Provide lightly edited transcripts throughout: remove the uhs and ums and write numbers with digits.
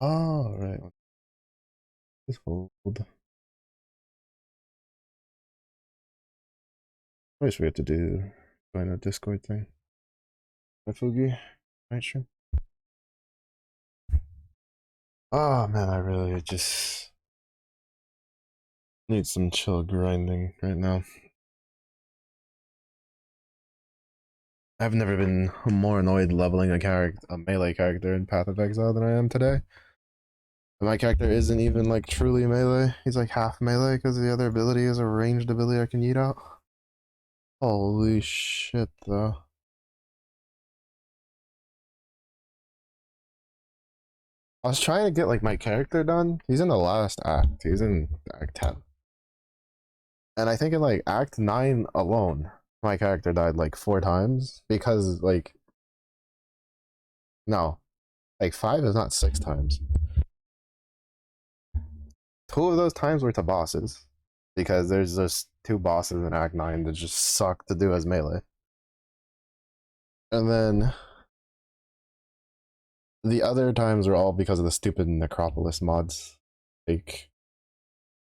Oh, right. Just hold. I always forget to do join a Discord thing. Hi, Fugi. Right, sure. Oh man, I really just need some chill grinding right now. I've never been more annoyed leveling a melee character in Path of Exile than I am today. My character isn't even like truly melee. He's like half melee because the other ability is a ranged ability I can eat out. Holy shit, though. I was trying to get like my character done. He's in the last act. He's in Act 10. And I think in like Act 9 alone, my character died like 4 times because like no, like 5 is not 6 times. 2 of those times were to bosses because there's just 2 bosses in Act 9 that just suck to do as melee. And then the other times were all because of the stupid Necropolis mods. Like,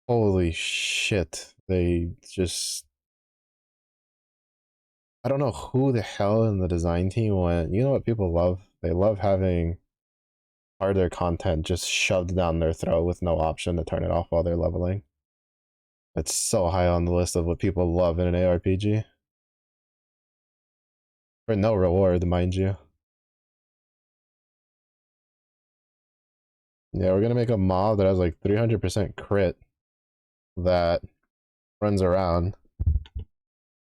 holy shit. They just. I don't know who the hell in the design team went. You know what people love? They love having harder content just shoved down their throat with no option to turn it off while they're leveling. It's so high on the list of what people love in an ARPG. For no reward, mind you. Yeah, we're gonna make a mob that has like 300% crit that runs around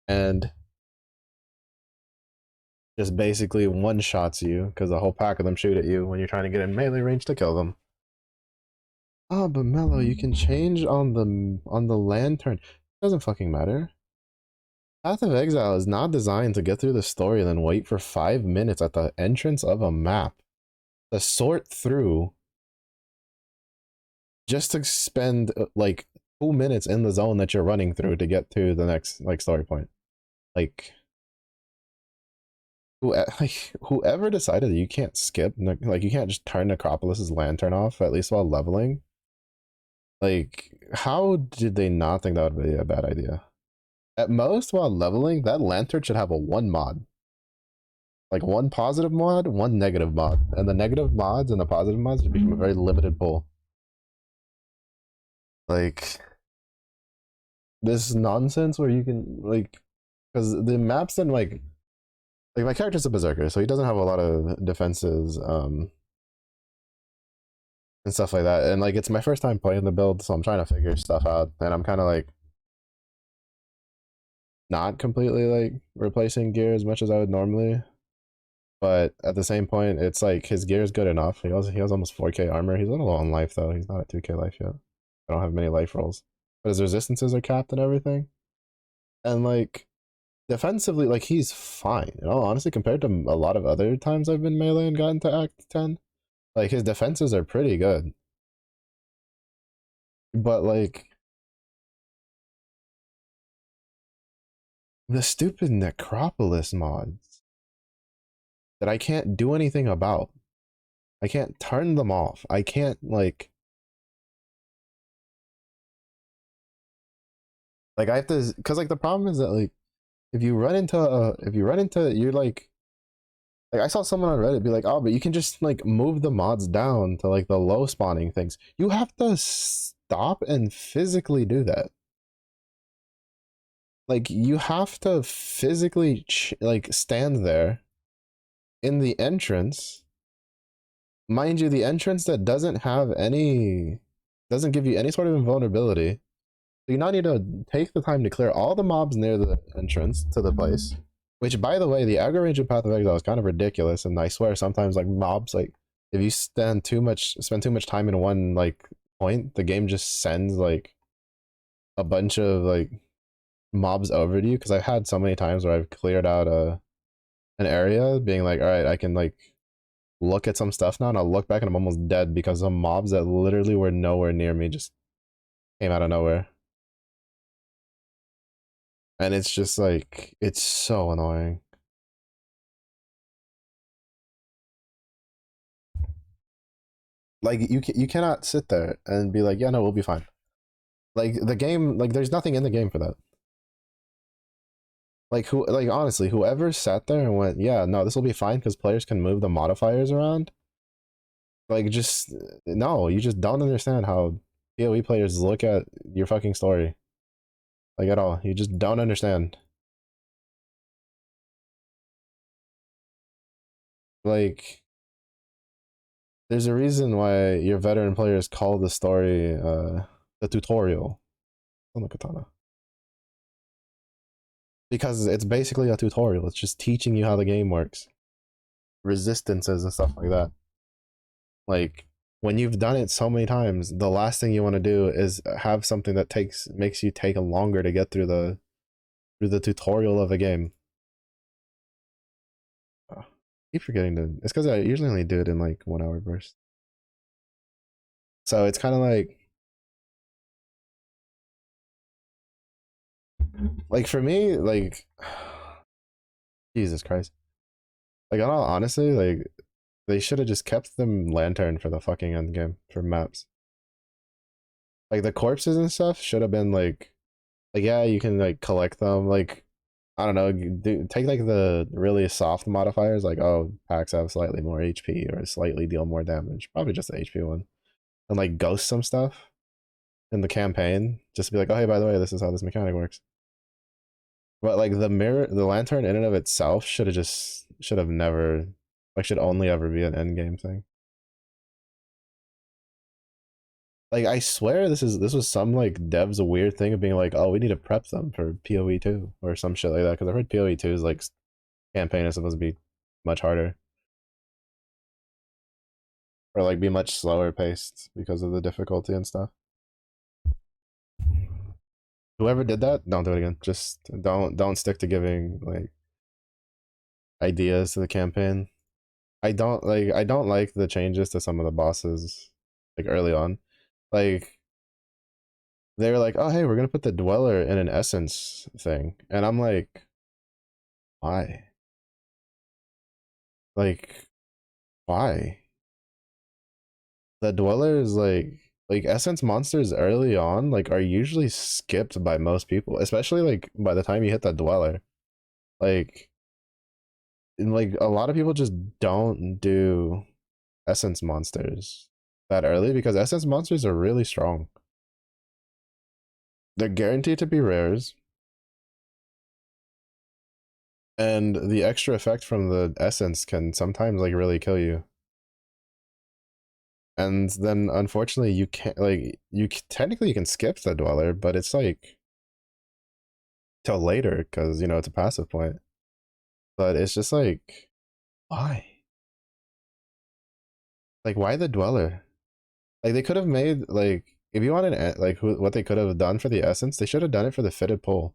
and just basically one-shots you because a whole pack of them shoot at you when you're trying to get in melee range to kill them. Oh, but Mello, you can change on the lantern. Doesn't fucking matter. Path of Exile is not designed to get through the story and then wait for 5 minutes at the entrance of a map to sort through just to spend like 2 minutes in the zone that you're running through to get to the next like story point. Like whoever decided that you can't skip, like you can't just turn Necropolis's lantern off at least while leveling. Like, how did they not think that would be a bad idea? At most, while leveling, that lantern should have a one mod. Like one positive mod, one negative mod. And the negative mods and the positive mods should become a very limited pool. Like, this nonsense where you can, like, because the maps then, like my character's a berserker, so he doesn't have a lot of defenses, and stuff like that. And like, it's my first time playing the build, so I'm trying to figure stuff out. And I'm kind of like, not completely like replacing gear as much as I would normally. But at the same point, it's like his gear is good enough. He has almost 4K armor. He's a little low on life though. He's not at 2K life yet. I don't have many life rolls. But his resistances are capped and everything. And like defensively, like he's fine. You know, honestly, compared to a lot of other times I've been melee and gotten to Act 10, like his defenses are pretty good. But like the stupid Necropolis mods that I can't do anything about. I can't turn them off. I can't like I have to, because like the problem is that like if you run into you're like I saw someone on Reddit be like, oh, but you can just like move the mods down to like the low spawning things. You have to stop and physically do that. Like you have to physically like stand there in the entrance. Mind you, the entrance that doesn't give you any sort of invulnerability. So you now need to take the time to clear all the mobs near the entrance to the place. Which, by the way, the aggro range of Path of Exile is kind of ridiculous, and I swear sometimes like mobs, like if you spend too much time in one like point, the game just sends like a bunch of like mobs over to you. Because I've had so many times where I've cleared out an area, being like, all right, I can like look at some stuff now, and I'll look back and I'm almost dead because some mobs that literally were nowhere near me just came out of nowhere. And it's just like it's so annoying. Like you cannot sit there and be like, yeah, no, we'll be fine. Like the game, like there's nothing in the game for that. Like who, like honestly, whoever sat there and went, yeah, no, this will be fine because players can move the modifiers around. Like just no, you just don't understand how PoE players look at your fucking story. Like at all, you just don't understand. Like there's a reason why your veteran players call the story the tutorial on the katana, because it's basically a tutorial. It's just teaching you how the game works, resistances and stuff like that. Like when you've done it so many times, the last thing you want to do is have something that makes you take longer to get through the tutorial of a game. Oh, I keep forgetting to. It's because I usually only do it in like 1 hour bursts. So it's kind of like for me, like Jesus Christ. Like in all honestly, like they should have just kept them lantern for the fucking end game for maps. Like the corpses and stuff should have been like yeah, you can like collect them. Like I don't know, take like the really soft modifiers, like oh packs have slightly more HP or slightly deal more damage. Probably just the HP one, and like ghost some stuff in the campaign. Just to be like, oh hey, by the way, this is how this mechanic works. But like the lantern in and of itself should have never like should only ever be an end game thing. Like I swear this was some like dev's weird thing of being like, oh, we need to prep them for PoE 2 or some shit like that. Because I heard PoE 2 is like campaign is supposed to be much harder or like be much slower paced because of the difficulty and stuff. Whoever did that, don't do it again. Just don't stick to giving like ideas to the campaign. I don't like the changes to some of the bosses like early on. Like they were like, oh hey, we're gonna put the dweller in an essence thing, and I'm like, why? Like why? The dweller is like essence monsters early on like are usually skipped by most people, especially like by the time you hit the dweller. Like and like a lot of people just don't do essence monsters that early because essence monsters are really strong. They're guaranteed to be rares, and the extra effect from the essence can sometimes like really kill you. And then unfortunately you can't like technically you can skip the dweller, but it's like till later because you know it's a passive point. But it's just like why? Like why the dweller? Like they could have made like if you wanted like what they could have done for the essence, they should have done it for the fitted pull.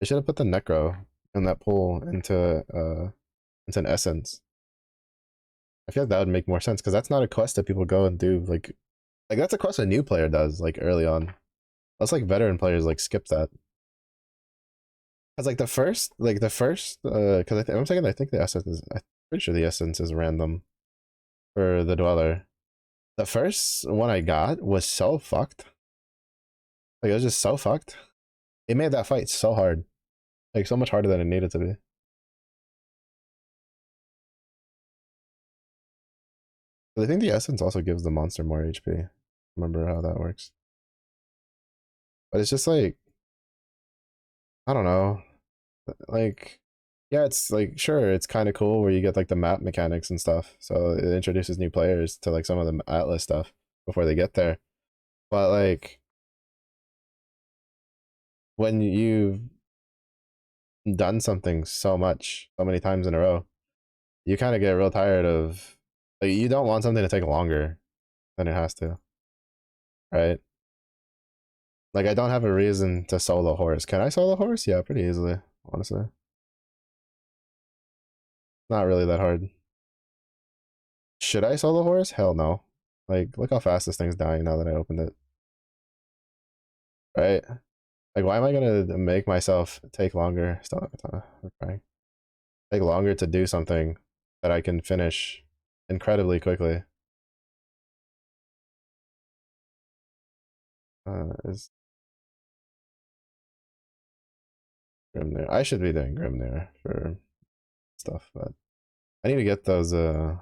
They should have put the necro in that pull into an essence. I feel like that would make more sense because that's not a quest that people go and do like that's a quest a new player does like early on. That's like veteran players like skip that. Cause like the first because I'm saying I think the essence is I'm pretty sure the essence is random for the dweller. The first one I got was so fucked. Like it was just so fucked. It made that fight so hard. Like so much harder than it needed to be. But I think the essence also gives the monster more HP. Remember how that works. But it's just like I don't know. Like yeah, it's like sure, it's kind of cool where you get like the map mechanics and stuff. So it introduces new players to like some of the Atlas stuff before they get there. But like when you've done something so much, so many times in a row, you kind of get real tired of like you don't want something to take longer than it has to, right? Like I don't have a reason to solo horse. Can I solo horse? Yeah, pretty easily, honestly. Not really that hard. Should I solo horse? Hell no. Like look how fast this thing's dying now that I opened it. Right? Like why am I gonna make myself take longer? Still not katana. We're trying. Take longer to do something that I can finish incredibly quickly. Is Grim there? I should be doing Grim there for stuff, but I need to get those. I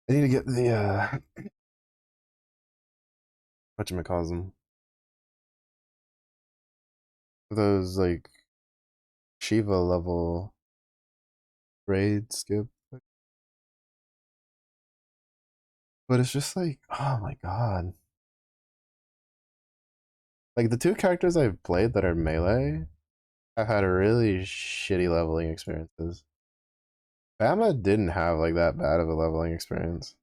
need to get the whatchamacalls them, those like Shiva level raid skip. But it's just like, oh my god. Like the two characters I've played that are melee have had really shitty leveling experiences. Bama didn't have like that bad of a leveling experience.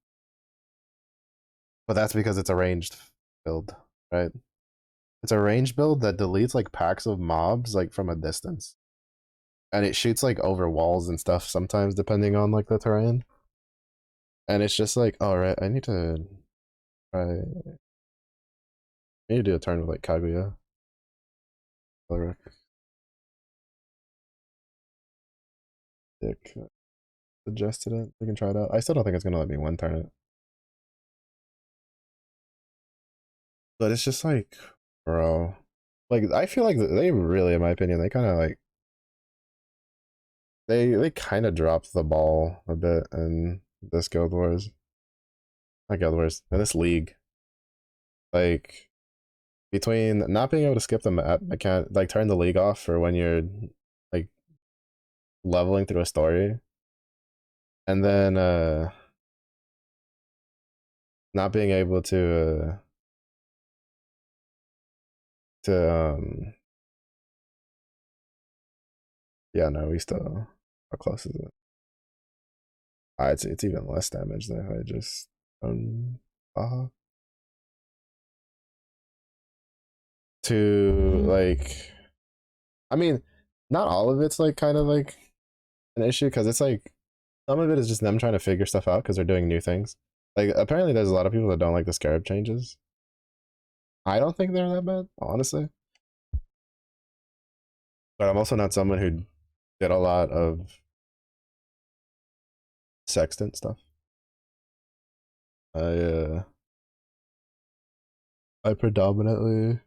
But that's because it's a ranged build, right? It's a ranged build that deletes like packs of mobs like from a distance. And it shoots like over walls and stuff sometimes depending on like the terrain. And it's just like, all right, I need to try. I need to do a turn with like Kaguya. Dick suggested it. We can try it out. I still don't think it's gonna let me one turn it. But it's just like, bro. Like I feel like they really, in my opinion, they kind of like they kind of dropped the ball a bit in this Guild Wars, not Guild Wars, in this league. Like between not being able to skip the map, I can't like turn the league off for when you're like leveling through a story, and then not being able to yeah, no, we still, how close is it? It's even less damage than if I just uh to like, I mean, not all of it's like kind of like an issue because it's like some of it is just them trying to figure stuff out because they're doing new things. Like apparently there's a lot of people that don't like the scarab changes. I don't think they're that bad, honestly. But I'm also not someone who did a lot of sextant stuff. I uh I predominantly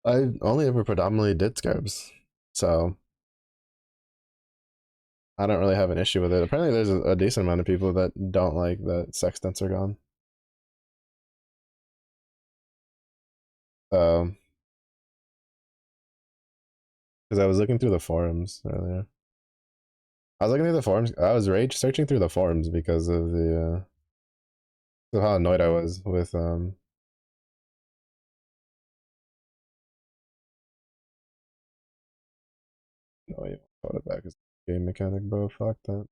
I only ever predominantly did scarabs. So I don't really have an issue with it. Apparently, there's a decent amount of people that don't like that sextants are gone. Because I was looking through the forums earlier. I was looking through the forums. I was rage searching through the forums because of the of how annoyed I was with no wait, hold it back. It's game mechanic, bro. Fuck that.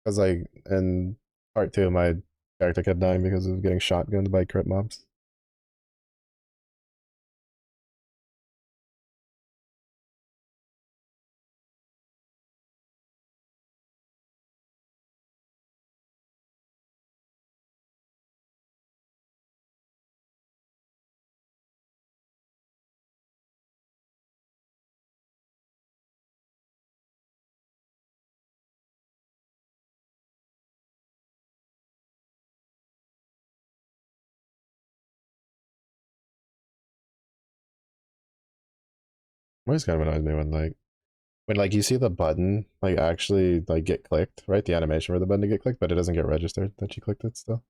Because like in part two, my character kept dying because of getting shotgunned by crit mobs. Always kind of annoys me when like you see the button like actually like get clicked, right? The animation for the button to get clicked, but it doesn't get registered that you clicked it still.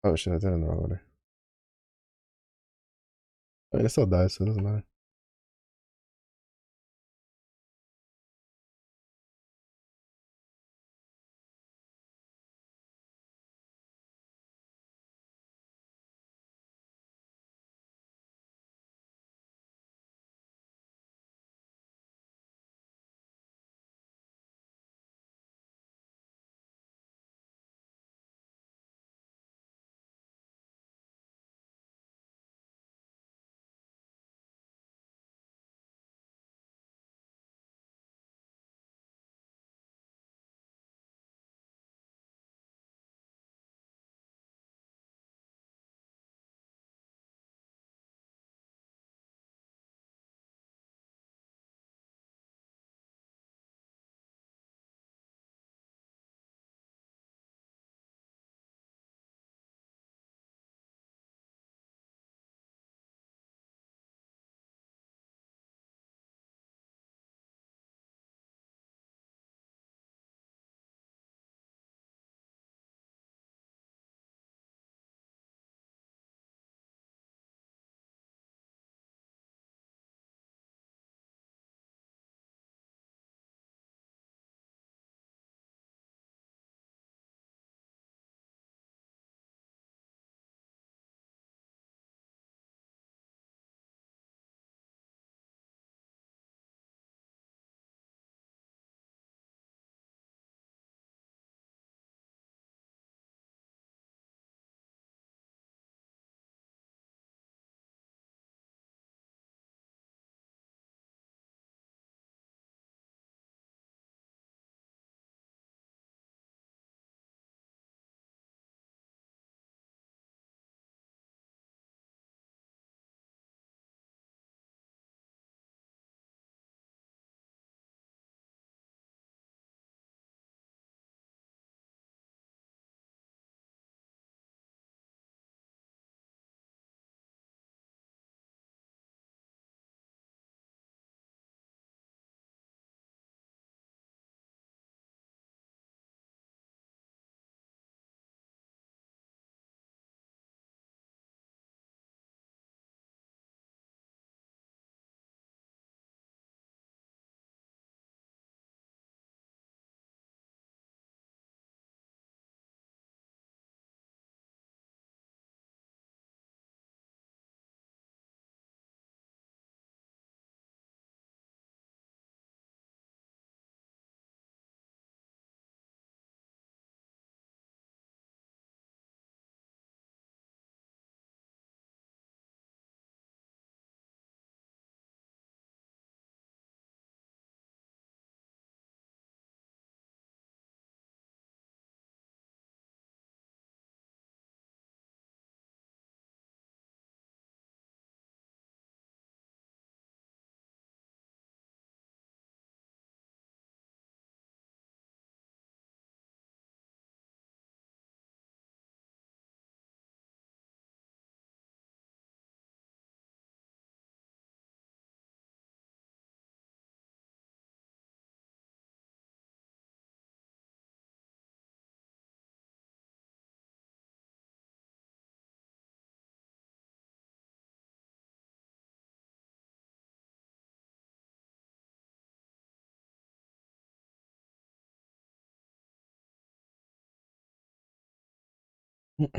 Oh shit, I did it in the wrong order. I mean, it still dies, so it doesn't matter. I'm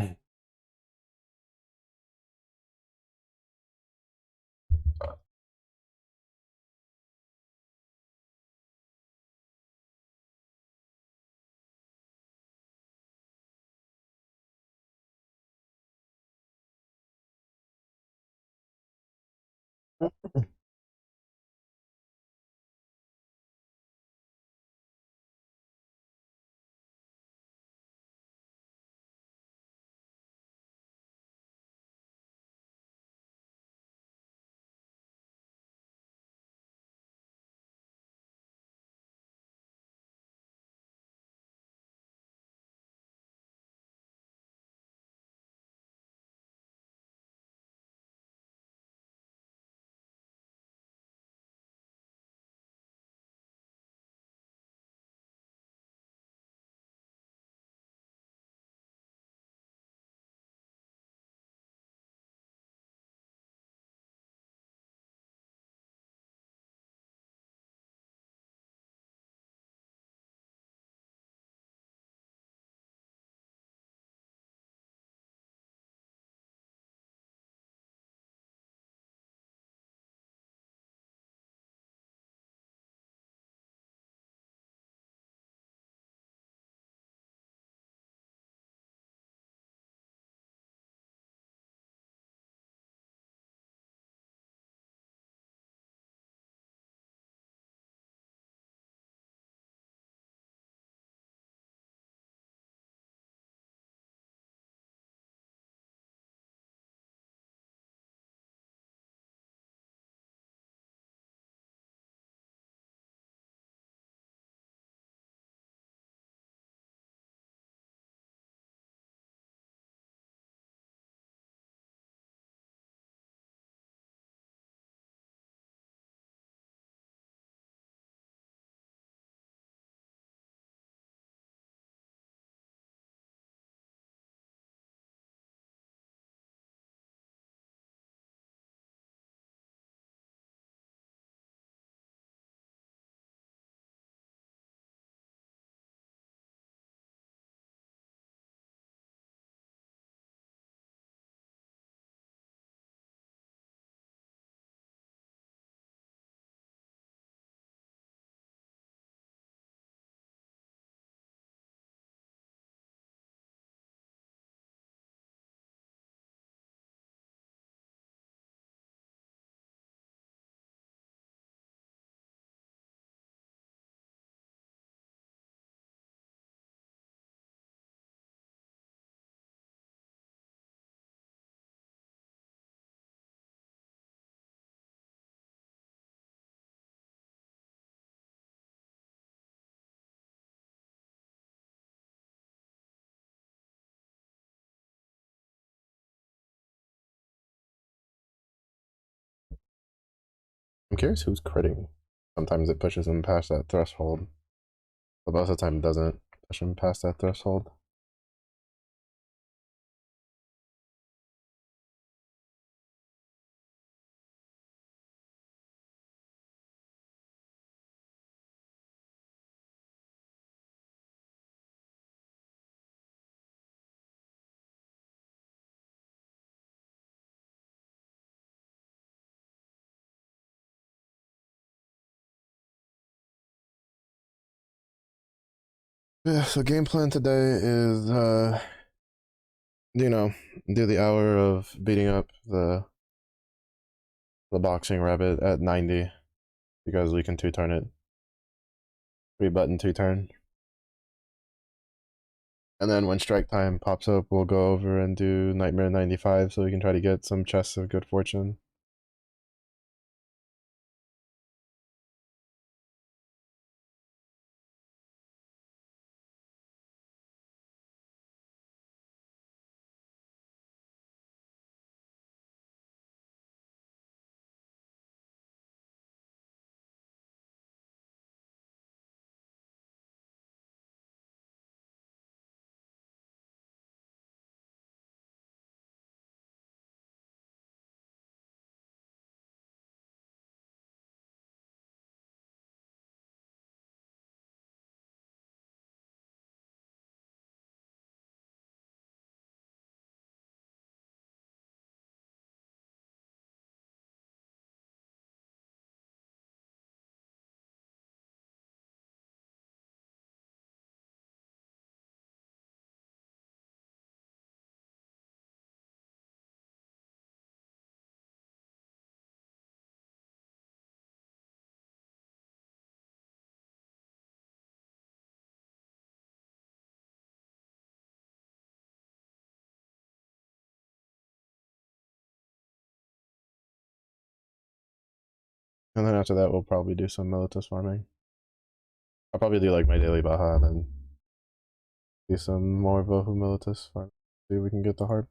curious who's critting. Sometimes it pushes them past that threshold, but most of the time it doesn't push them past that threshold. Yeah, so game plan today is you know, do the hour of beating up the boxing rabbit at 90 because we can two turn it. 3 button two turn. And then when strike time pops up, we'll go over and do Nightmare 95 so we can try to get some chests of good fortune. And then after that, we'll probably do some Militus farming. I'll probably do like my daily Baja and then do some more Vohu Militus farm. See if we can get the harp.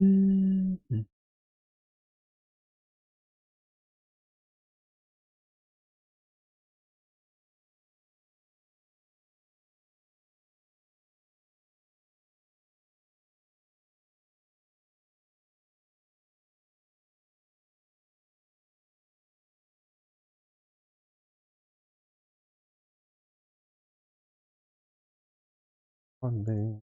Mhm. Funding.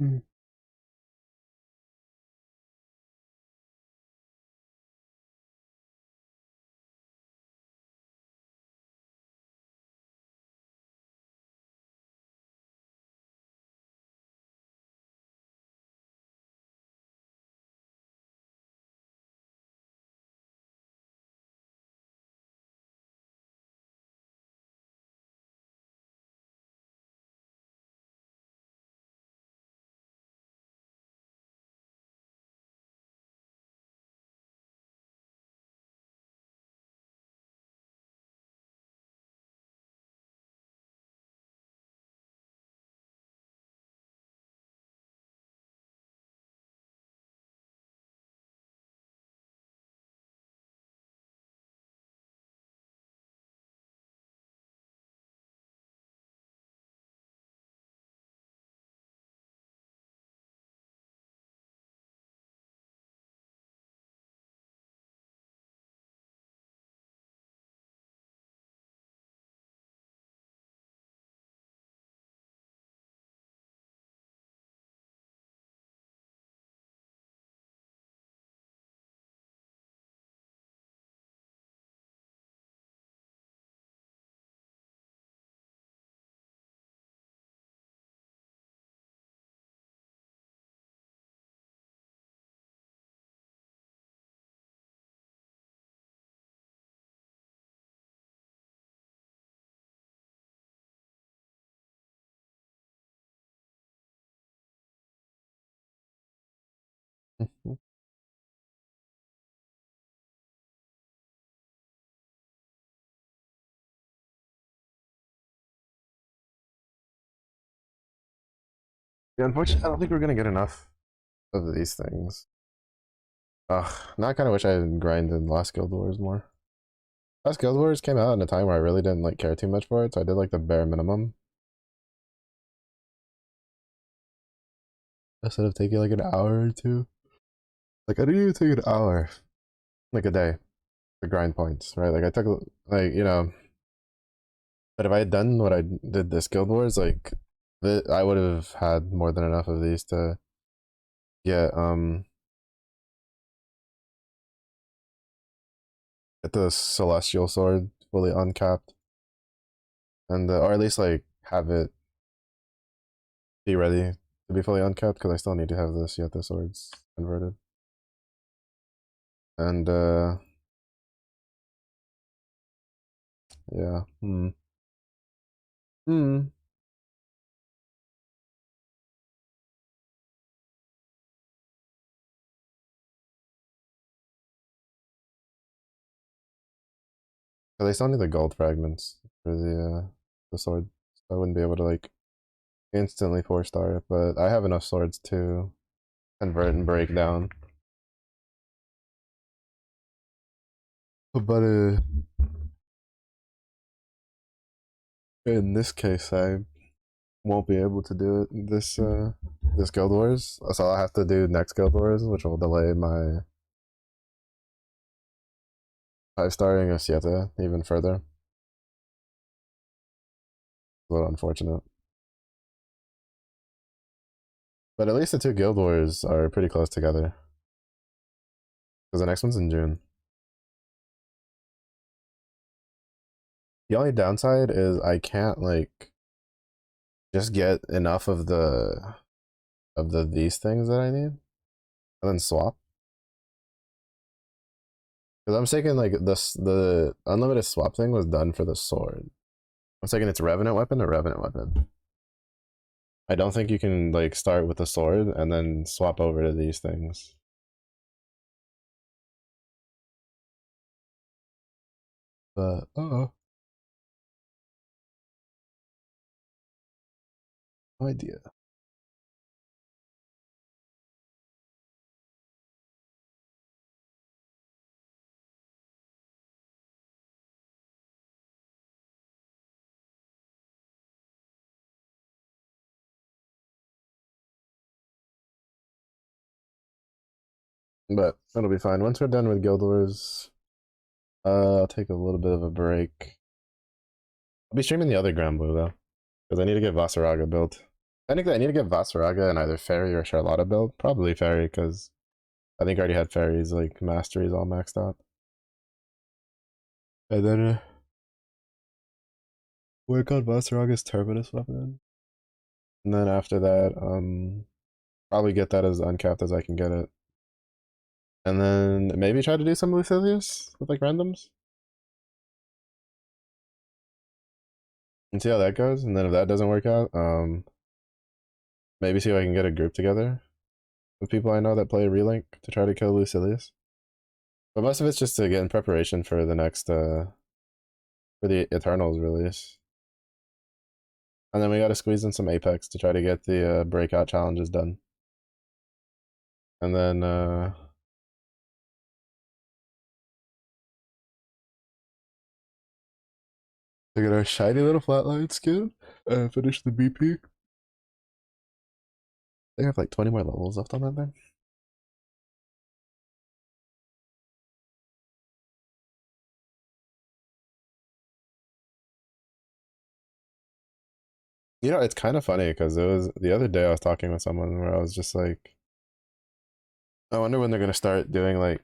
Mm. Yeah, unfortunately, I don't think we're gonna get enough of these things. Ugh, now I kind of wish I had grinded Lost Guild Wars more. Lost Guild Wars came out in a time where I really didn't like care too much for it, so I did like the bare minimum. Instead of taking like an hour or two. Like I didn't even take an hour, like a day, to grind points, right? Like I took like but if I had done what I did this Guild Wars, like I would have had more than enough of these to get get the Celestial Sword fully uncapped, and or at least like have it be ready to be fully uncapped because I still need to have this yet the swords converted. And yeah, hmm. They still need the gold fragments for the sword. So I wouldn't be able to like instantly 4-star it, but I have enough swords to convert and break down. But in this case, I won't be able to do it this Guild Wars. So I'll have to do next Guild Wars, which will delay my 5-starring of Sieta even further. A little unfortunate. But at least the two Guild Wars are pretty close together. Because the next one's in June. The only downside is I can't like just get enough of these things that I need and then swap. Because I'm thinking like the unlimited swap thing was done for the sword. I'm thinking it's Revenant weapon or Revenant weapon. I don't think you can like start with the sword and then swap over to these things. But oh, no idea. But it'll be fine. Once we're done with Guild Wars, I'll take a little bit of a break. I'll be streaming the other Grand Blue though, because I need to get Vasaraga built. Technically, I need to get Vasaraga and either Fairy or Charlotta build. Probably Fairy, because I think I already had Fairies, like, Masteries all maxed out. And then work on Vasaraga's Terminus weapon. And then after that, probably get that as uncapped as I can get it. And then maybe try to do some Lucilius with, like, randoms. And see how that goes. And then if that doesn't work out, maybe see if I can get a group together with people I know that play Relink to try to kill Lucilius. But most of it's just to get in preparation for the next for the Eternals release. And then we gotta squeeze in some Apex to try to get the breakout challenges done. And then to get our shiny little flatline skin and finish the BP. They have like 20 more levels left on that thing. You know, it's kind of funny because it was the other day I was talking with someone where I was just like, I wonder when they're gonna start doing like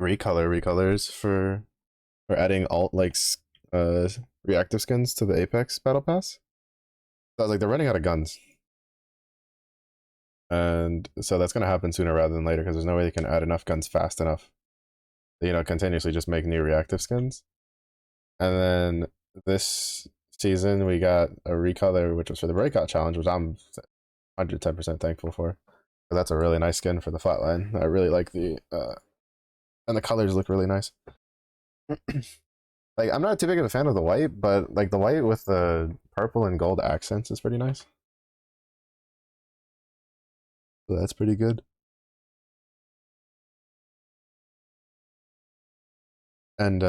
recolors for adding alt like uh reactive skins to the Apex battle pass. So I was like, they're running out of guns, and so that's gonna happen sooner rather than later because there's no way they can add enough guns fast enough. You know, continuously just make new reactive skins. And then this season we got a recolor, which was for the breakout challenge, which I'm 110% thankful for. But that's a really nice skin for the flatline. I really like the and the colors look really nice. Like I'm not too big of a fan of the white, but like the white with the purple and gold accents is pretty nice. So that's pretty good. And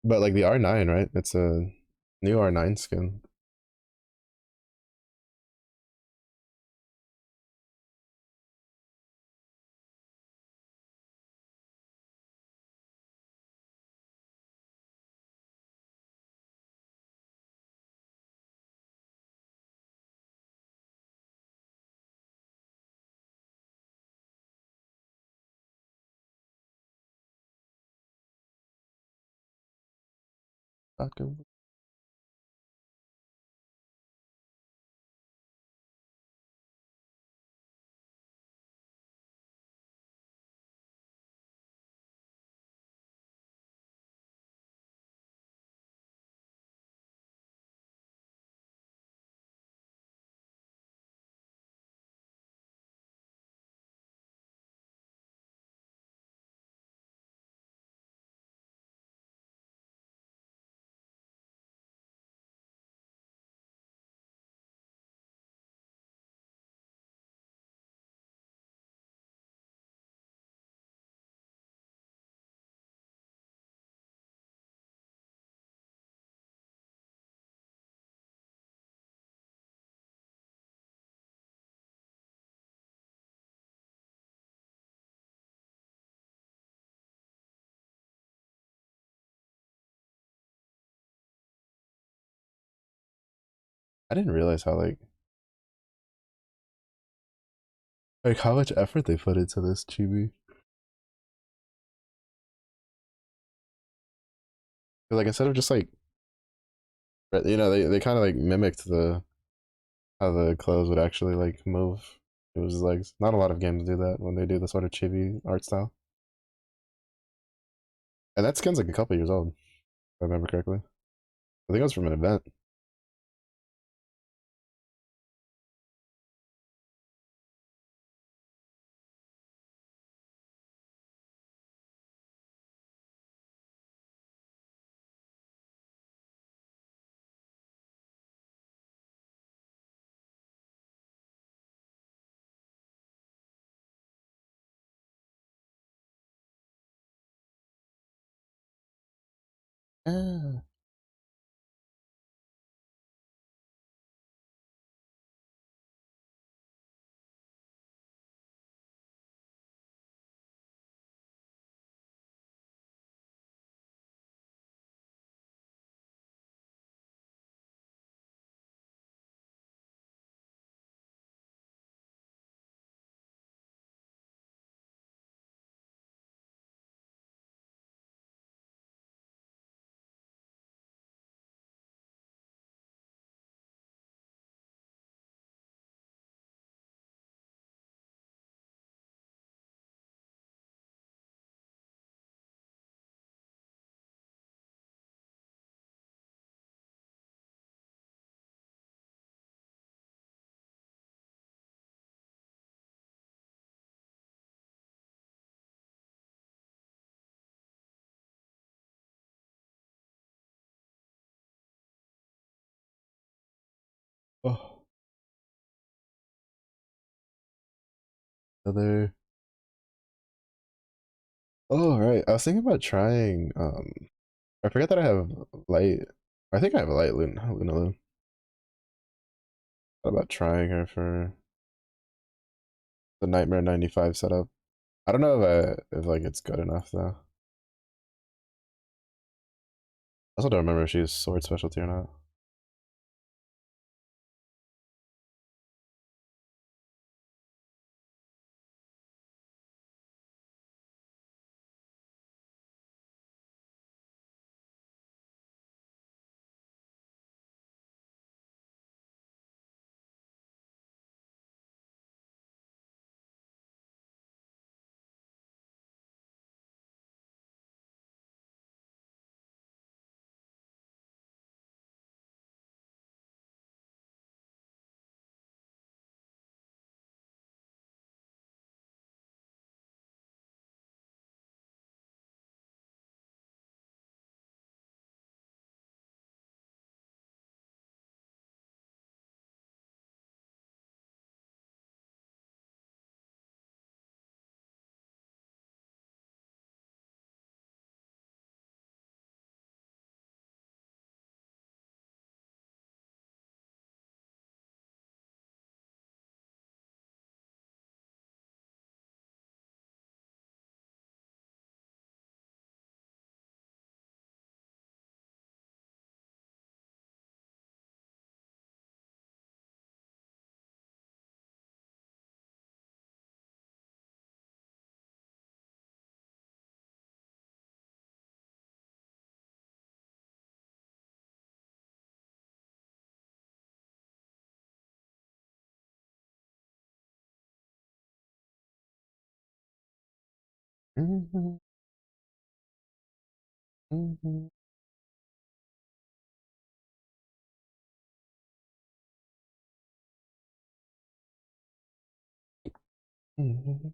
but like the R9, right? It's a new R9 skin. Not good. I didn't realize like how much effort they put into this chibi. Like instead of just like you know they kind of like mimicked the how the clothes would actually like move. It was legs. Not a lot of games do that when they do the sort of chibi art style. And that skin's like a couple years old, if I remember correctly. I think it was from an event. Ah. Oh, other. Oh, right. I was thinking about trying. I forget that I have light. I think I have a light Luna Loon. Thought about trying her for the Nightmare 95 setup. I don't know if like it's good enough though. I also don't remember if she's sword specialty or not. Mhm, mhm, mhm.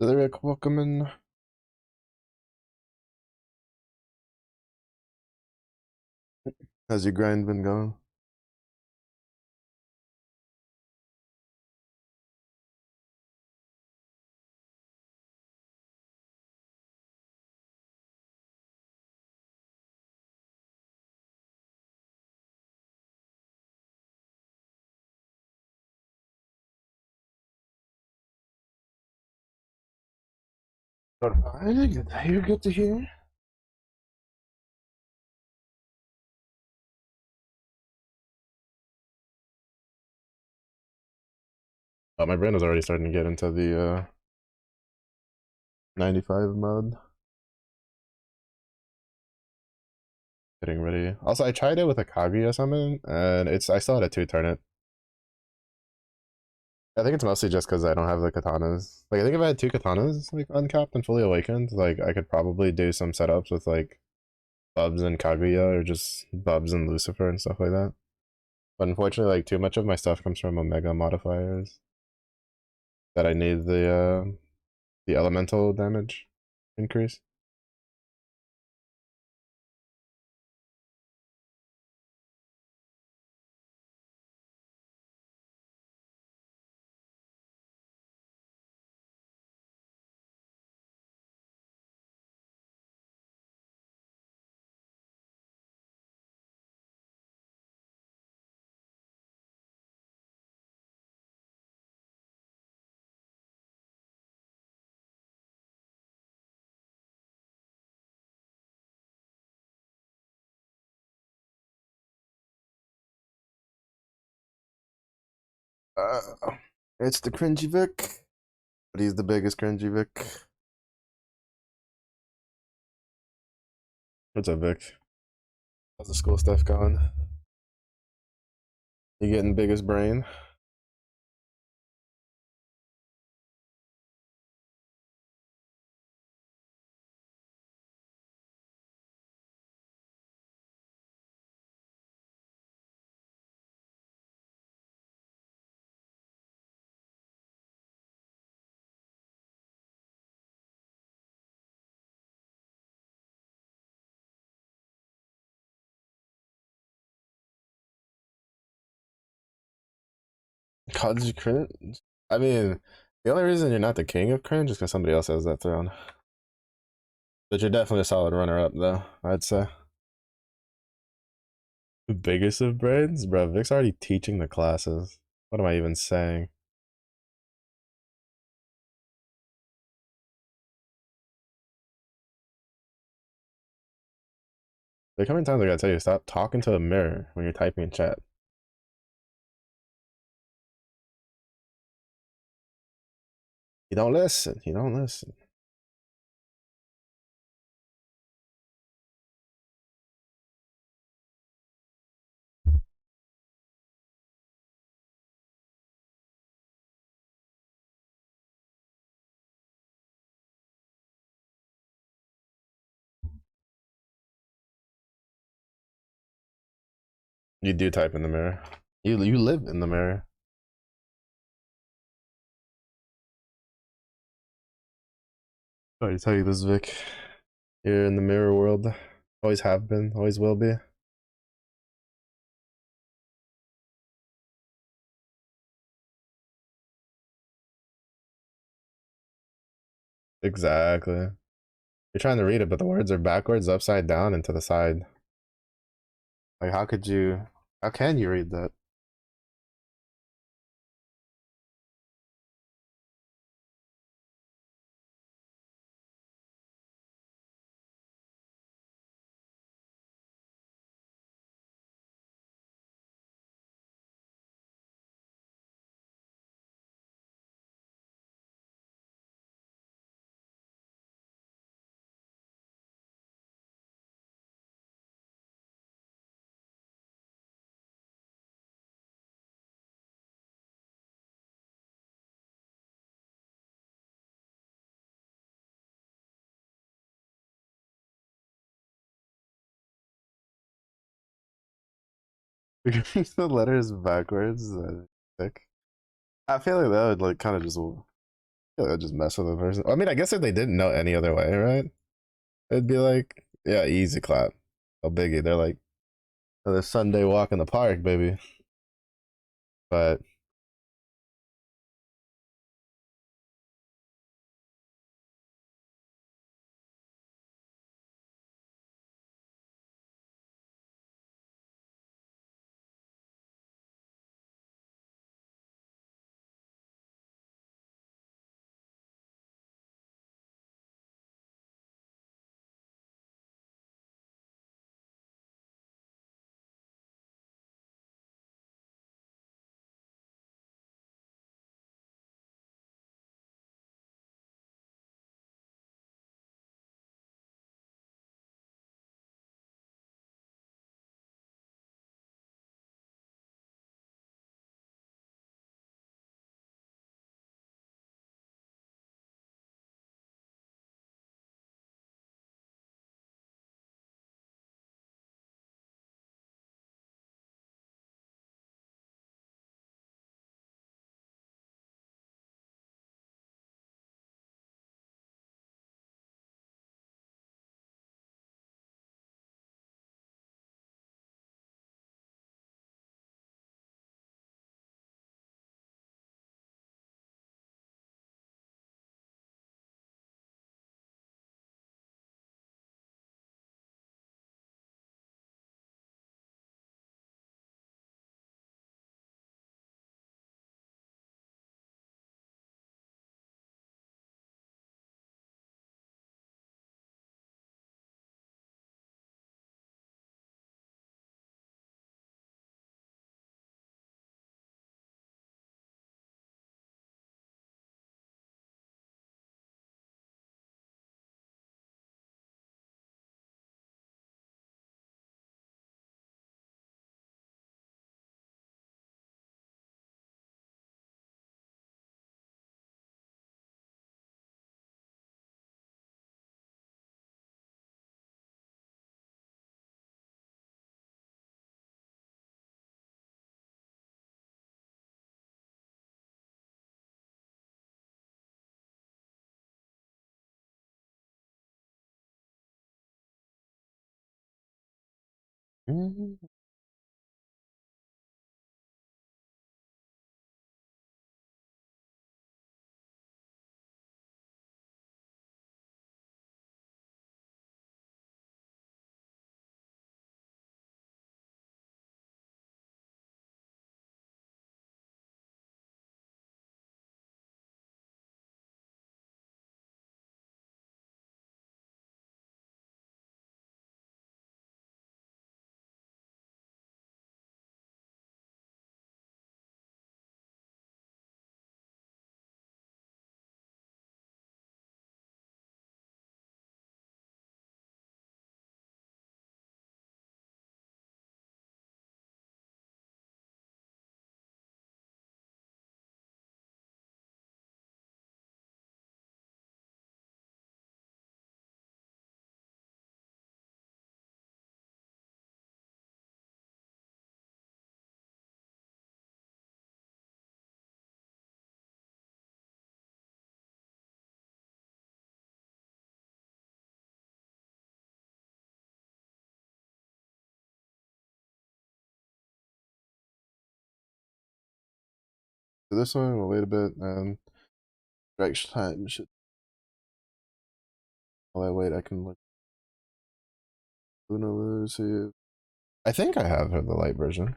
Lyric, welcome in. How's your grind been going? Alright, good to hear, good to hear. Oh, my brain was already starting to get into the 95 mode. Getting ready. Also, I tried it with a Kaguya summon, and I still had a 2 turn it. I think it's mostly just because I don't have the katanas. Like I think if I had two katanas like uncapped and fully awakened, like I could probably do some setups with like Bubs and Kaguya or just Bubs and Lucifer and stuff like that. But unfortunately, like too much of my stuff comes from Omega modifiers that I need the elemental damage increase. Uh, it's the cringy Vic, but he's the biggest cringy Vic. What's up, Vic? How's the school stuff going? You getting biggest brain? College you cringe? I mean, the only reason you're not the king of cringe is because somebody else has that throne. But you're definitely a solid runner up, though, I'd say. The biggest of brains? Bro, Vic's already teaching the classes. What am I even saying? Like, how many times I gotta tell you, stop talking to a mirror when you're typing in chat? You don't listen. You don't listen. You do type in the mirror. You live in the mirror. I tell you this, Vic. You're in the mirror world. Always have been. Always will be. Exactly. You're trying to read it, but the words are backwards, upside down, and to the side. Like, how could you? How can you read that? The letters backwards. Thick. I feel like that would like kind of just. I feel like that would just mess with the person. I mean, I guess if they didn't know any other way, right? It'd be like, yeah, easy clap. Oh, biggie. They're like, oh, this Sunday walk in the park, baby. But Mm. So this one, we'll wait a bit and direction time should. While I wait, I can look. Luna Lucy. I think I have the light version.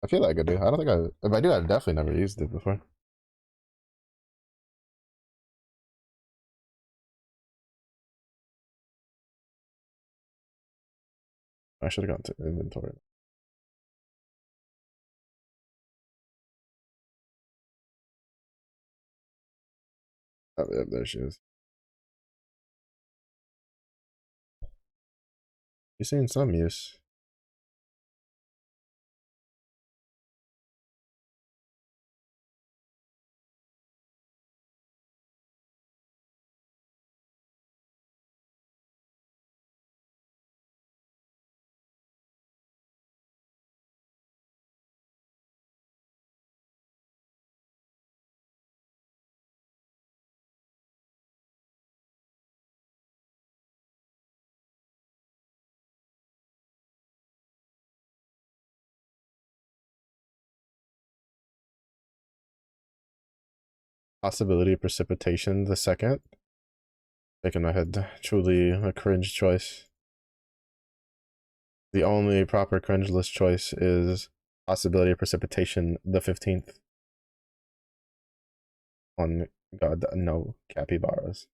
I feel like I do. I don't think I. If I do, I've definitely never used it before. I should have gone to inventory. Oh, yeah, there she is. You've seen some use. Possibility of precipitation the second. Making my head truly a cringe choice. The only proper cringe list choice is possibility of precipitation the 15th. On God, no capybaras.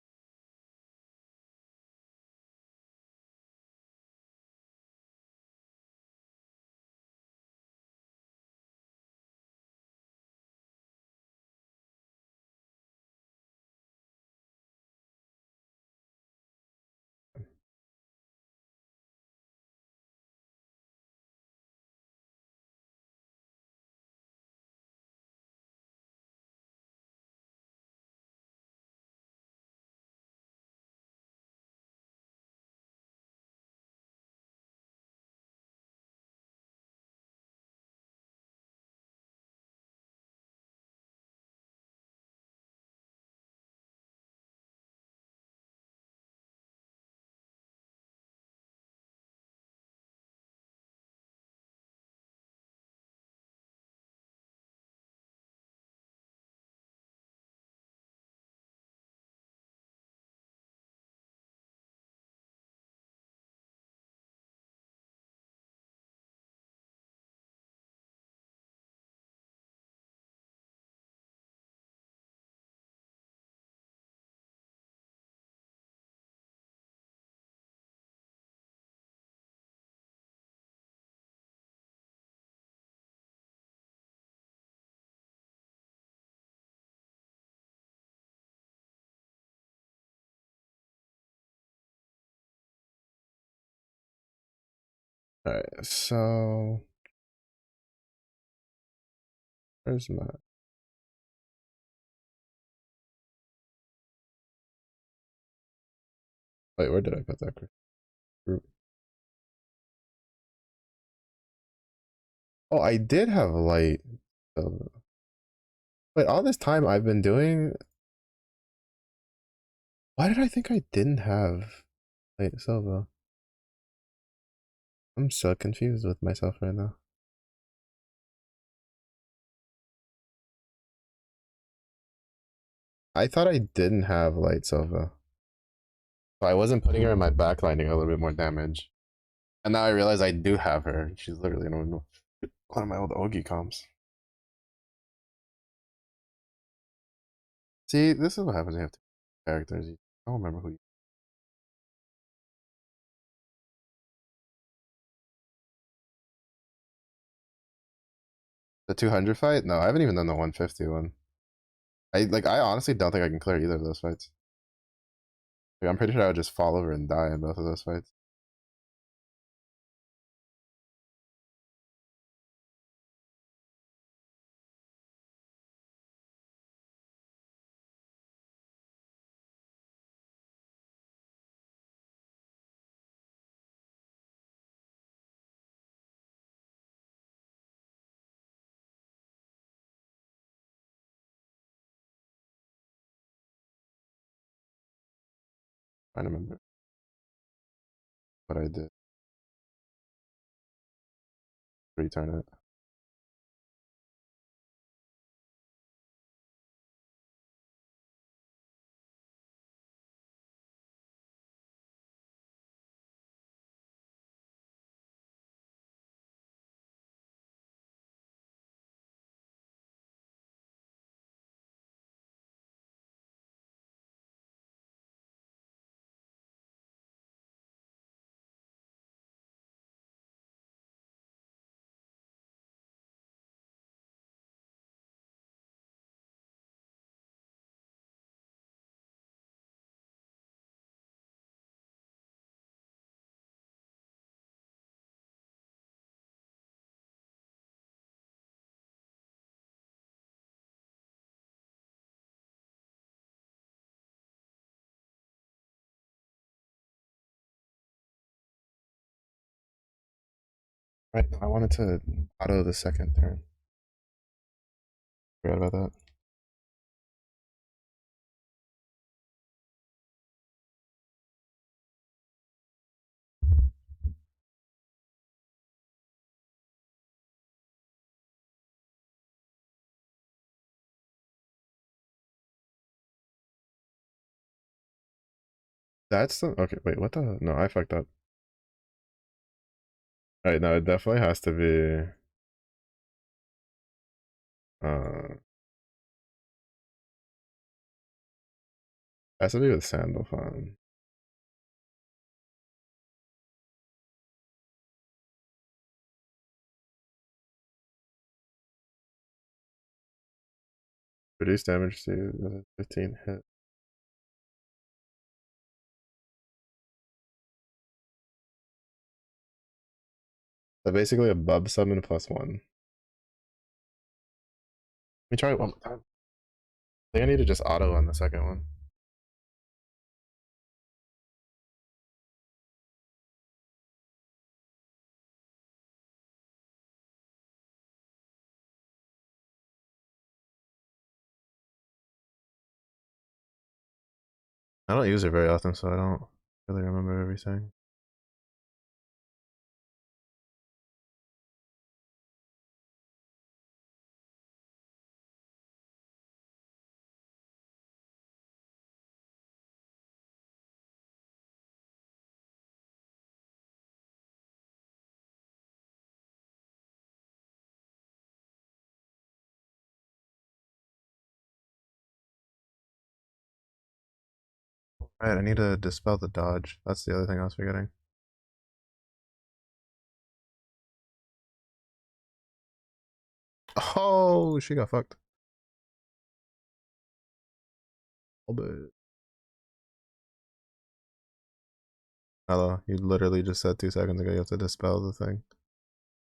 Alright, so where's my wait, where did I put that group? Oh, I did have light. So, wait, all this time I've been doing. Why did I think I didn't have light silver? I'm so confused with myself right now. I thought I didn't have Light Sova. So I wasn't putting her in my backlining a little bit more damage. And now I realize I do have her. She's literally in one of my old Ogi comps. See, this is what happens when you have two characters. I don't remember who you. The 200 fight? No, I haven't even done the 150 one. I honestly don't think I can clear either of those fights. Like, I'm pretty sure I would just fall over and die in both of those fights. Trying to remember what I did. Return it. Right, I wanted to auto the second turn. Forgot about that. That's the okay. Wait, what the? No, I fucked up. All right, no, it definitely has to be. Has to be with Sandalphon. Reduce damage to 15 hit. So basically a bub summon +1. Let me try it one more time. I think I need to just auto on the second one. I don't use it very often, so I don't really remember everything. Alright, I need to dispel the dodge. That's the other thing I was forgetting. Oh, she got fucked. Oh, but hello, you literally just said 2 seconds ago you have to dispel the thing.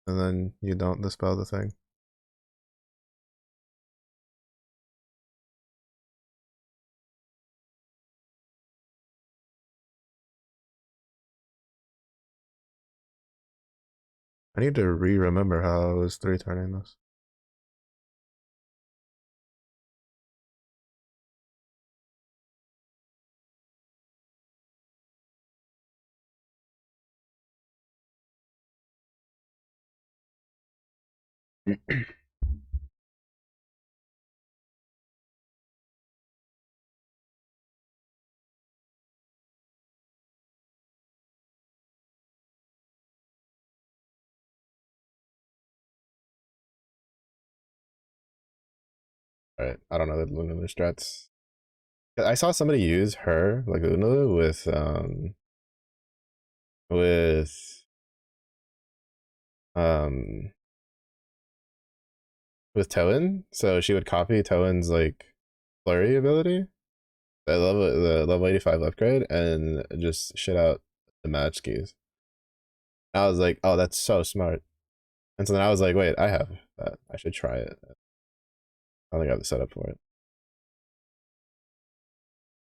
And then you don't dispel the thing. I need to re-remember how I was 3-turning this. Alright, I don't know the Luna strats. I saw somebody use her, like Luna, with um with Toen, so she would copy Toen's like flurry ability. I love it, the level 85 upgrade, and just shit out the match keys. I was like, oh, that's so smart. And so then I was like, wait, I have that. I should try it. I don't think I have the setup for it.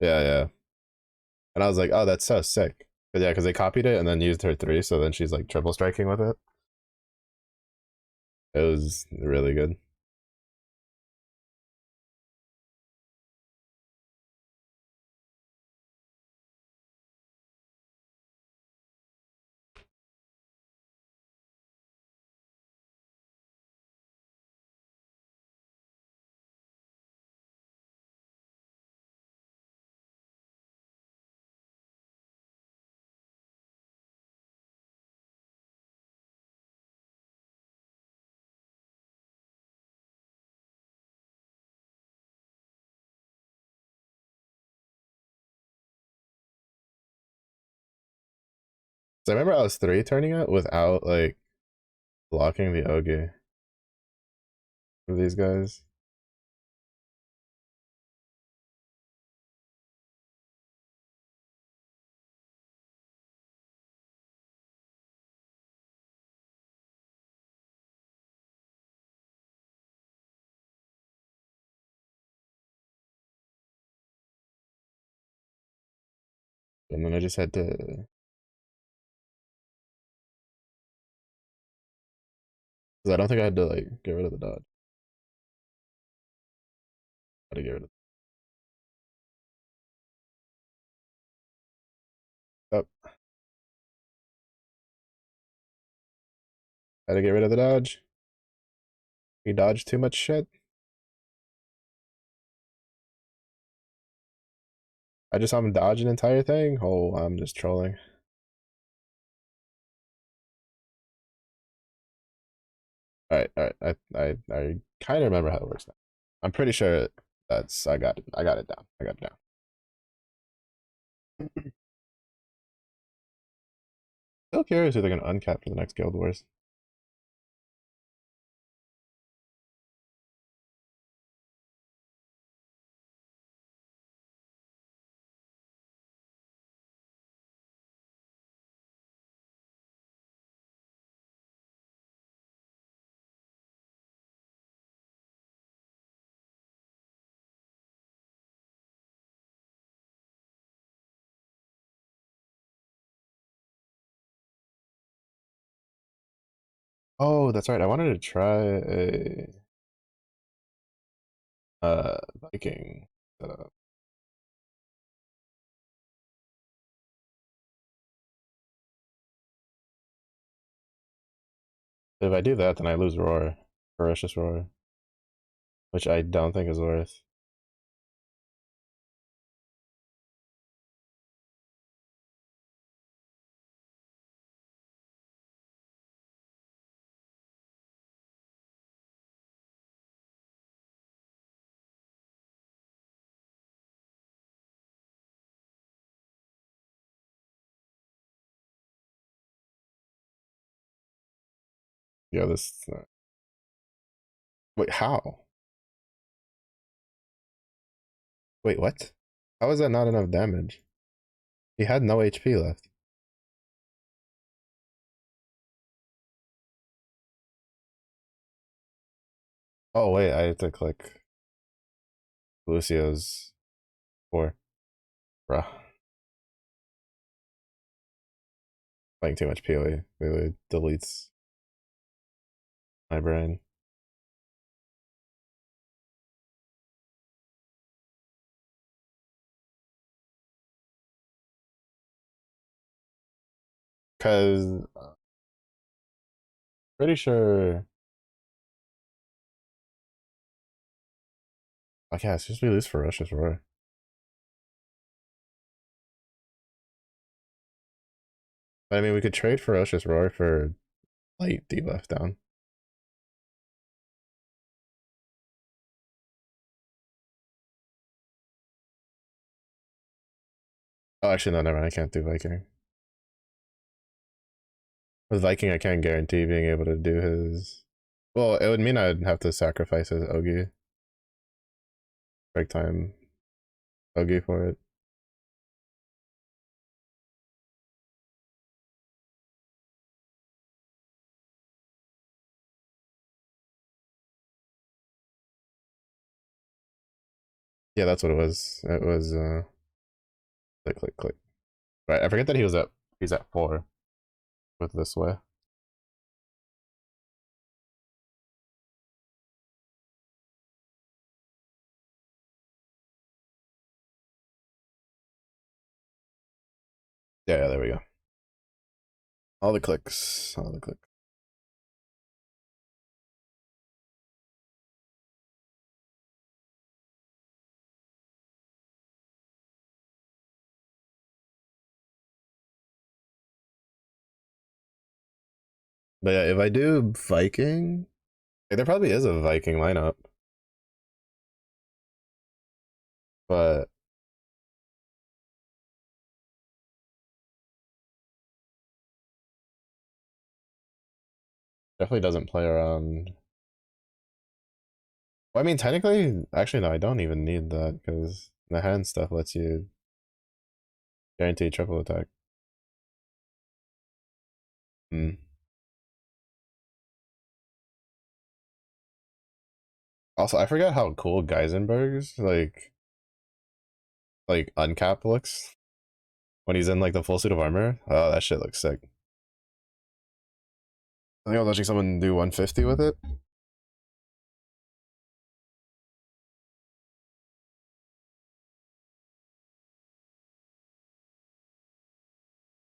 Yeah, yeah. And I was like, oh, that's so sick. But yeah, because they copied it and then used her three, so then she's like triple striking with it. It was really good. So I remember I was three turning it without like blocking the Ogi of these guys. And then I just had to, because I don't think I had to like get rid of the dodge. I had to get rid of. Oh, I had to get rid of the dodge. He dodged too much shit. I just saw him dodge an entire thing. Oh, I'm just trolling. All right, all right. I kind of remember how it works now. I'm pretty sure that's I got it down. I got it down. Still curious who they're gonna uncap for the next Guild Wars. Oh, that's right. I wanted to try a Viking setup. If I do that, then I lose Roar, Ferocious Roar, which I don't think is worth. Yeah, this. Wait, how? Wait, what? How is that not enough damage? He had no HP left. Oh wait, I had to click Lucio's 4. Bruh. Playing too much PoE really deletes my brain. Cause pretty sure Okay, it's just we lose Ferocious Roar. I mean, we could trade Ferocious Roar for light debuff down. Oh, actually, no, never mind. I can't do Viking. With Viking, I can't guarantee being able to do his. Well, it would mean I'd have to sacrifice his Ogi. Break time Ogi for it. Yeah, that's what it was. It was click, click, click. Right, I forget that he's at 4 with this way. Yeah, there we go. All the clicks. All the clicks. But yeah, if I do Viking, like, there probably is a Viking lineup, but definitely doesn't play around. Well, I mean, technically, actually, no, I don't even need that because the hand stuff lets you guarantee triple attack. Hmm. Also, I forget how cool Geisenberg's like uncap looks when he's in like the full suit of armor. Oh, that shit looks sick. I think I was watching someone do 150 with it.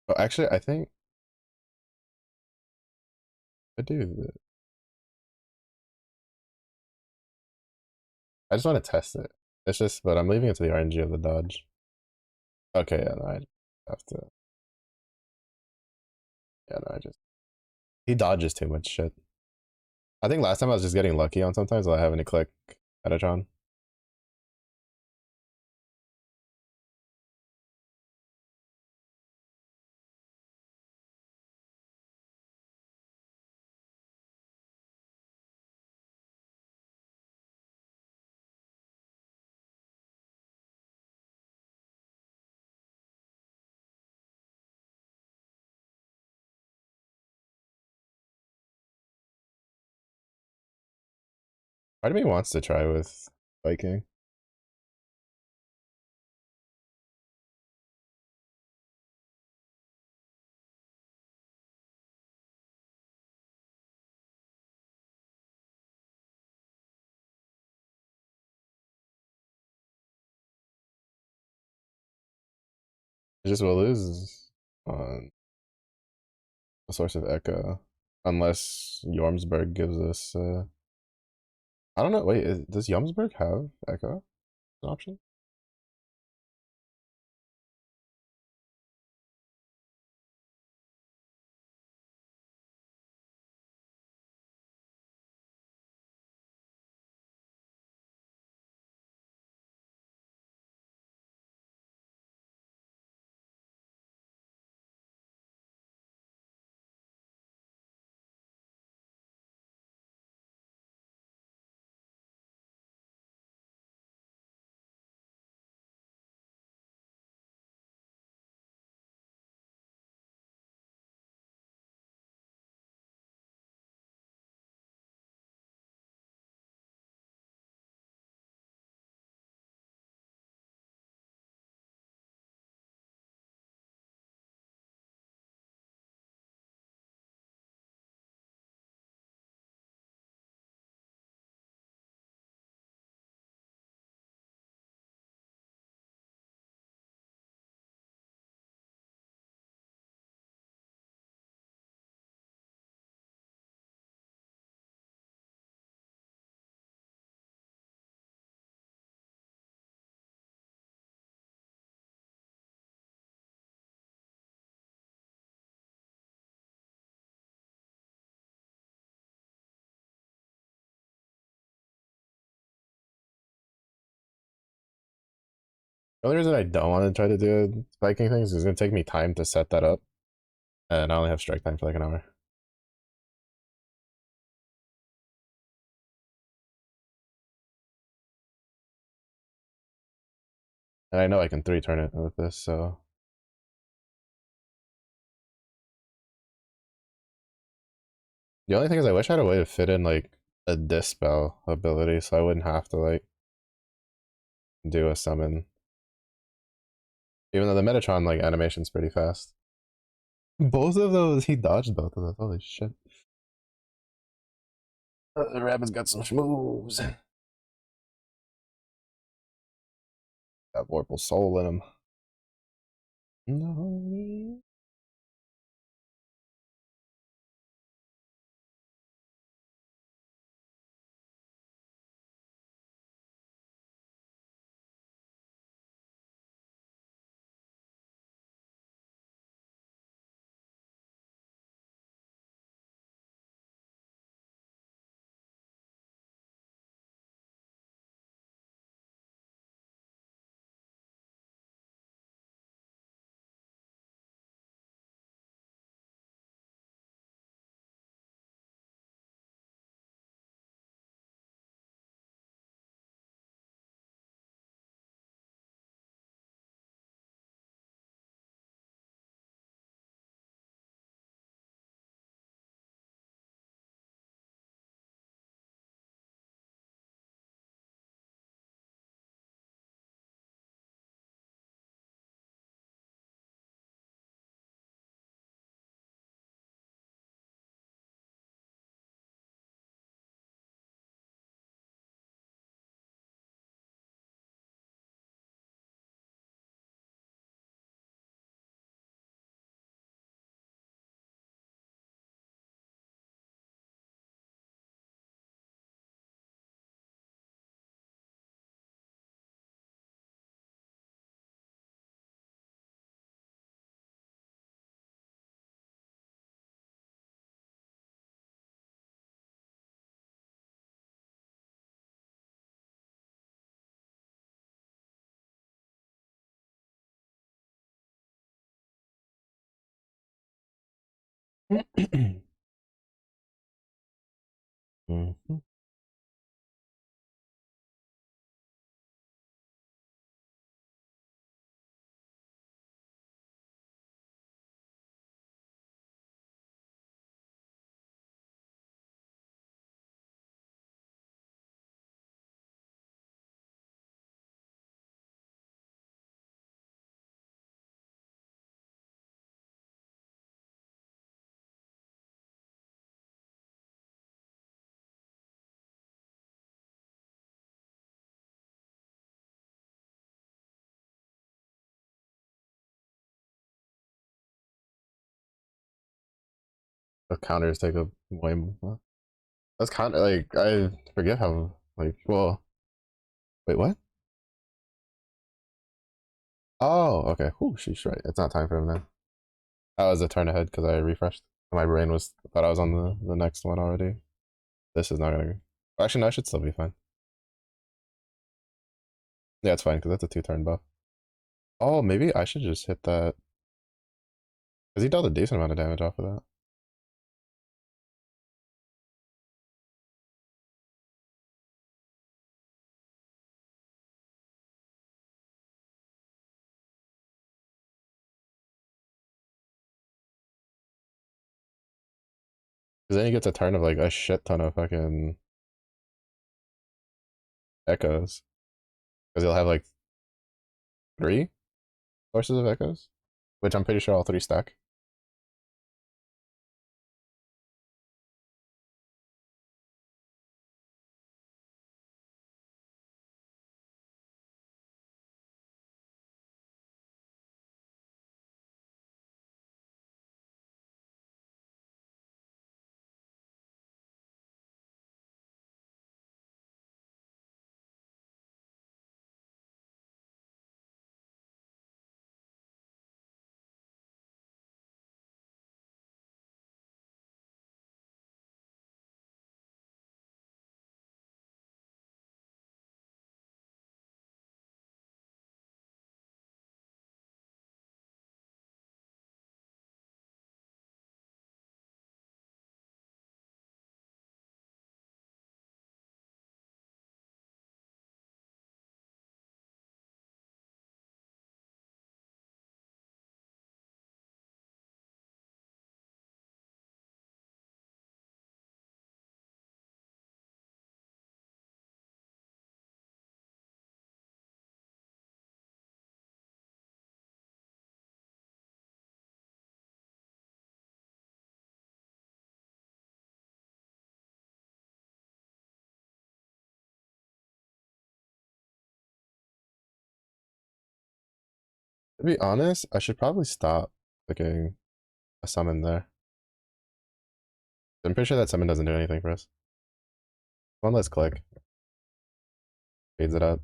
Oh, actually, I think I do. I just want to test it. It's just, but I'm leaving it to the RNG of the dodge. Okay, yeah, no, I have to. Yeah, no, I just. He dodges too much shit. I think last time I was just getting lucky on sometimes without having to click Metatron. Part of me wants to try with Viking. I just will lose on a source of echo unless Yormsberg gives us. I don't know. Wait, does Yormsberg have echo an option? The only reason I don't want to try to do spiking things is it's gonna take me time to set that up, and I only have strike time for like an hour. And I know I can 3-turn it with this, so the only thing is I wish I had a way to fit in like a dispel ability so I wouldn't have to like do a summon. Even though the Metatron like animation's pretty fast. Both of those, he dodged both of those. Holy shit. The rabbit's got some moves. Got Vorpal Soul in him. No. Mhm. The counters take a way more. That's kind of like I forget how like well wait what? Oh okay. Whew, she's right. It's not time for him then. I was a turn ahead because I refreshed. My brain was thought I was on the next one already. This is not gonna. Actually, no, I should still be fine. Yeah, it's fine because that's a 2-turn buff. Oh, maybe I should just hit that because he dealt a decent amount of damage off of that. Because then he gets a turn of like a shit ton of fucking echoes. Because he'll have like 3 sources of echoes, which I'm pretty sure all 3 stack. To be honest, I should probably stop clicking a summon there. I'm pretty sure that summon doesn't do anything for us. One less click. Speeds it up.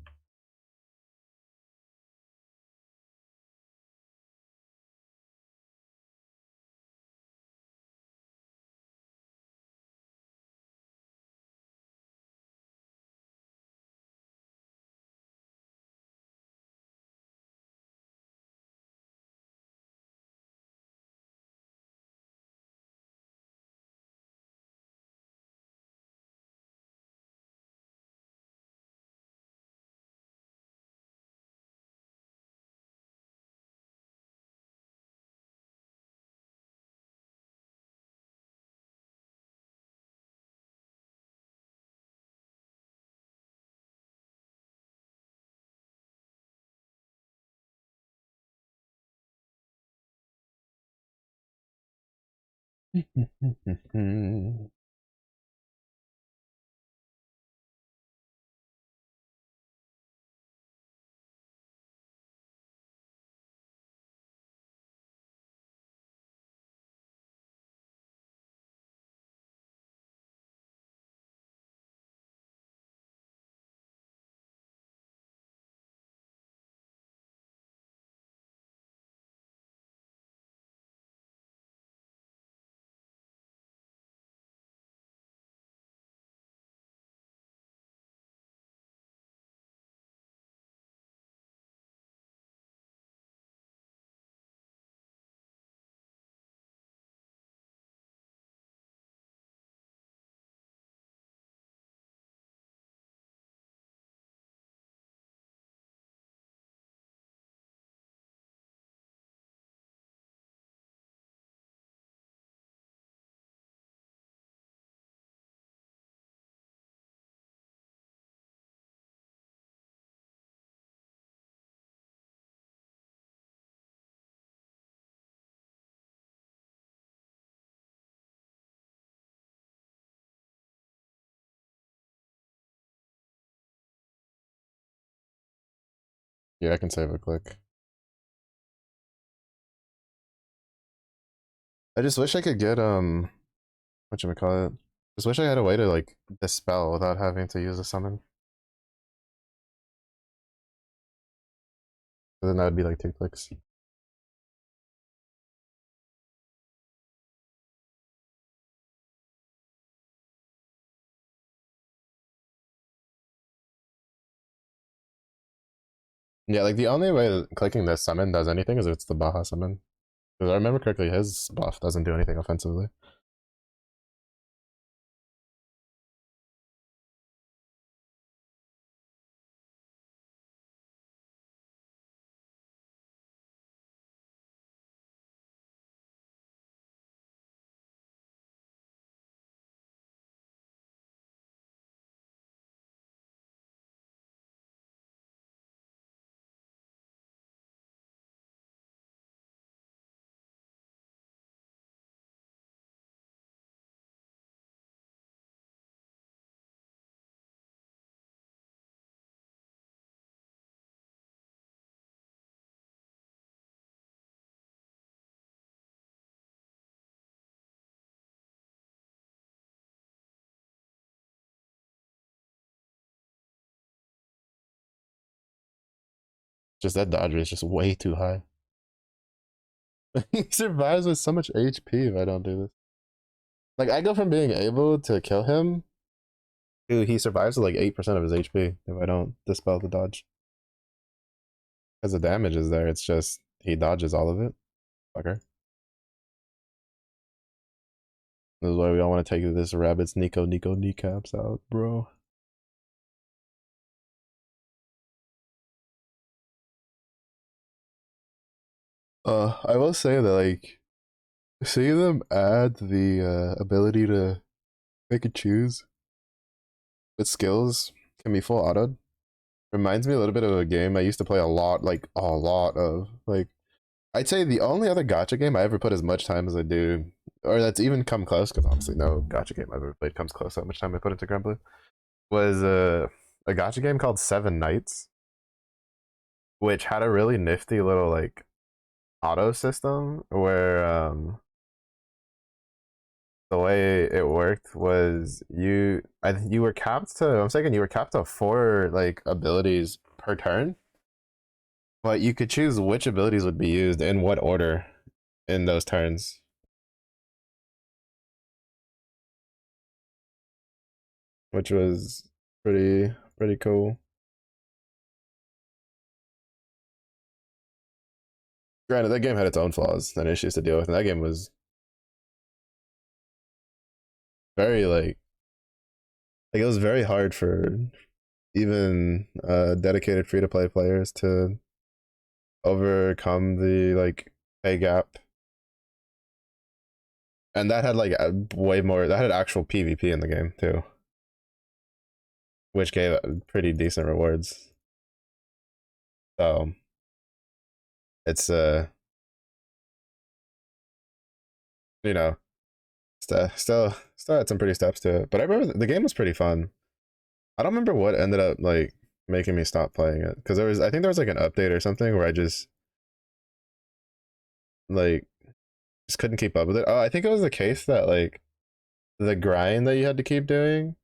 Yeah, I can save a click. I just wish I could get whatchamacallit. Just wish I had a way to like dispel without having to use a summon. Then that would be like 2 clicks. Yeah, like the only way that clicking this summon does anything is if it's the Baja summon. Because I remember correctly, his buff doesn't do anything offensively. Just that dodge rate is just way too high. He survives with so much HP if I don't do this. Like I go from being able to kill him to he survives with like 8% of his HP if I don't dispel the dodge. Because the damage is there, it's just he dodges all of it. Fucker. This is why we all want to take this rabbit's Nico kneecaps out, bro. I will say that like seeing them add the ability to pick and choose with skills can be full autoed. Reminds me a little bit of a game I used to play a lot, like a lot of. Like I'd say the only other gacha game I ever put as much time as I do, or that's even come close, because honestly no gacha game I've ever played comes close to how much time I put into Grand Blue, was a gacha game called Seven Nights. which had a really nifty little like auto system where the way it worked was you were capped to I'm saying you were capped to 4 like abilities per turn, but you could choose which abilities would be used in what order in those turns, which was pretty cool. Granted, that game had its own flaws and issues to deal with, and that game was very like it was very hard for even dedicated free to play players to overcome the like pay gap, and that had like way more. That had actual PvP in the game too, which gave pretty decent rewards. So it's you know still had some pretty steps to it, but I remember the game was pretty fun. I don't remember what ended up like making me stop playing it because I think there was like an update or something where I like just couldn't keep up with it. Oh, I think it was the case that like the grind that you had to keep doing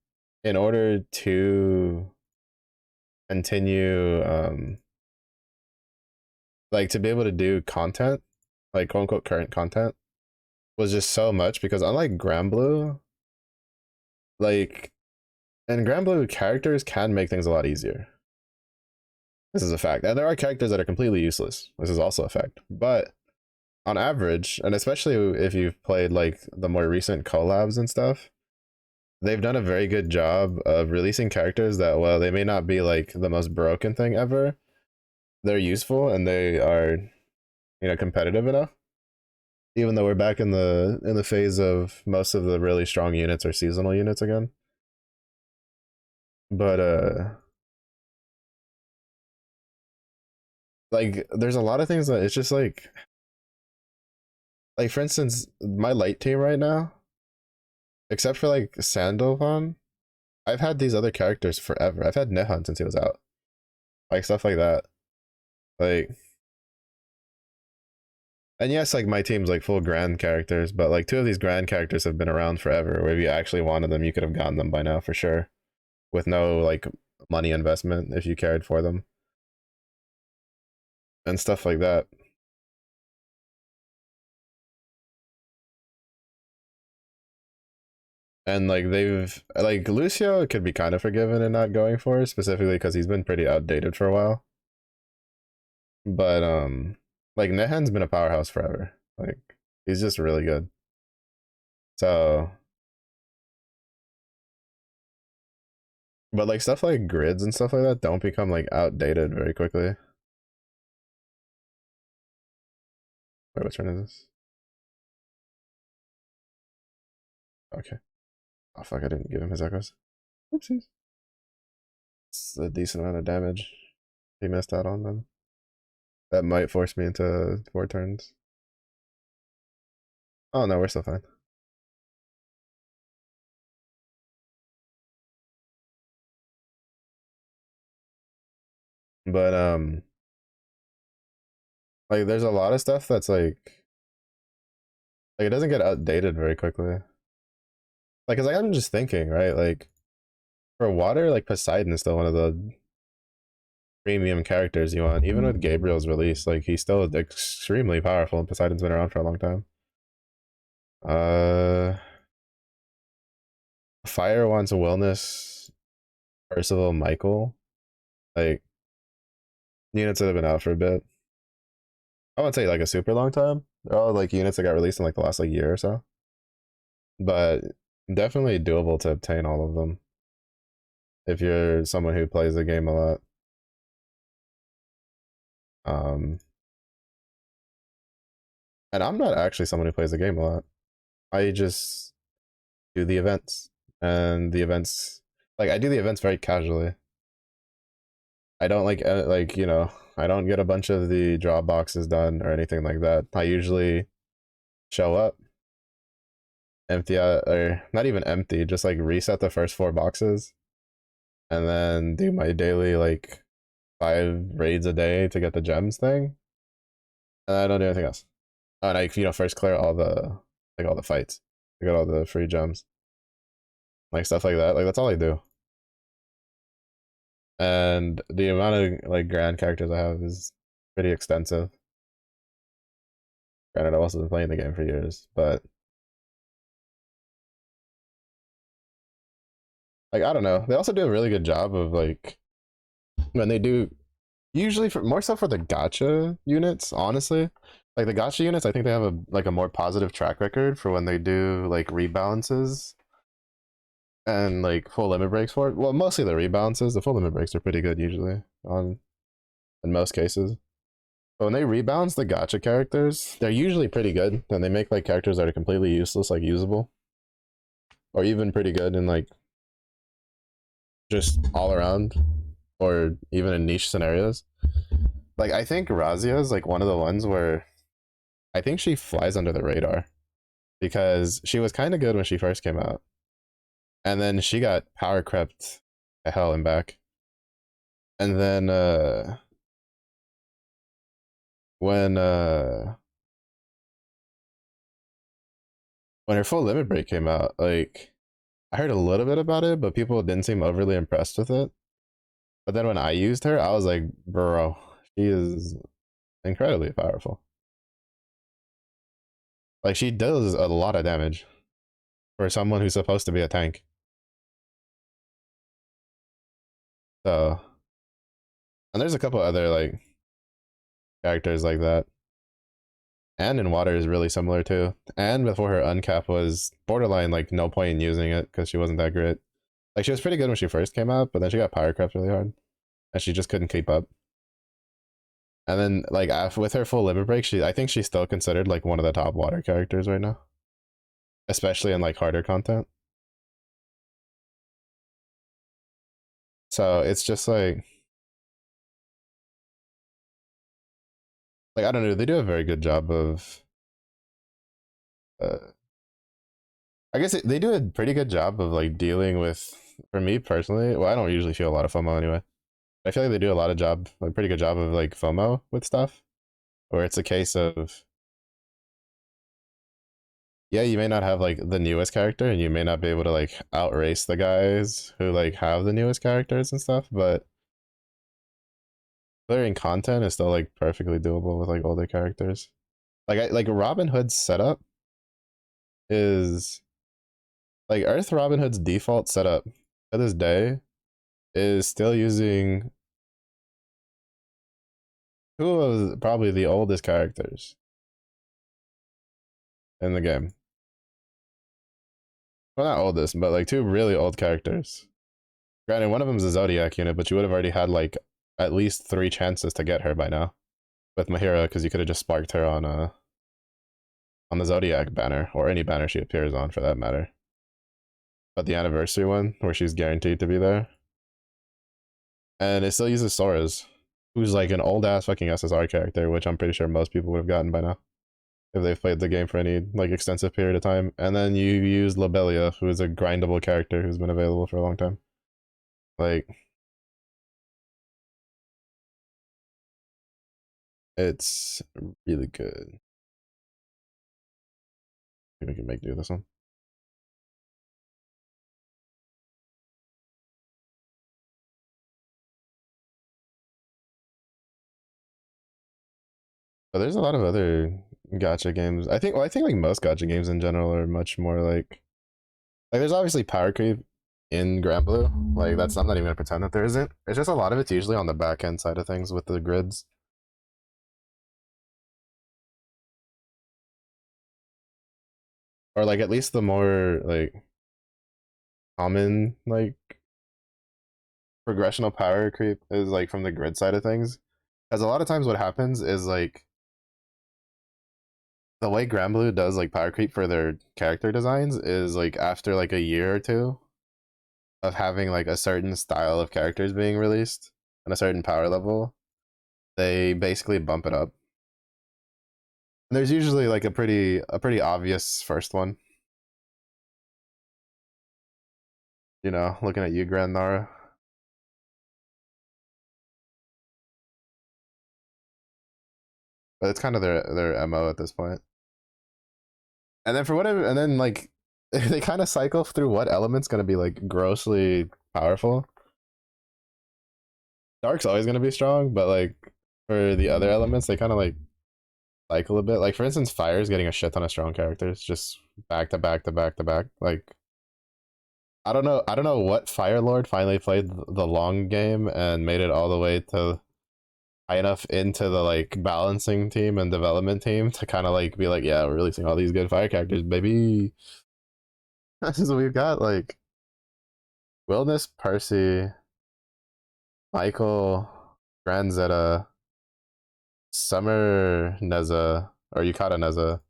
in order to continue like to be able to do content, like quote unquote current content, was just so much because unlike Granblue, like in Granblue characters can make things a lot easier. This is a fact. And there are characters that are completely useless. This is also a fact. But on average, and especially if you've played like the more recent collabs and stuff, they've done a very good job of releasing characters that, well, they may not be like the most broken thing ever. They're useful and they are, competitive enough. Even though we're back in the phase of most of the really strong units are seasonal units again. But like there's a lot of things that it's just like for instance, my light team right now, except for like Sandovan, I've had these other characters forever. I've had Nehan since he was out. Like stuff like that. Like and yes, like my team's like full grand characters, but like 2 of these grand characters have been around forever. Where if you actually wanted them, you could have gotten them by now for sure. With no like money investment if you cared for them. And stuff like that. And like they've like Lucio could be kind of forgiven in not going for it, specifically because he's been pretty outdated for a while. But like Nehan's been a powerhouse forever. Like he's just really good. So but like stuff like grids and stuff like that don't become like outdated very quickly. Wait, which one is this? Okay. Oh fuck, I didn't give him his echoes. Oopsies. It's a decent amount of damage he missed out on them. That might force me into 4 turns. Oh no, we're still fine. But like there's a lot of stuff that's like it doesn't get outdated very quickly. Like, cause like I'm just thinking, right? Like for water, like Poseidon is still one of the premium characters you want. Even with Gabriel's release, like he's still extremely powerful, and Poseidon's been around for a long time. Uh, Fire wants a wellness. Percival, Michael, like units that have been out for a bit. I wouldn't say like a super long time. They're all like units that got released in like the last like year or so. But definitely doable to obtain all of them if you're someone who plays the game a lot. Um, and I'm not actually someone who plays the game a lot. I just do the events, and the events like I do the events very casually. I don't like I don't get a bunch of the draw boxes done or anything like that. I usually show up, empty out, or not even empty, just like reset the first 4 boxes, and then do my daily like 5 raids a day to get the gems thing, and I don't do anything else. Oh, and I first clear all the all the fights to get all the free gems, like stuff like that. Like that's all I do. And the amount of like grand characters I have is pretty extensive. Granted, I've also been playing the game for years, but like I don't know. They also do a really good job of like when they do usually for more so for the gacha units, honestly. Like the gacha units, I think they have a more positive track record for when they do like rebalances and like full limit breaks for it. Well, mostly the rebalances. The full limit breaks are pretty good usually on in most cases. But when they rebalance the gacha characters, they're usually pretty good. And they make like characters that are completely useless like usable. Or even pretty good in like just all around. Or even in niche scenarios. Like I think Razia is like one of the ones where I think she flies under the radar. Because she was kind of good when she first came out. And then she got power crept to hell and back. And then when when her full limit break came out, like I heard a little bit about it, but people didn't seem overly impressed with it. But then when I used her, I was like, bro, she is incredibly powerful. Like she does a lot of damage for someone who's supposed to be a tank. So, and there's a couple other like characters like that. And in water is really similar too. And before her uncap was borderline like no point in using it because she wasn't that great. Like she was pretty good when she first came out, but then she got power crept really hard, and she just couldn't keep up. And then like after, with her full limit break, I think she's still considered like one of the top water characters right now, especially in like harder content. So it's just like I don't know, they do a very good job of uh, I guess they do a pretty good job of like dealing with, for me personally, well I don't usually feel a lot of FOMO anyway. I feel like they do a lot of job, like pretty good job of like FOMO with stuff, where it's a case of yeah, you may not have like the newest character and you may not be able to like outrace the guys who like have the newest characters and stuff, but clearing content is still like perfectly doable with like older characters. Like Robin Hood's setup is like Earth Robin Hood's default setup to this day is still using two of probably the oldest characters in the game. Well, not oldest, but like two really old characters. Granted, one of them is a Zodiac unit, but you would have already had like at least 3 chances to get her by now with Mahira, because you could have just sparked her on the Zodiac banner or any banner she appears on for that matter. But the anniversary one, where she's guaranteed to be there, and it still uses Sora's, who's like an old ass fucking SSR character, which I'm pretty sure most people would have gotten by now if they've played the game for any like extensive period of time. And then you use Lobelia, who is a grindable character who's been available for a long time. Like it's really good. I think we can make do this one. But there's a lot of other gotcha games. I think. Well, I think like most gotcha games in general are much more like. There's obviously power creep in Grand Blue. Like that's I'm not even gonna pretend that there isn't. It's just a lot of it's usually on the back end side of things with the grids, or like at least the more like common like progressional power creep is like from the grid side of things. Because a lot of times what happens is like the way Grand Blue does like power creep for their character designs is like after like a year or two of having like a certain style of characters being released and a certain power level, they basically bump it up. And there's usually like a pretty obvious first one. You know, looking at you, Grand Nara. but it's kind of their MO at this point. And then for whatever, and then like they kind of cycle through what element's gonna be like grossly powerful. Dark's always gonna be strong, but like for the other elements, they kind of like cycle a bit. Like for instance, fire is getting a shit ton of strong characters just back to back to back to back. Like I don't know what Fire Lord finally played the long game and made it all the way to high enough into the like balancing team and development team to kind of like be like, yeah, we're releasing all these good fire characters, baby. So we've got like Wilderness Percy, Michael, Grand Zeta, Summer Neza, or Yukata Neza.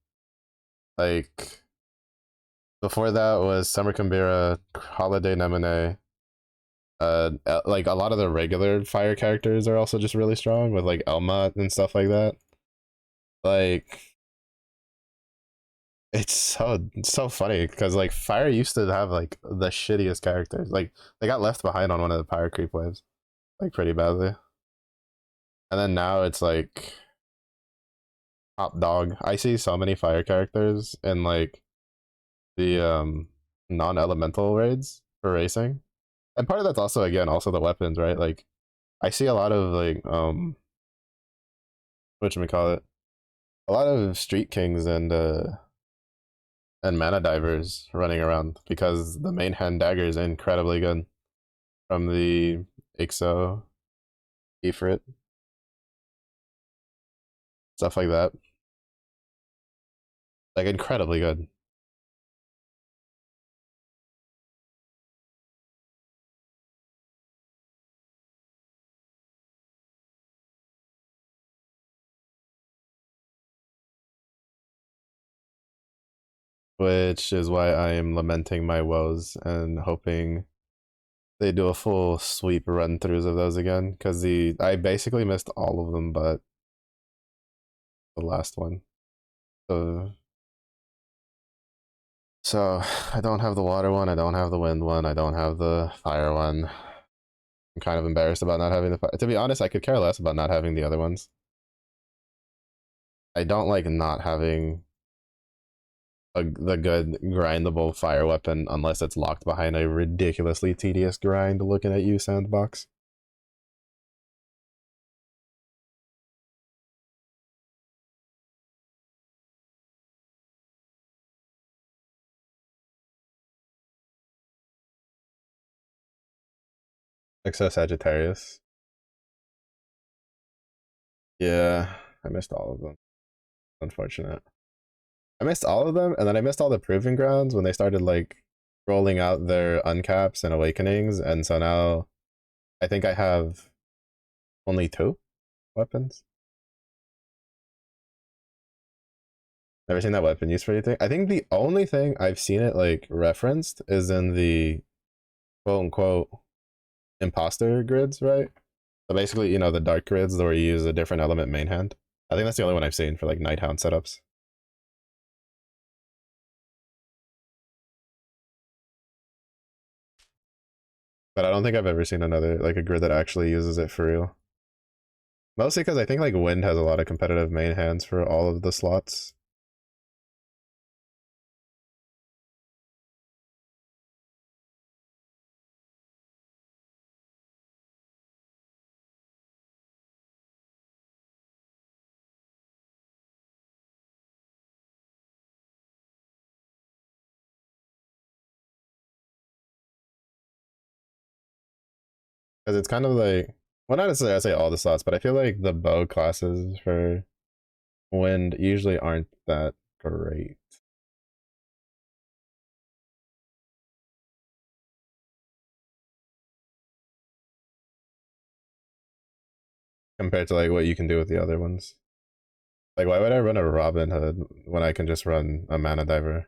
Like before that was Summer Kambira, Holiday Nemone. Like a lot of the regular fire characters are also just really strong with like Elmot and stuff like that. Like it's so funny because like fire used to have like the shittiest characters. Like they got left behind on one of the power creep waves, like pretty badly. And then now it's like top dog. I see so many fire characters in like the non-elemental raids for racing. And part of that's also again also the weapons, right? Like I see a lot of like whatchamacallit, a lot of street kings and mana divers running around because the main hand dagger is incredibly good from the Ixo, Ifrit, stuff like that. Like incredibly good. Which is why I am lamenting my woes and hoping they do a full sweep run throughs of those again. Because I basically missed all of them but the last one. So I don't have the water one, I don't have the wind one, I don't have the fire one. I'm kind of embarrassed about not having the fire. To be honest, I could care less about not having the other ones. I don't like not having the good grindable fire weapon unless it's locked behind a ridiculously tedious grind looking at you sandbox. Except Sagittarius. Yeah, I missed all of them. Unfortunate. I missed all of them, and then I missed all the proving grounds when they started like rolling out their uncaps and awakenings, and so now I think I have only 2 weapons. Never seen that weapon used for anything. I think the only thing I've seen it like referenced is in the quote unquote imposter grids, right? So basically, you know, the dark grids where you use a different element main hand. I think that's the only one I've seen for like Nighthound setups. But I don't think I've ever seen another like a grid that actually uses it for real. Mostly because I think like Wind has a lot of competitive main hands for all of the slots. Because it's kind of like, well, not necessarily I say all the slots, but I feel like the bow classes for Wind usually aren't that great. Compared to like what you can do with the other ones. Like, why would I run a Robin Hood when I can just run a Mana Diver?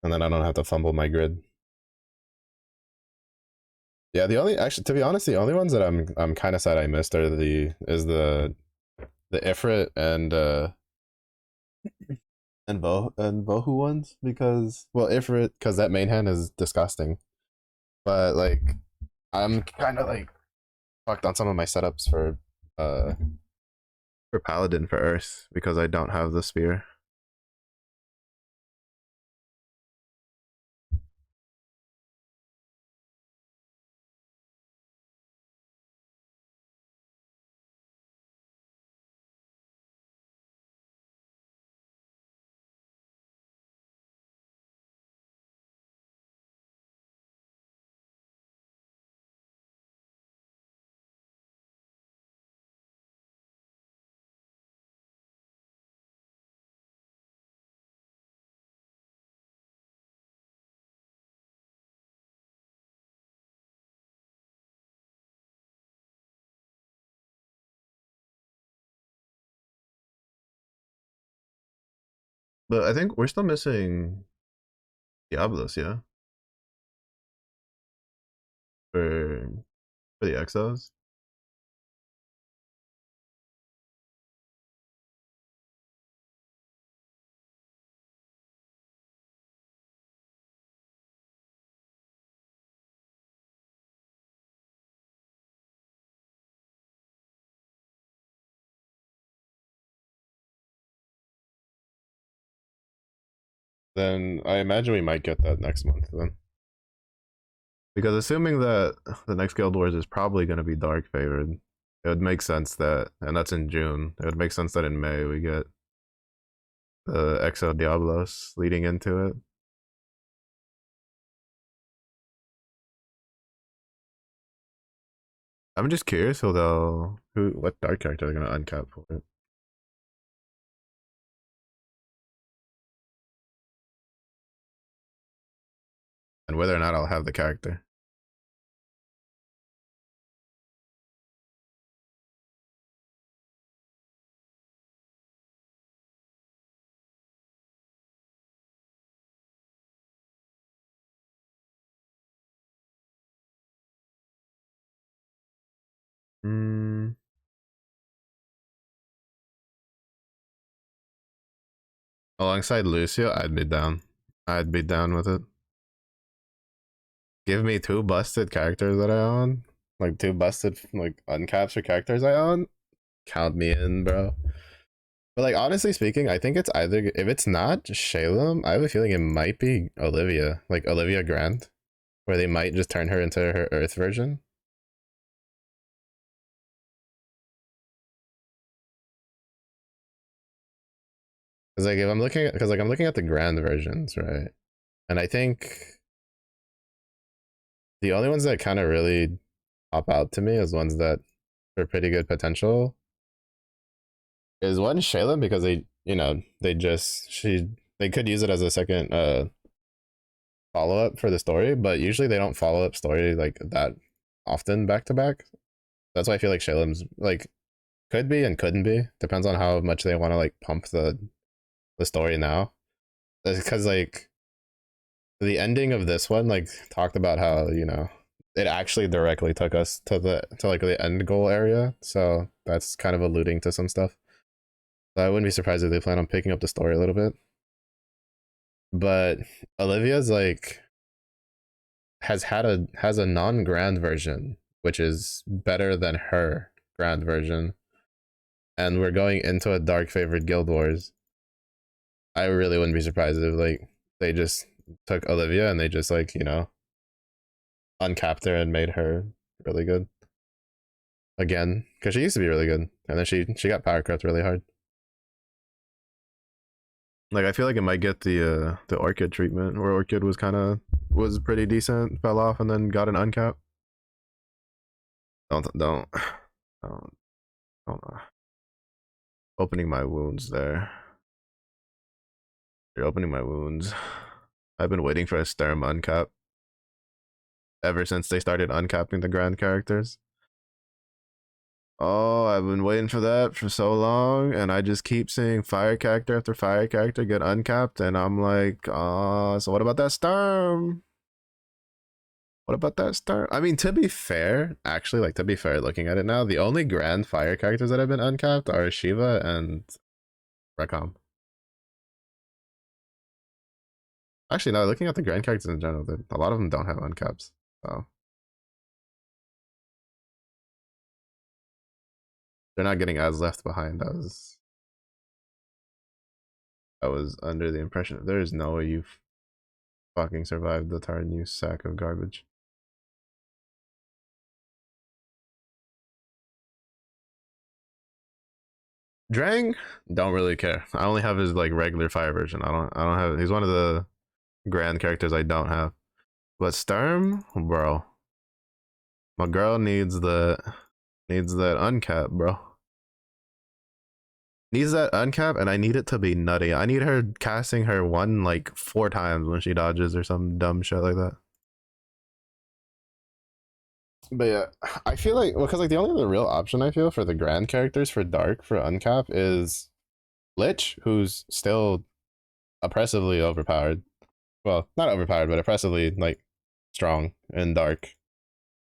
And then I don't have to fumble my grid. Yeah, the only actually, to be honest, the only ones that I'm kind of sad I missed are the Ifrit and Bohu ones because well Ifrit because that main hand is disgusting, but like I'm kind of like fucked on some of my setups for Paladin for Earth because I don't have the spear. But I think we're still missing Diablos, yeah, for for the Exos. Then I imagine we might get that next month then. Because assuming that the next Guild Wars is probably going to be Dark favored, it would make sense that, and that's in June, it would make sense that in May we get the Exo Diablos leading into it. I'm just curious what Dark character they're going to uncap for it. And whether or not I'll have the character. Hmm. Alongside Lucio, I'd be down. I'd be down with it. Give me two busted characters that I own. Like two busted like uncaps for characters I own. Count me in, bro. But like honestly speaking, I think it's either if it's not Shalem, I have a feeling it might be Olivia, like Olivia Grant, where they might just turn her into her Earth version. Because like if I'm looking at, because like I'm looking at the Grand versions, right? And I think the only ones that kind of really pop out to me as ones that are pretty good potential is one Shalem because they could use it as a second follow up for the story, but usually they don't follow up story like that often back to back. That's why I feel like Shalem's like could be and couldn't be. Depends on how much they want to like pump the story now. Because like the ending of this one like talked about how it actually directly took us to like the end goal area. So that's kind of alluding to some stuff. So I wouldn't be surprised if they plan on picking up the story a little bit. But Olivia's like has a non-grand version, which is better than her grand version. And we're going into a dark favored guild wars. I really wouldn't be surprised if like they just took Olivia and they just like, uncapped her and made her really good. Again. Because she used to be really good. And then she got power crept really hard. Like I feel like it might get the Orchid treatment, where Orchid was pretty decent, fell off, and then got an uncap. Don't don't don't opening my wounds there. You're opening my wounds. I've been waiting for a Sturm uncap ever since they started uncapping the grand characters. Oh, I've been waiting for that for so long, and I just keep seeing fire character after fire character get uncapped, and I'm like, oh, so what about that Sturm? What about that Sturm? I mean, to be fair, actually, like to be fair, looking at it now, the only grand fire characters that have been uncapped are Shiva and Recom. Actually, no, looking at the grand characters in general, a lot of them don't have uncaps. So They're not getting as left behind. I was under the impression that there is no way you fucking survived the Tarn, you sack of garbage. Drang, don't really care. I only have his like regular fire version. I don't have. He's one of the grand characters I don't have. But Sturm, bro, my girl needs that uncap, bro. Needs that uncap, and I need it to be nutty. I need her casting her one like 4 times when she dodges or some dumb shit like that. But yeah, I feel like because like the only other real option I feel for the grand characters for Dark for uncap is Lich, who's still oppressively overpowered. Well, not overpowered, but oppressively like strong and Dark.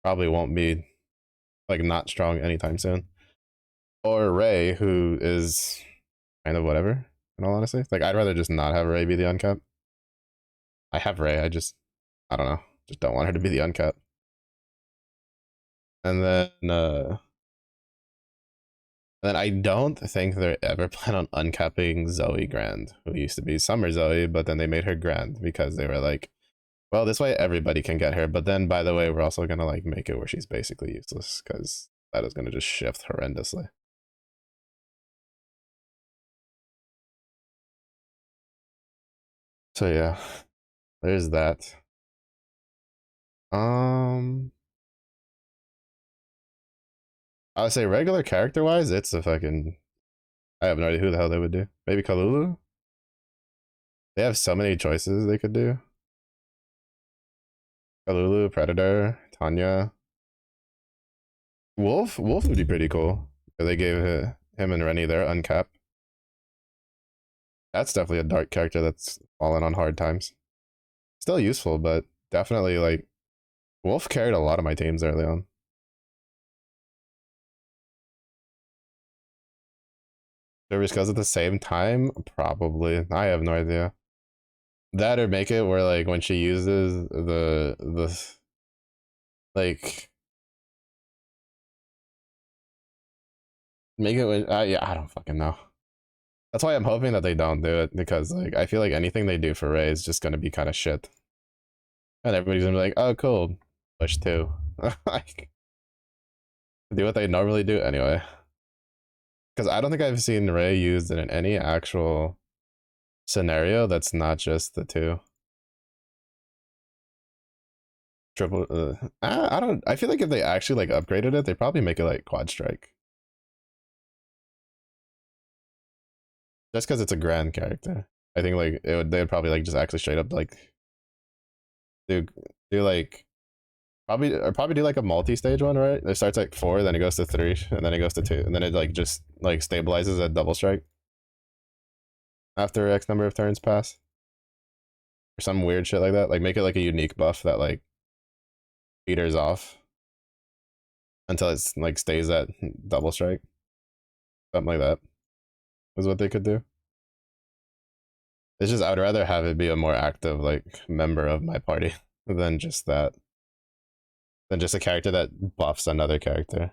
Probably won't be like not strong anytime soon. Or Ray, who is kind of whatever. In all honesty, like I'd rather just not have Ray be the uncap. I have Ray. I don't know. Just don't want her to be the uncap. And then I don't think they ever plan on uncapping Zoe Grand, who used to be Summer Zoe, but then they made her Grand because they were like, well, this way everybody can get her. But then, by the way, we're also gonna like make it where she's basically useless because that is gonna just shift horrendously. So yeah, there's that. I would say regular character wise, it's a fucking. I have no idea who the hell they would do. Maybe Kalulu. They have so many choices they could do. Kalulu, Predator, Tanya, Wolf. Wolf would be pretty cool. They gave him and Rennie their uncap. That's definitely a dark character that's fallen on hard times. Still useful, but definitely like Wolf carried a lot of my teams early on. Service goes at the same time? Probably. I have no idea. That or make it where like when she uses the like make it when yeah, I don't fucking know. That's why I'm hoping that they don't do it because like I feel like anything they do for Ray is just gonna be kind of shit. And everybody's gonna be like, oh cool. Push 2. Like do what they normally do anyway. Because I don't think I've seen Ray used in any actual scenario that's not just the 2. Triple I don't I feel like if they actually like upgraded it, they'd probably make it like quad strike. Just because it's a grand character. I think like they'd probably like just actually straight up like do like probably do like a multi-stage one, right? It starts like 4, then it goes to 3, and then it goes to 2, and then it like just like stabilizes at double strike after X number of turns pass. Or some weird shit like that. Like make it like a unique buff that like peters off until it's like stays at double strike. Something like that is what they could do. It's just I would rather have it be a more active like member of my party than just that. Than just a character that buffs another character.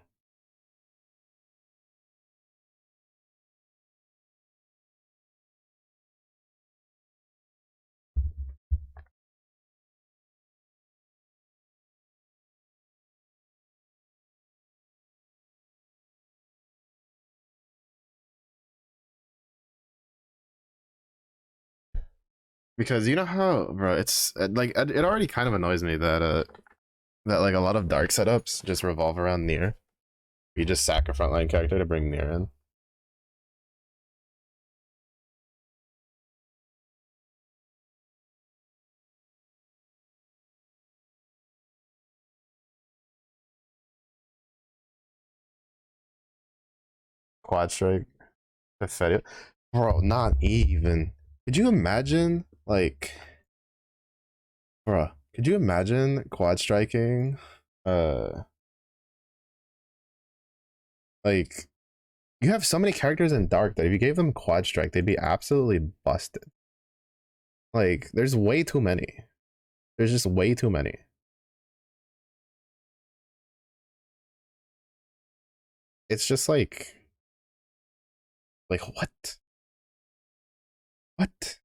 Because you know how, bro, it's like it already kind of annoys me that like a lot of dark setups just revolve around Nier. You just sack a frontline character to bring Nier in. Quad strike, pathetic, bro. Not even. Could you imagine, like, bro? Could you imagine quad striking? Like you have so many characters in Dark that if you gave them quad strike, they'd be absolutely busted. Like, there's way too many. There's just way too many. It's just like Like what? What?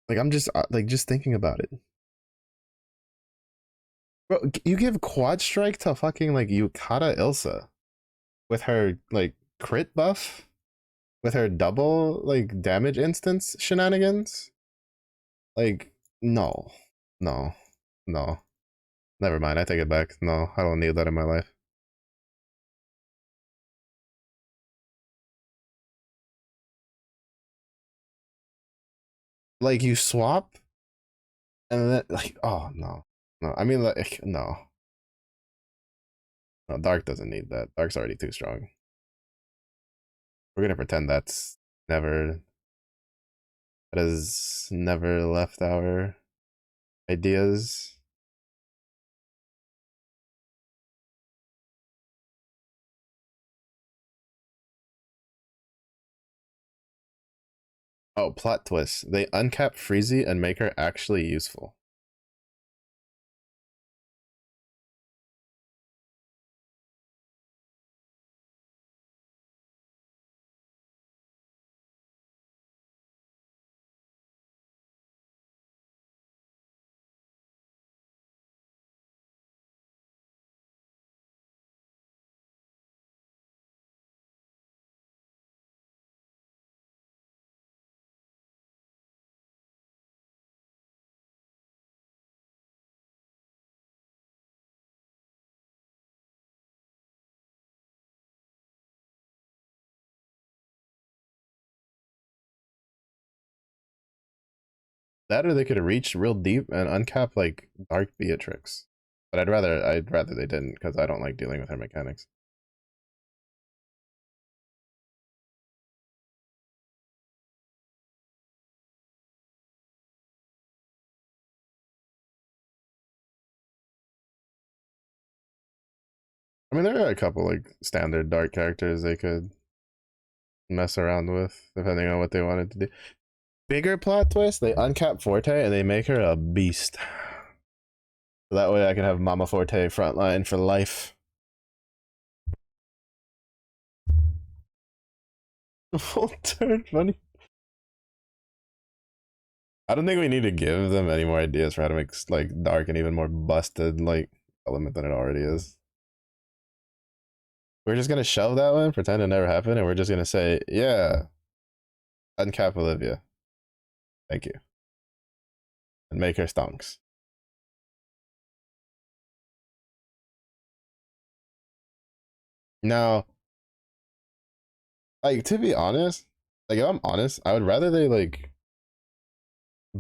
Like I'm just like just thinking about it. Bro, you give quad strike to fucking like Yukata Ilsa with her like crit buff, with her double like damage instance shenanigans. Like no, no, no. Never mind. I take it back. No, I don't need that in my life. Like you swap and then like oh no, no. I mean like no, no. Dark doesn't need that. Dark's already too strong. We're gonna pretend that's never that has never left our ideas. Oh, plot twist. They uncap Freezy and make her actually useful. That or they could have reached real deep and uncap like Dark Beatrix. But I'd rather they didn't because I don't like dealing with her mechanics. I mean, there are a couple like standard dark characters they could mess around with depending on what they wanted to do. Bigger plot twist: they uncap Forte and they make her a beast. So that way I can have Mama Forte frontline for life. Full turn funny. I don't think we need to give them any more ideas for how to make like dark and even more busted like element than it already is. We're just gonna shove that one, pretend it never happened, and we're just gonna say, yeah, uncap Olivia. Thank you. And make her stonks. Now, like to be honest, like if I'm honest, I would rather they like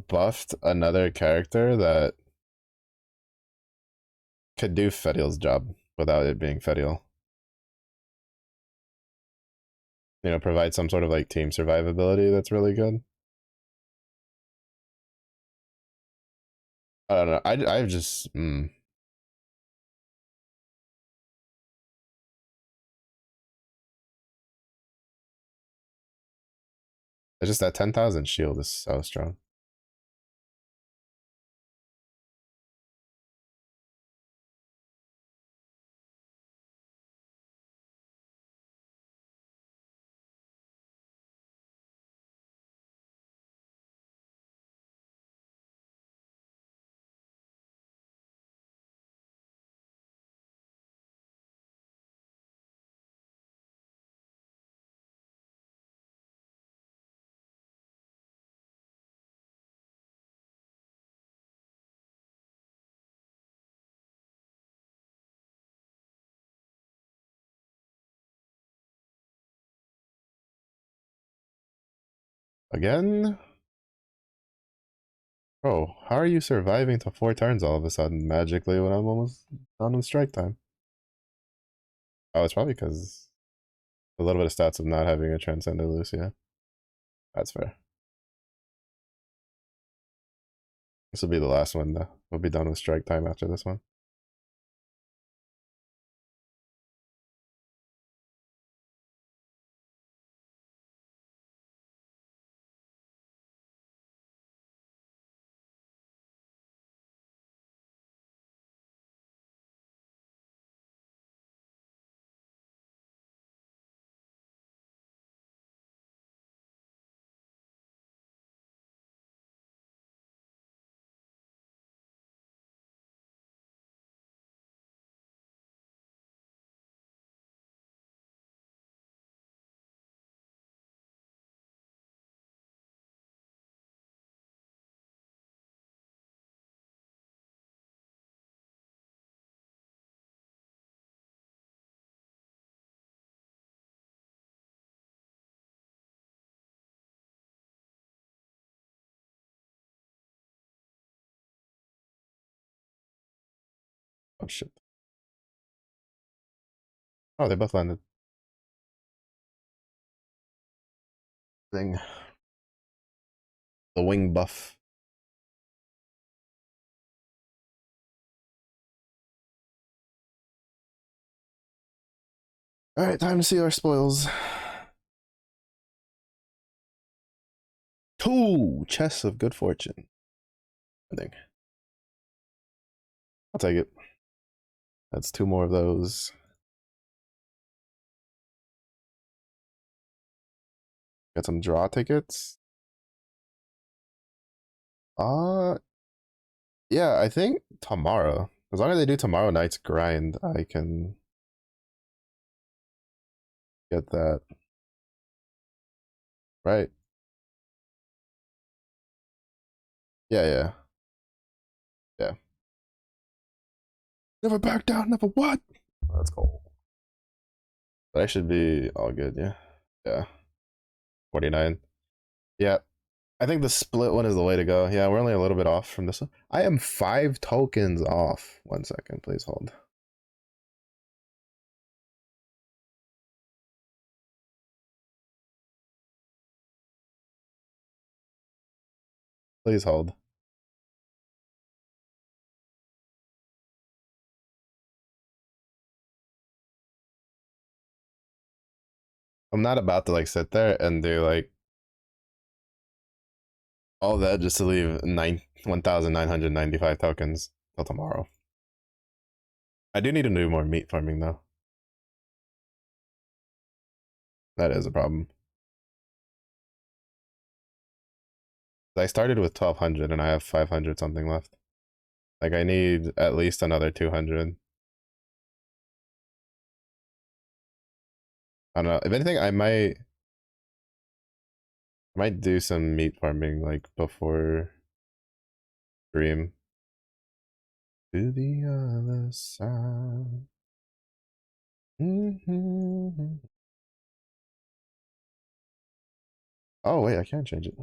buffed another character that could do Fediel's job without it being Fediel. You know, provide some sort of like team survivability that's really good. I don't know. I just it's just that 10,000 shield is so strong. Again, bro, how are you surviving to 4 turns all of a sudden magically when I'm almost done with strike time? Oh, it's probably because a little bit of stats of not having a Transcendent Lucia. That's fair. This will be the last one though. We'll be done with strike time after this one. Oh shit. Oh, they both landed. Thing. The wing buff. Alright, time to see our spoils. Two chests of good fortune. I think. I'll take it. That's two more of those. Got some draw tickets. Uh yeah, I think tomorrow. As long as they do tomorrow night's grind, I can get that. Right. Yeah, yeah. Yeah. Never back down, never what? That's cool. But I should be all good, yeah. Yeah. 49. Yeah. I think the split one is the way to go. Yeah, we're only a little bit off from this one. I am 5 tokens off. 1 second, please hold. Please hold. I'm not about to like sit there and do like all that just to leave 1,995 tokens till tomorrow. I do need to do more meat farming though. That is a problem. I started with 1,200 and I have 500 something left. Like I need at least another 200. I don't know. If anything, I might do some meat farming like before stream. To the other side. Mm-hmm. Oh wait, I can't change it.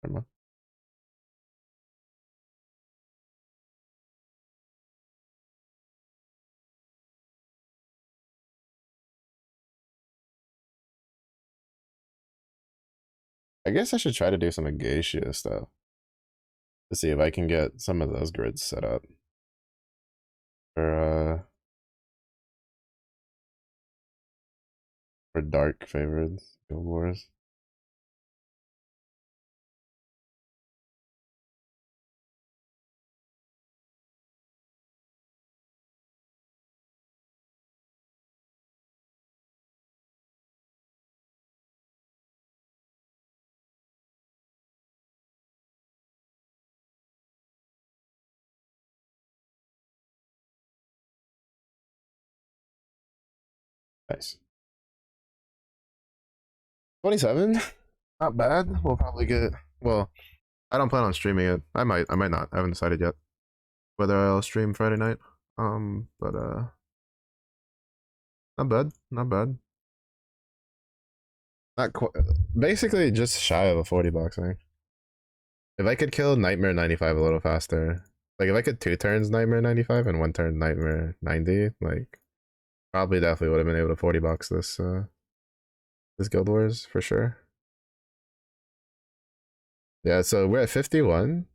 Never mind. I guess I should try to do some Agatia stuff to see if I can get some of those grids set up for dark favorites, Guild Wars. Nice. 27? Not bad. We'll probably get well, I don't plan on streaming it. I might not. I haven't decided yet whether I'll stream Friday night. But not bad. Not bad. Not quite. Basically, just shy of a 40 bucks, I think. If I could kill Nightmare 95 a little faster, like if I could 2 turns Nightmare 95 and 1 turn Nightmare 90, like probably definitely would have been able to 40 bucks this Guild Wars for sure. Yeah, so we're at 51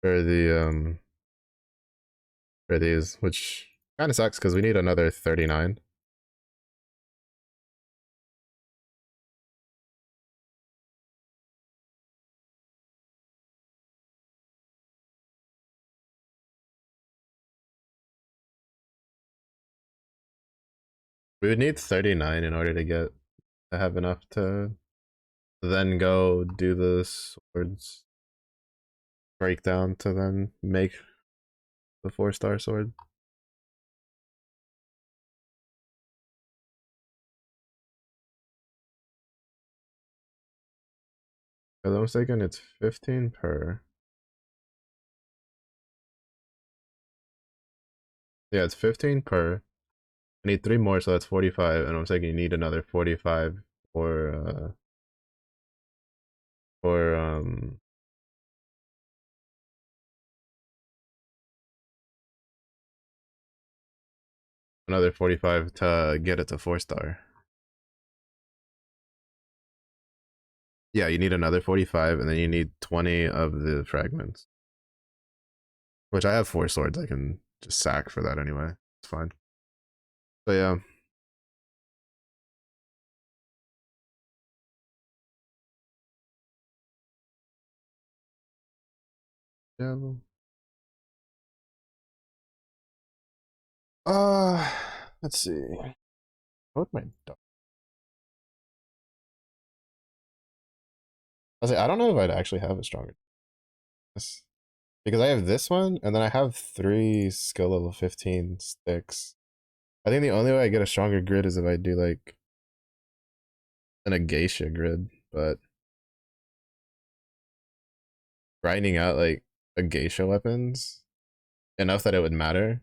for the for these, which kind of sucks because we need another 39. We would need 39 in order to have enough to then go do the swords breakdown to then make the 4-star sword. If I'm mistaken, it's 15 per. Yeah, it's 15 per. I need 3 more, so that's 45, and I'm saying you need another 45 for um Another 45 to get it to 4-star. Yeah, you need another 45, and then you need 20 of the fragments. Which I have 4 swords. I can just sack for that anyway. It's fine. So yeah. Yeah. Let's see. What my dog? I don't know if I'd actually have a stronger this because I have this one, and then I have 3 skill level 15 sticks. I think the only way I get a stronger grid is if I do like an geisha grid, but grinding out like a geisha weapons enough that it would matter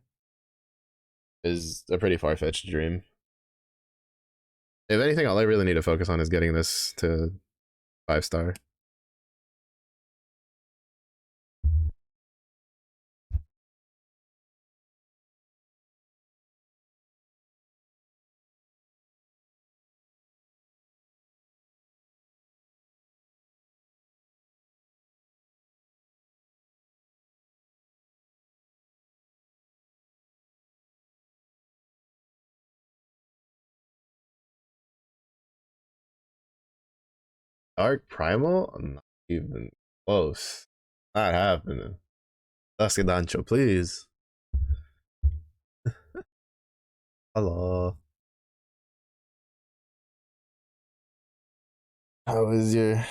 is a pretty far-fetched dream. If anything, all I really need to focus on is getting this to 5-star. Dark Primal? I'm not even close. Not happening. Sasuke Dancho, please. Hello. How is your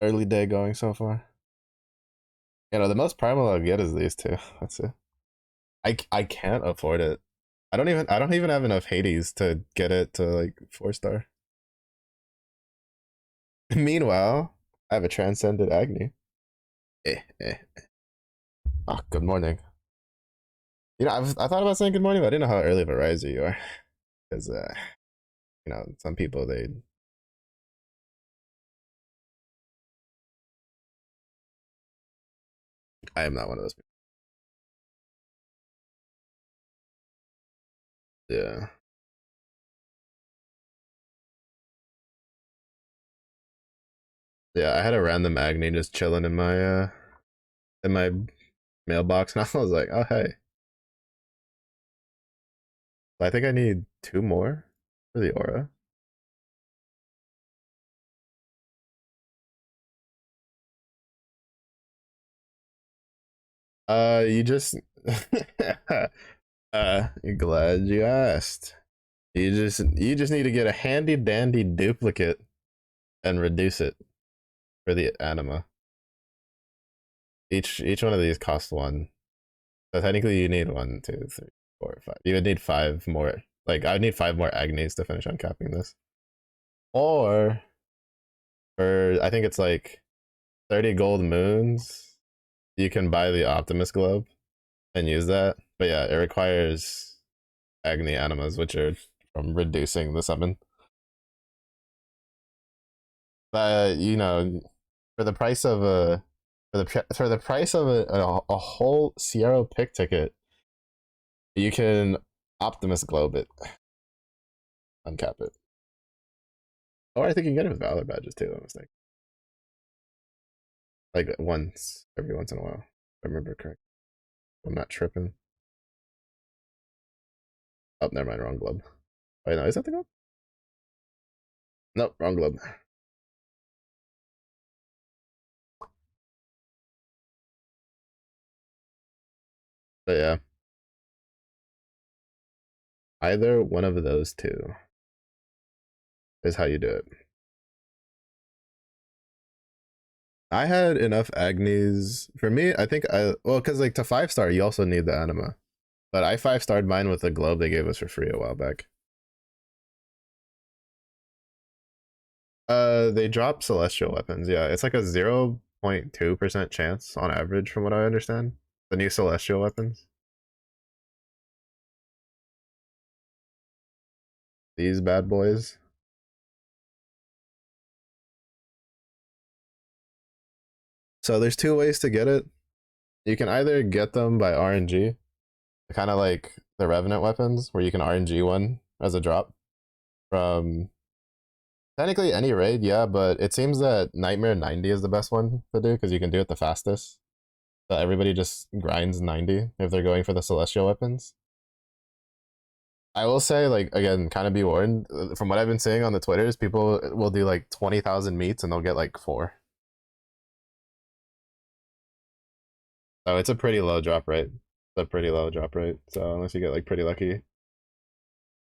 early day going so far? You know, the most primal I'll get is these two. That's it. I can't afford it. I don't even have enough Hades to get it to like 4-star. Meanwhile, I have a transcended Agni. Eh, eh. Ah, good morning. You know, I thought about saying good morning, but I didn't know how early of a riser you are. Because you know, some people they I am not one of those people. Yeah. Yeah, I had a random Agni just chilling in my mailbox, and I was like, oh hey. I think I need 2 more for the aura. You just glad you asked. You just need to get a handy dandy duplicate and reduce it for the anima. Each one of these costs 1. So technically you need 1, 2, 3, 4, 5. You would need 5 more. Like I would need 5 more Agnis to finish uncapping this. Or for I think it's like 30 gold moons, you can buy the Optimus Globe and use that. But yeah, it requires Agni Animas, which are from reducing the summon. But you know, for the price of a for the price of a whole Sierra pick ticket, you can Optimus Globe it, uncap it. Or I think you can get it with Valor badges too. I mistake. Like once every once in a while, if I remember correct. I'm not tripping. Oh, never mind, wrong globe. Wait, no, is that the globe? Nope, wrong globe. But yeah, either one of those two is how you do it. I had enough Agnis for me. I think well, because like to 5-star, you also need the anima. But I 5-starred mine with the globe they gave us for free a while back. They drop celestial weapons. Yeah, it's like a 0.2% chance on average, from what I understand. The new celestial weapons. These bad boys. So there's 2 ways to get it. You can either get them by RNG, kind of like the Revenant weapons, where you can RNG one as a drop from technically any raid, yeah, but it seems that Nightmare 90 is the best one to do because you can do it the fastest. So everybody just grinds 90 if they're going for the celestial weapons. I will say, like, again, kind of be warned. From what I've been seeing on the Twitters, people will do like 20,000 meets and they'll get like 4. So it's a pretty low drop rate. It's a pretty low drop rate. So unless you get like pretty lucky.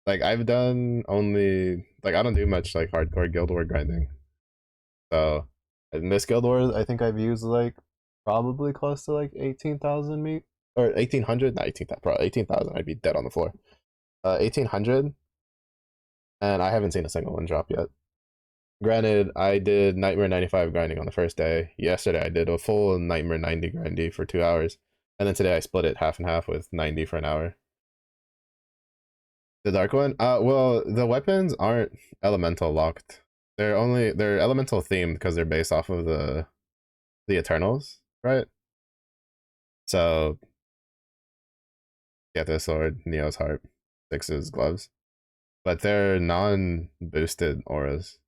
Like I've done only like I don't do much like hardcore guild war grinding. So in this guild war, I think I've used like probably close to like 18,000 meat or 1,800, not 18,000, probably 18,000. I'd be dead on the floor. 1,800, and I haven't seen a single one drop yet. Granted, I did Nightmare 95 grinding on the first day. Yesterday, I did a full Nightmare 90 grindy for 2 hours, and then today I split it half and half with 90 for an hour. The dark one? Well, the weapons aren't elemental locked. They're elemental themed because they're based off of the Eternals, right? So Getha's sword, Neo's harp, Six's gloves, but they're non-boosted auras.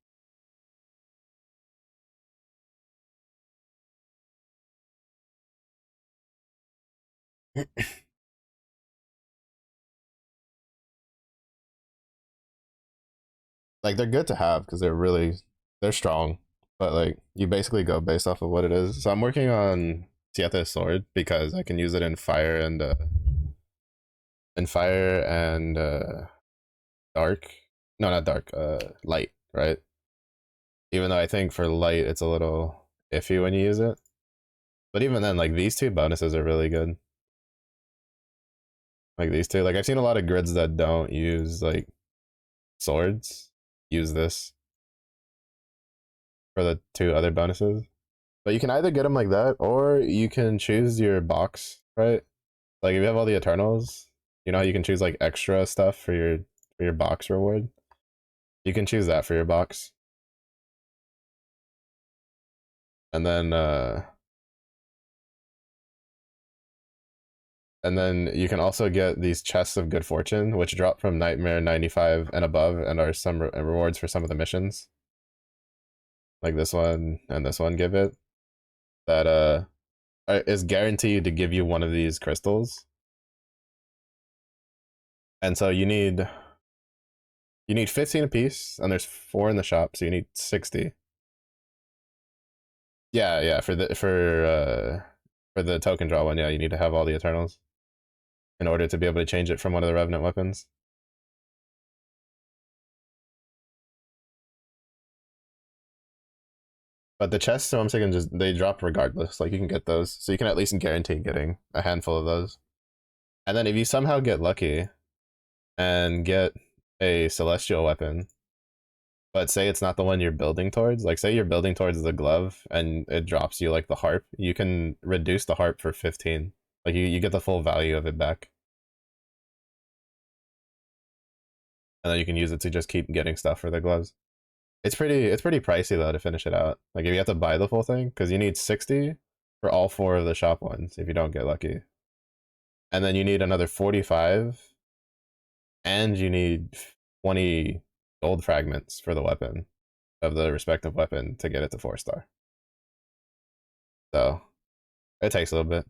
Like they're good to have because they're strong, but like you basically go based off of what it is. So I'm working on Getha's sword because I can use it in fire and dark. No, not dark. Light, right? Even though I think for light it's a little iffy when you use it. But even then, like these two bonuses are really good. Like these two, like I've seen a lot of grids that don't use like swords use this for the two other bonuses. But you can either get them like that, or you can choose your box, right? Like if you have all the Eternals, you know you can choose like extra stuff for your box reward. You can choose that for your box, and then you can also get these chests of good fortune, which drop from Nightmare 95 and above, and are some rewards for some of the missions. Like this one and this one give it that is guaranteed to give you one of these crystals. And so you need 15 apiece, and there's 4 in the shop, so you need 60. Yeah, yeah, for the token draw one, yeah, you need to have all the Eternals in order to be able to change it from one of the Revenant weapons. But the chests, so I'm saying, just they drop regardless. Like you can get those, so you can at least guarantee getting a handful of those. And then if you somehow get lucky and get a celestial weapon, but say it's not the one you're building towards, like say you're building towards the glove and it drops you like the harp, you can reduce the harp for 15. Like you get the full value of it back. And then you can use it to just keep getting stuff for the gloves. It's pretty pricey though to finish it out. Like if you have to buy the full thing, because you need 60 for all 4 of the shop ones if you don't get lucky. And then you need another 45, and you need 20 gold fragments for the weapon of the respective weapon to get it to 4-star. So it takes a little bit.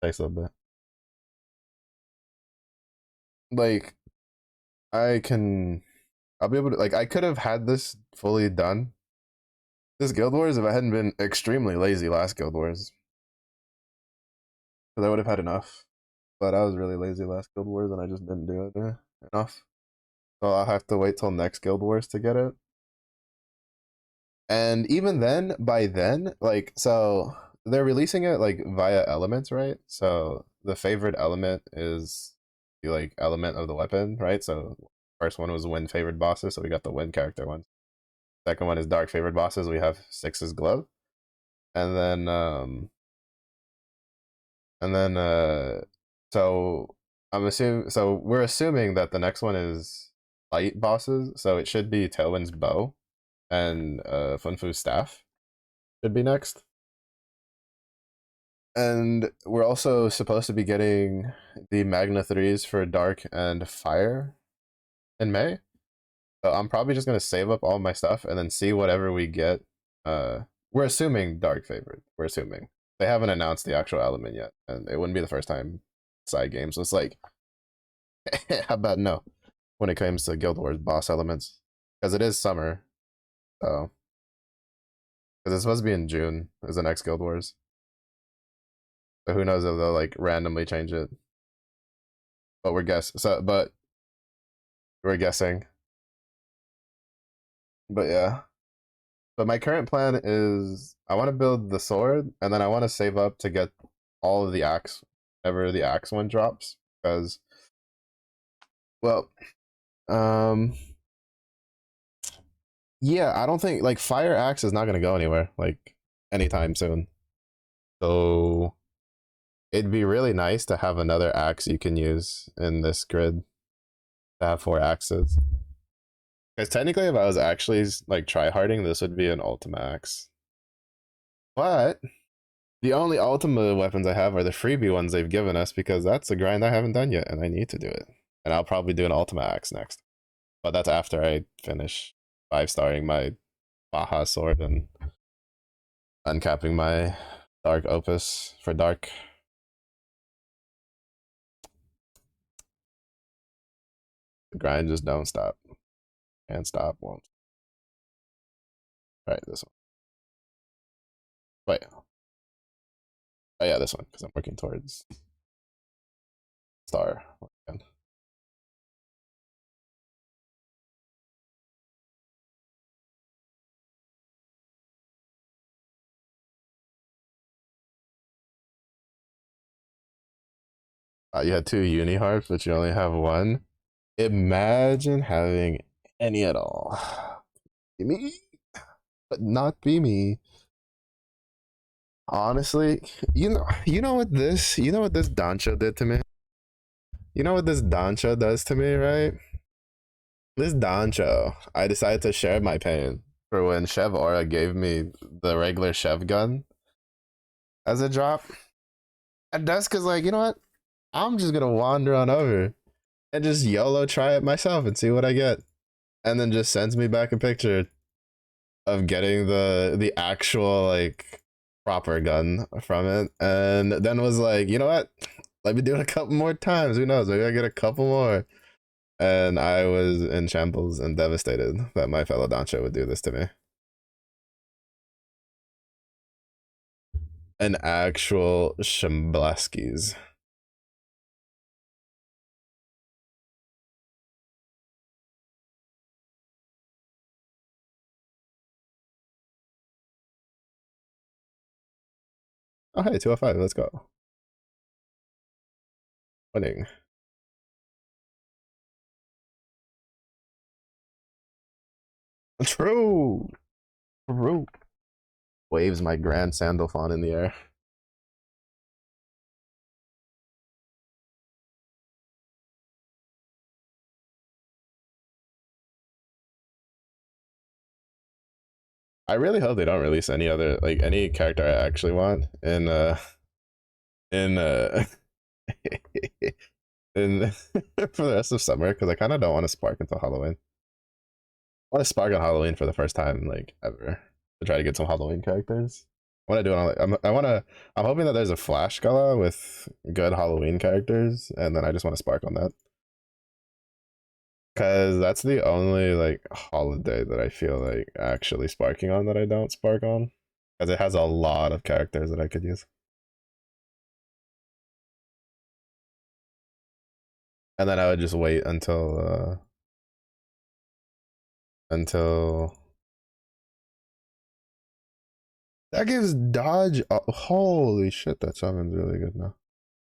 It takes a little bit. Like I'll be able to, like I could have had this fully done this Guild Wars if I hadn't been extremely lazy last Guild Wars. Because I would have had enough. But I was really lazy last Guild Wars and I just didn't do it enough. So I'll have to wait till next Guild Wars to get it. And even then, by then, like, so they're releasing it like via elements, right? So the favorite element is the like element of the weapon, right? So first one was wind favored bosses, so we got the wind character one. Second one is dark favored bosses. We have Six's glove, and then so we're assuming that the next one is light bosses, so it should be Tailwind's bow and Funfu's staff should be next. And we're also supposed to be getting the Magna 3s for Dark and Fire in May. So I'm probably just gonna save up all my stuff and then see whatever we get. We're assuming Dark favored. We're assuming. They haven't announced the actual element yet, and it wouldn't be the first time side games. So it's like, how about no? When it comes to Guild Wars boss elements, because it is summer, so because it's supposed to be in June is the next Guild Wars. So who knows if they'll like randomly change it? But we're guessing. But yeah. But my current plan is I want to build the sword and then I want to save up to get all of the axe whenever the axe one drops. Because well, um yeah, I don't think like fire axe is not gonna go anywhere like anytime soon. So it'd be really nice to have another axe you can use in this grid to have 4 axes. Because technically, if I was actually like tryharding, this would be an Ultima axe. But the only Ultima weapons I have are the freebie ones they've given us because that's a grind I haven't done yet, and I need to do it. And I'll probably do an Ultima axe next. But that's after I finish 5-starring my Baja sword and uncapping my Dark Opus for Dark. The grind just don't stop. Can't stop, won't. All right, this one. Wait. Oh yeah, this one, because I'm working towards star. Again. You had 2 uni harps, but you only have 1. Imagine having any at all. Be me, but not be me. Honestly, you know what this Dancha did to me. You know what this Dancha does to me, right? This Dancho, I decided to share my pain for when Chev Aura gave me the regular Chev gun as a drop. And that's because, like, you know what? I'm just gonna wander on over and just YOLO try it myself and see what I get. And then just sends me back a picture of getting the actual like proper gun from it. And then was like, you know what? Let me do it a couple more times. Who knows? Maybe I get a couple more. And I was in shambles and devastated that my fellow Dancho would do this to me. An actual Shamblaskis. Oh, hey, 205. Let's go. Winning. True. True. Waves my grand Sandalphon in the air. I really hope they don't release any other like any character I actually want in in for the rest of summer because I kind of don't want to spark until Halloween. I want to spark on Halloween for the first time like ever to try to get some Halloween characters. I want to do it on like I want to. I'm hoping that there's a Flash Gala with good Halloween characters, and then I just want to spark on that because that's the only like holiday that I feel like actually sparking on that I don't spark on because it has a lot of characters that I could use. And then I would just wait until that gives dodge. Oh, holy shit, that summon's really good now.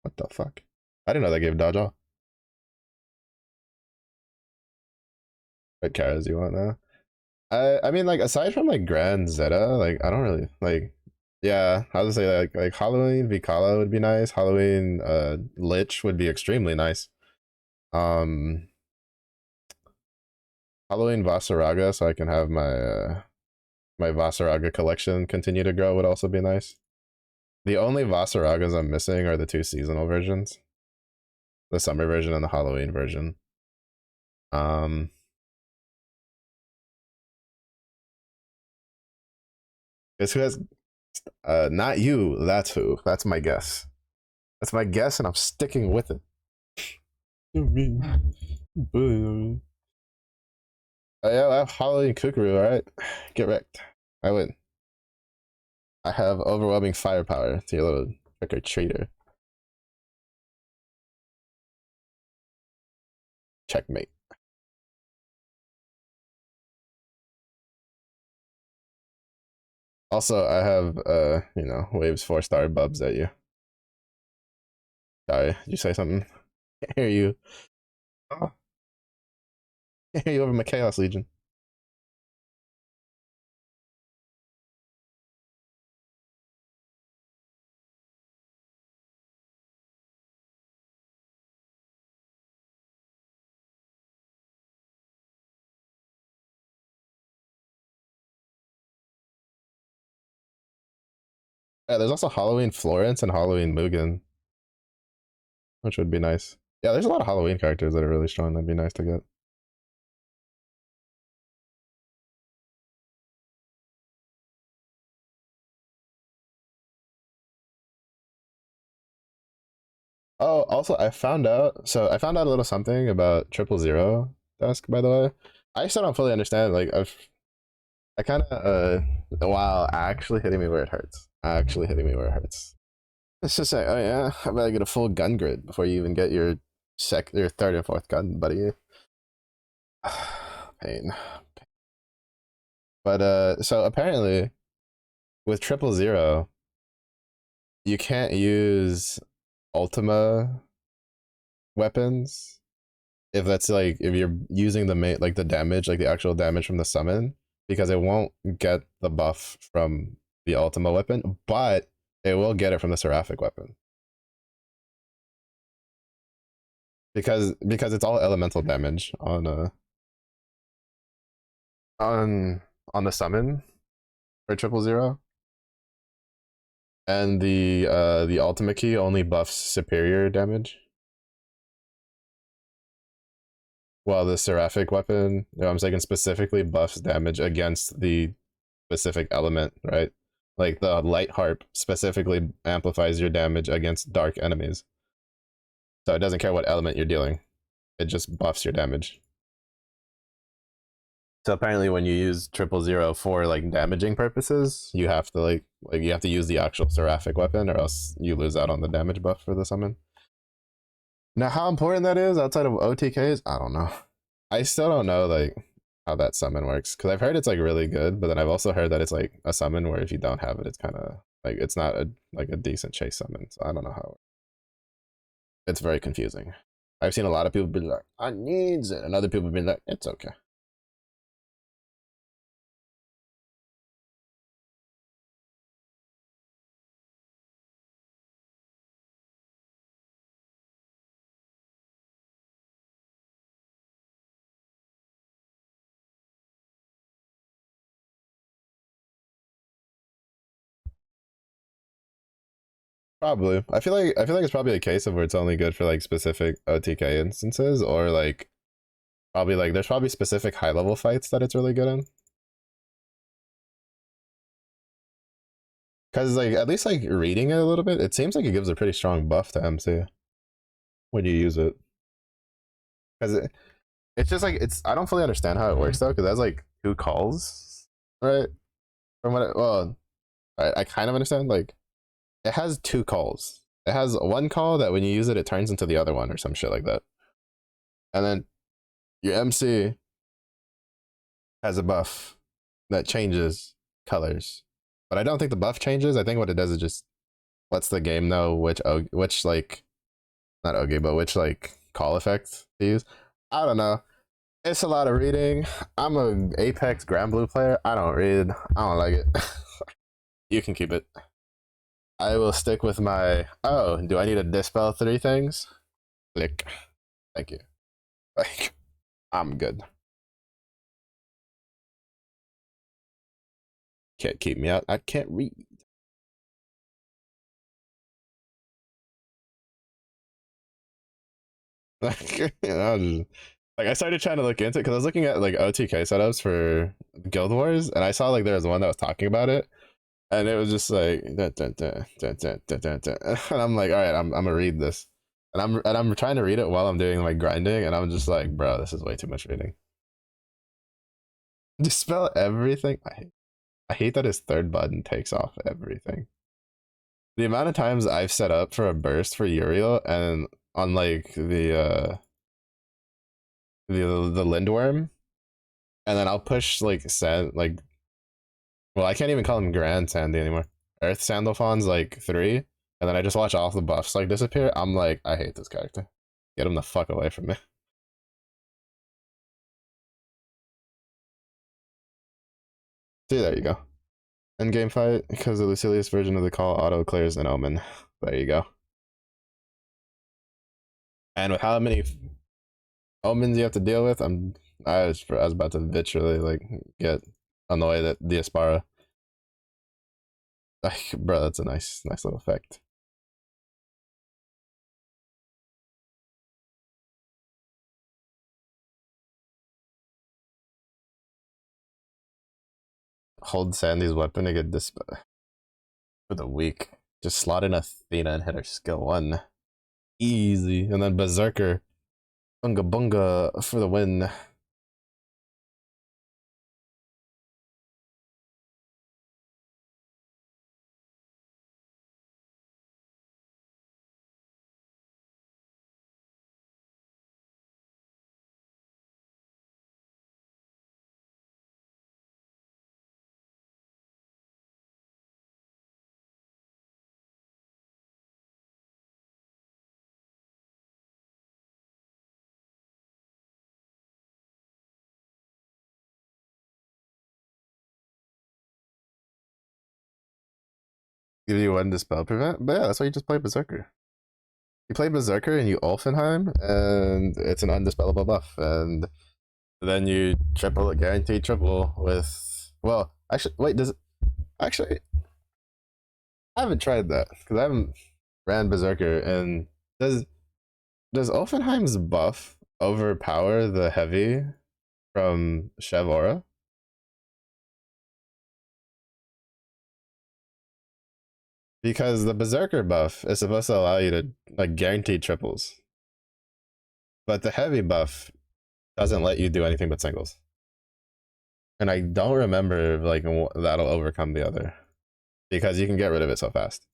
What the fuck? I didn't know that gave dodge off. What caras you want now? I mean like aside from like Grand Zeta, like I don't really like yeah, I was gonna say like Halloween Vikala would be nice. Halloween Lich would be extremely nice. Um Halloween Vasaraga so I can have my my Vasaraga collection continue to grow would also be nice. The only Vasaragas I'm missing are the two seasonal versions, the summer version and the Halloween version. Um, guess who has? Not you. That's who. That's my guess. That's my guess, and I'm sticking with it. Yeah, I have Halloween Kukuru. All right, get wrecked. I win. I have overwhelming firepower to your little trick or treater. Checkmate. Also, I have waves 4-star bubs at you. Sorry, did you say something? Can't hear you. Oh, can't hear you over my Chaos Legion. Yeah, there's also Halloween Florence and Halloween Mugen, which would be nice. Yeah, there's a lot of Halloween characters that are really strong. That'd be nice to get. Oh, also, I found out. So I found out a little something about 000 desk. By the way, I still don't fully understand. Like, I kind of wow, actually hitting me where it hurts. Actually hitting me where it hurts. Let's just say, oh yeah, I better get a full gun grid before you even get your third and fourth gun, buddy. Pain. But so apparently with 000, you can't use Ultima weapons if that's like if you're using the like the damage, like the actual damage from the summon, because it won't get the buff from the Ultima weapon, but it will get it from the Seraphic weapon. Because it's all elemental damage on on the summon for 000, and the ultimate key only buffs superior damage, while the Seraphic weapon, I'm saying, specifically buffs damage against the specific element, right? Like the light harp specifically amplifies your damage against dark enemies, so it doesn't care what element you're dealing, it just buffs your damage. So apparently, when you use 000 for like damaging purposes, you have to like you have to use the actual Seraphic weapon, or else you lose out on the damage buff for the summon. Now, how important that is outside of OTKs, I don't know. I still don't know like how that summon works, because I've heard it's like really good, but then I've also heard that it's like a summon where if you don't have it, it's kind of like it's not a decent chase summon. So I don't know how it works. It's very confusing. I've seen a lot of people be like, "I needs it," and other people be like, "It's okay." Probably. I feel like it's probably a case of where it's only good for like specific OTK instances, or like probably like there's probably specific high level fights that it's really good in. Because like at least like reading it a little bit, it seems like it gives a pretty strong buff to MC when you use it. Because it's just like it's I don't fully understand how it works though, because it has like two calls, right? From what well, I kind of understand. Like it has two calls. It has one call that when you use it, it turns into the other one or some shit like that. And then your MC has a buff that changes colors. But I don't think the buff changes. I think what it does is just lets the game know which like not OG, but which like call effect to use. I don't know. It's a lot of reading. I'm a Apex Grand Blue player. I don't read. I don't like it. You can keep it. I will stick with my. Oh, do I need to dispel 3 things? Click. Thank you. Like, I'm good. Can't keep me out. I can't read. Like, like I started trying to look into it because I was looking at like OTK setups for Guild Wars, and I saw like there was one that was talking about it, and it was just like and I'm like, all right, I'm gonna read this, and I'm trying to read it while I'm doing like grinding, and I'm just like, bro, this is way too much reading. Dispel everything. I hate that his third button takes off everything. The amount of times I've set up for a burst for Uriel and on like the Lindworm, and then I'll push like sand like, well, I can't even call him Grand Sandy anymore. Earth Sandalphon's like 3, and then I just watch all the buffs like disappear. I'm like, I hate this character. Get him the fuck away from me. See, there you go. End game fight because the Lucilius version of the call auto clears an omen. There you go. And with how many omens you have to deal with, I was about to literally like get annoyed at Diaspora. Like, bro, that's a nice little effect. Hold Sandy's weapon to get this for the weak. Just slot in Athena and hit her skill 1. Easy. And then Berserker. Bunga bunga for the win. Give you 1 dispel prevent. But yeah, that's why you just play Berserker. You play Berserker and you Ulfenheim, and it's an undispellable buff. And then you triple it, guaranteed triple with. Well, actually, wait, does. Actually, I haven't tried that because I haven't ran Berserker. And does Ulfenheim's buff overpower the heavy from Chev Aura? Because the Berserker buff is supposed to allow you to like guarantee triples, but the heavy buff doesn't let you do anything but singles. And I don't remember like that'll overcome the other because you can get rid of it so fast.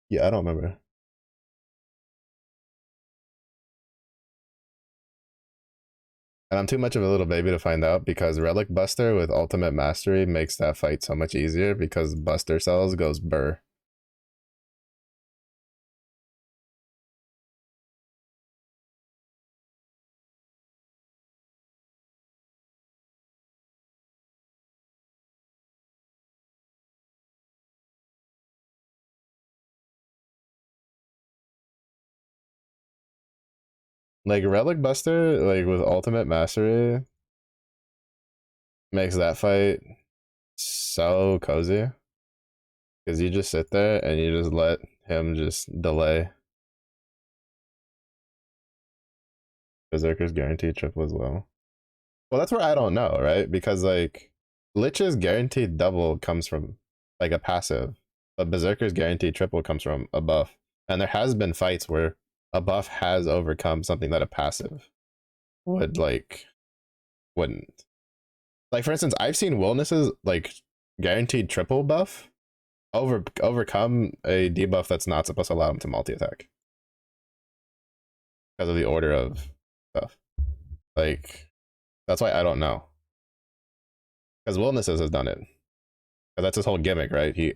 Yeah, I don't remember. And I'm too much of a little baby to find out because Relic Buster with Ultimate Mastery makes that fight so much easier because Buster Cells goes burr. Like Relic Buster, like with Ultimate Mastery, makes that fight so cozy because you just sit there and you just let him just delay. Berserker's guaranteed triple as well. Well, that's where I don't know, right? Because like Lich's guaranteed double comes from like a passive, but Berserker's guaranteed triple comes from a buff. And there has been fights where a buff has overcome something that a passive would like wouldn't. Like for instance, I've seen Wellness's like guaranteed triple buff overcome a debuff that's not supposed to allow him to multi attack because of the order of stuff. Like that's why I don't know because Wellness's has done it. That's his whole gimmick, right? He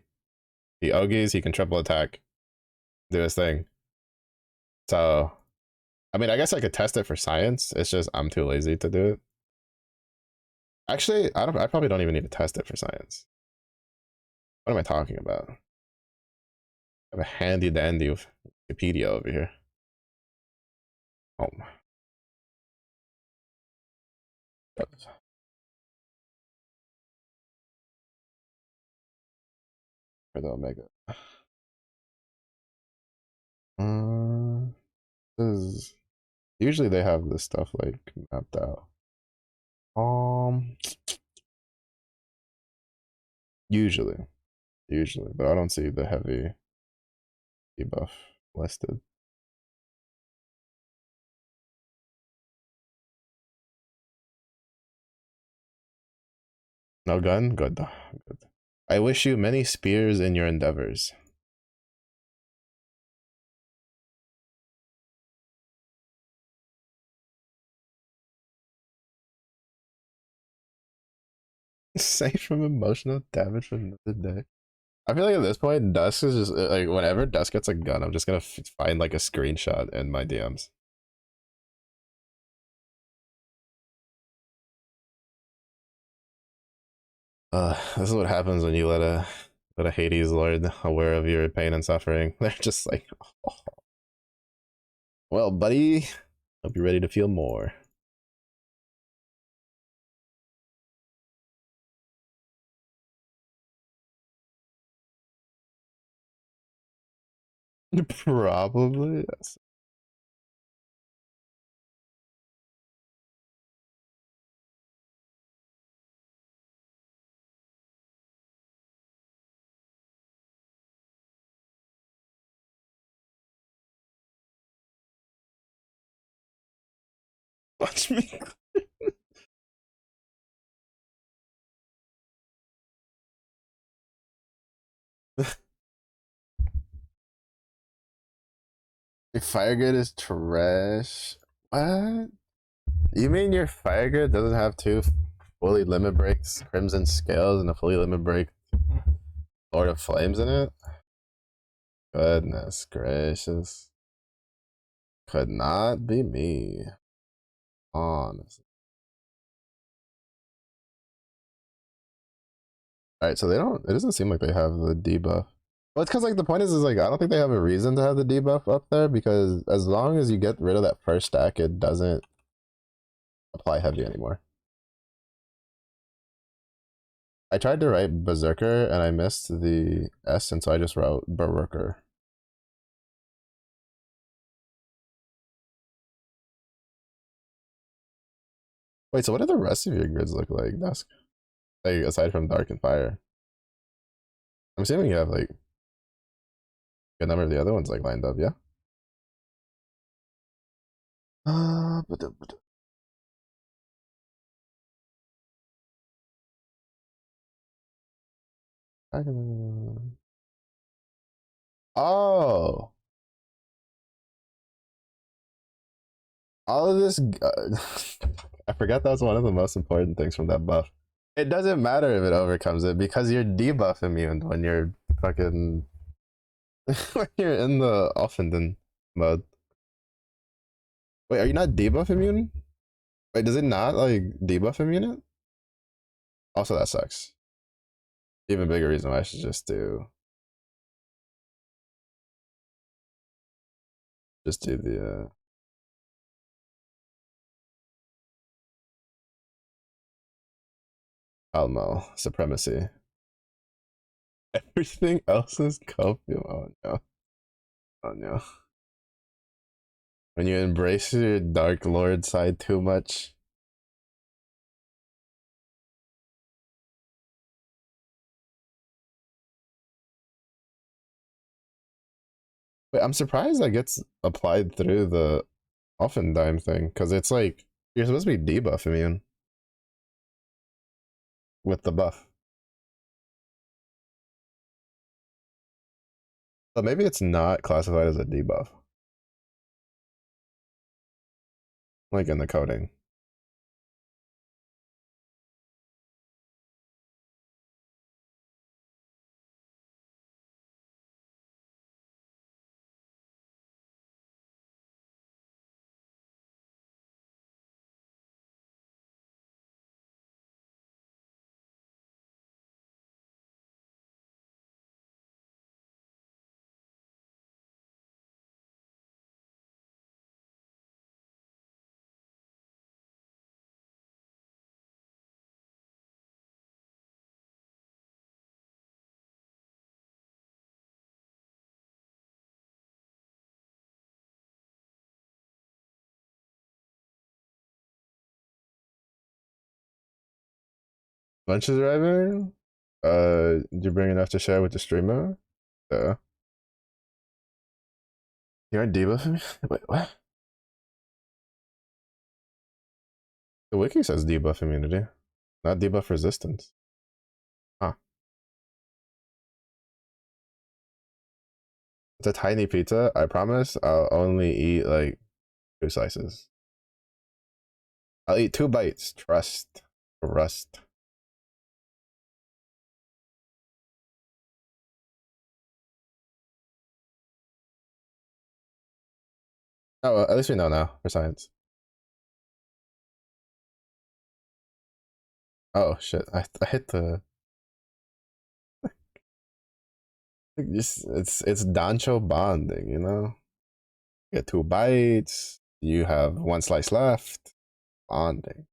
Ogies, he can triple attack, do his thing. So I mean, I guess I could test it for science. It's just I'm too lazy to do it. Actually, I probably don't even need to test it for science. What am I talking about? I have a handy dandy of Wikipedia over here. Oh. for the Omega. Uh, this usually they have this stuff like mapped out. Um, usually, but I don't see the heavy debuff listed. No gun? Good. Good. I wish you many spears in your endeavors. Safe from emotional damage for another day. I feel like at this point, Dusk is just like whenever Dusk gets a gun, I'm just gonna find like a screenshot in my DMs. This is what happens when you let a Hades Lord aware of your pain and suffering. They're just like, oh, well, buddy, hope you're ready to feel more. Probably. Yes. Watch me. Your fire grid is trash. What? You mean your fire grid doesn't have two fully limit breaks, Crimson Scales, and a fully limit break Lord of Flames in it? Goodness gracious. Could not be me. Honestly. Alright, so it doesn't seem like they have the debuff. Well, it's because like the point is like I don't think they have a reason to have the debuff up there because as long as you get rid of that first stack, it doesn't apply heavy anymore. I tried to write Berserker and I missed the S, and so I just wrote Berserker. Wait, so what do the rest of your grids look like, Dusk? Like aside from Dark and Fire, I'm assuming you have like a good number of the other ones like lined up, yeah. But oh, all of this. I forgot that was one of the most important things from that buff. It doesn't matter if it overcomes it because you're debuff immune when you're fucking when you're in the Offenden mode. Wait, are you not debuff immune? Wait, does it not like debuff immune it? Also, that sucks. Even bigger reason why I should just do the Almo supremacy. Everything else is copium. Oh no. Oh no. When you embrace your Dark Lord side too much. Wait, I'm surprised that gets applied through the Offendime thing, because it's like you're supposed to be debuff immune with the buff. But maybe it's not classified as a debuff, like in the coding. Lunch is arriving. Did you bring enough to share with the streamer? You aren't debuffing me? Wait, what? The wiki says debuff immunity, not debuff resistance. Huh. It's a tiny pizza. I promise I'll only eat like 2 slices. I'll eat 2 bites. Trust. Trust. Oh, well, at least we know now for science. Oh shit! I hit the. Just it's Dancho bonding, you know. You get 2 bites. You have 1 slice left. Bonding.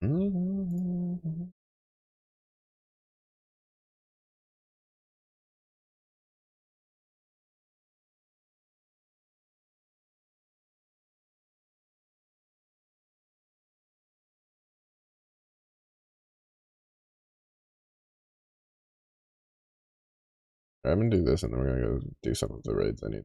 Mm-hmm. I'm gonna do this, and then we're gonna go do some of the raids I need.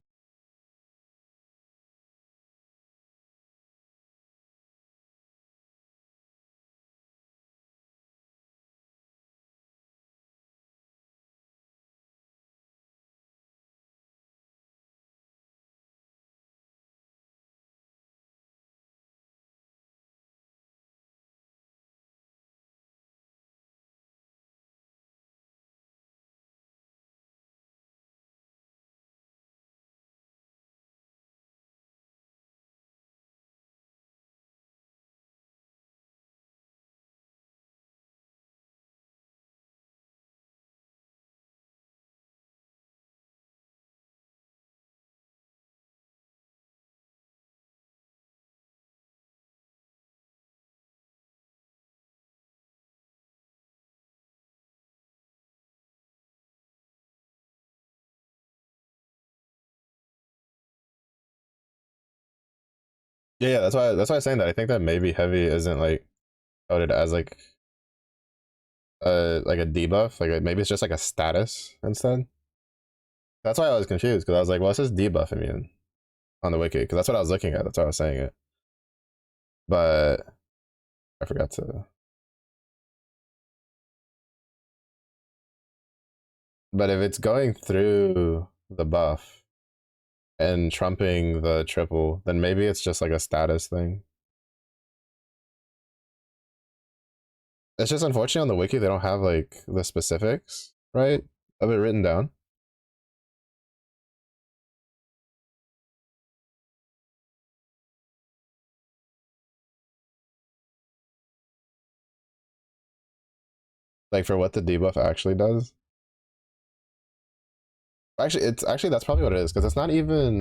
Yeah, that's why I'm saying that I think that maybe heavy isn't like coded as like a debuff. Like maybe it's just like a status instead. That's why I was confused because I was like, well, it says debuff immune on the wiki because that's what I was looking at. That's why I was saying it, but I forgot to. But if it's going through the buff and trumping the triple, then maybe it's just like a status thing. It's just unfortunate on the wiki they don't have like the specifics, right, of it written down. Like for what the debuff actually does. Actually, that's probably what it is because it's not even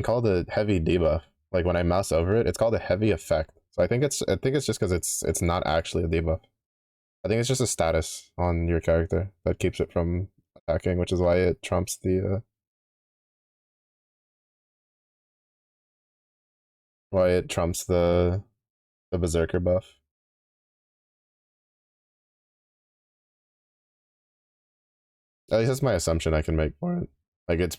called a heavy debuff. Like when I mouse over it, it's called a heavy effect. So I think it's just because it's not actually a debuff. I think it's just a status on your character that keeps it from attacking, which is why it trumps the berserker buff. At least that's my assumption I can make for it. Like it's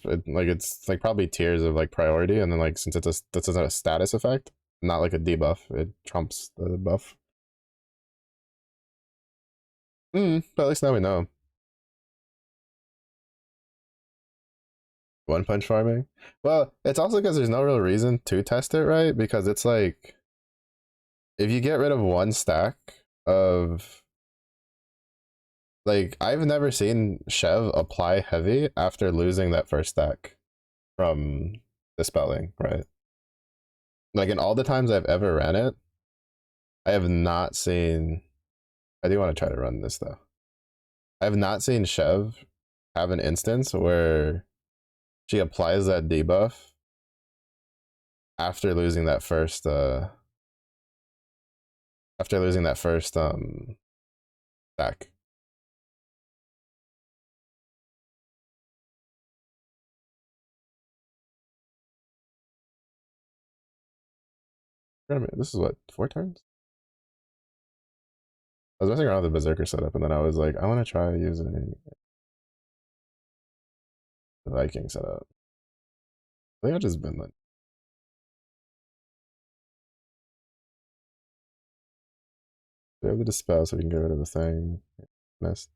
like probably tiers of like priority, and then like since this is a status effect, not like a debuff, it trumps the buff. But at least now we know. One punch farming. Well, it's also because there's no real reason to test it, right? Because it's like if you get rid of 1 stack of like I've never seen Chev apply heavy after losing that first stack from dispelling, right? Like in all the times I've ever ran it, I have not seen. I do want to try to run this though. I have not seen Chev have an instance where she applies that debuff after losing that first stack. Wait a minute, this is what 4 turns? I was messing around with the Berserker setup, and then I was like, I want to try using the Viking setup. I think I've just been like, we have the dispel so we can get rid of the thing. Missed.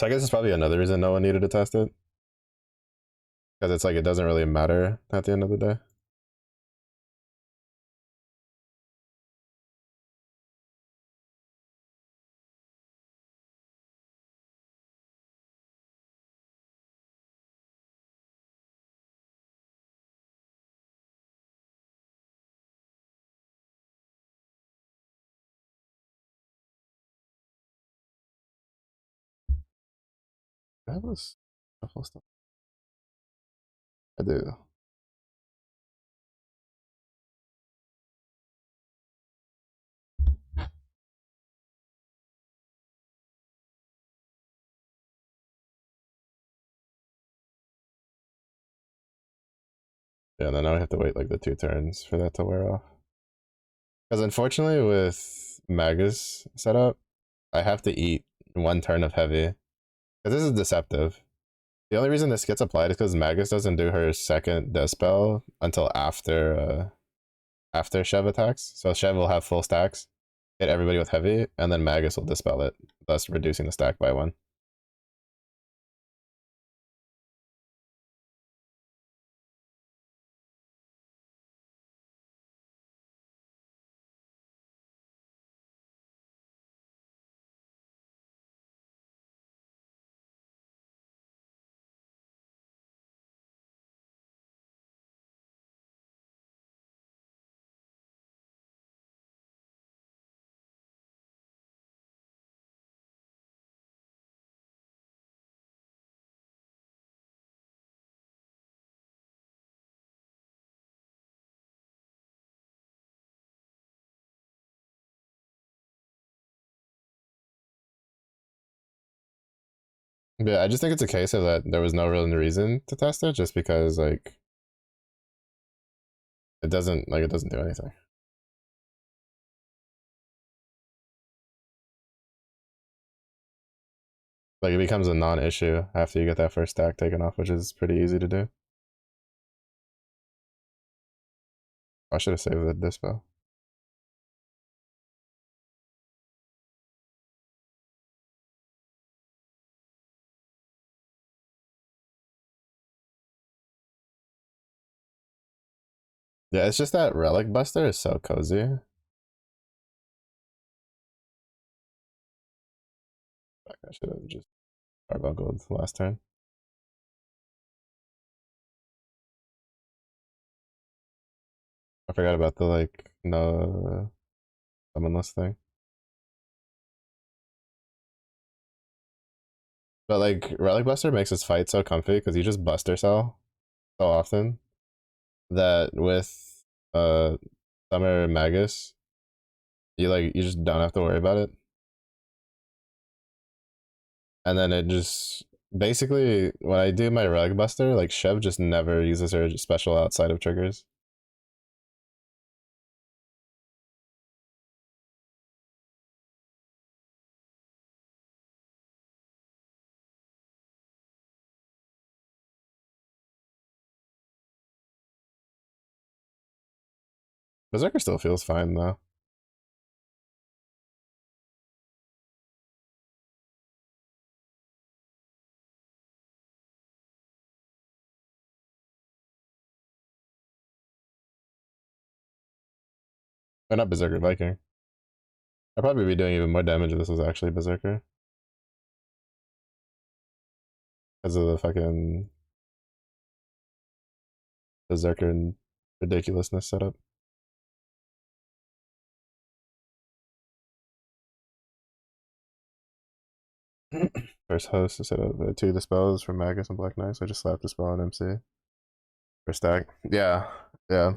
So I guess it's probably another reason no one needed to test it. Because it's like it doesn't really matter at the end of the day. That was stuff. I do. Yeah, and then now we have to wait like the 2 turns for that to wear off. Because unfortunately with Magus setup, I have to eat 1 turn of heavy. Because this is deceptive. The only reason this gets applied is because Magus doesn't do her second death spell until after Shev attacks. So Shev will have full stacks, hit everybody with heavy, and then Magus will dispel it, thus reducing the stack by 1. But I just think it's a case of that there was no real reason to test it, just because like it doesn't do anything. Like it becomes a non-issue after you get that first stack taken off, which is pretty easy to do. I should have saved the dispel. Yeah, it's just that Relic Buster is so cozy. I should have just carbuncled last turn. I forgot about the like no summonless thing. But like Relic Buster makes this fight so comfy because you just Buster Cell so often that with uh Summer Magus, you just don't have to worry about it. And then it just basically when I do my Relic Buster, like Shev just never uses her special outside of triggers. Berserker still feels fine though. Or not Berserker, Viking. I'd probably be doing even more damage if this was actually Berserker. Because of the fucking Berserker and ridiculousness setup. First host instead of 2 dispels from Magus and Black Knight, so I just slapped the spell on MC. First stack. Yeah. Yeah.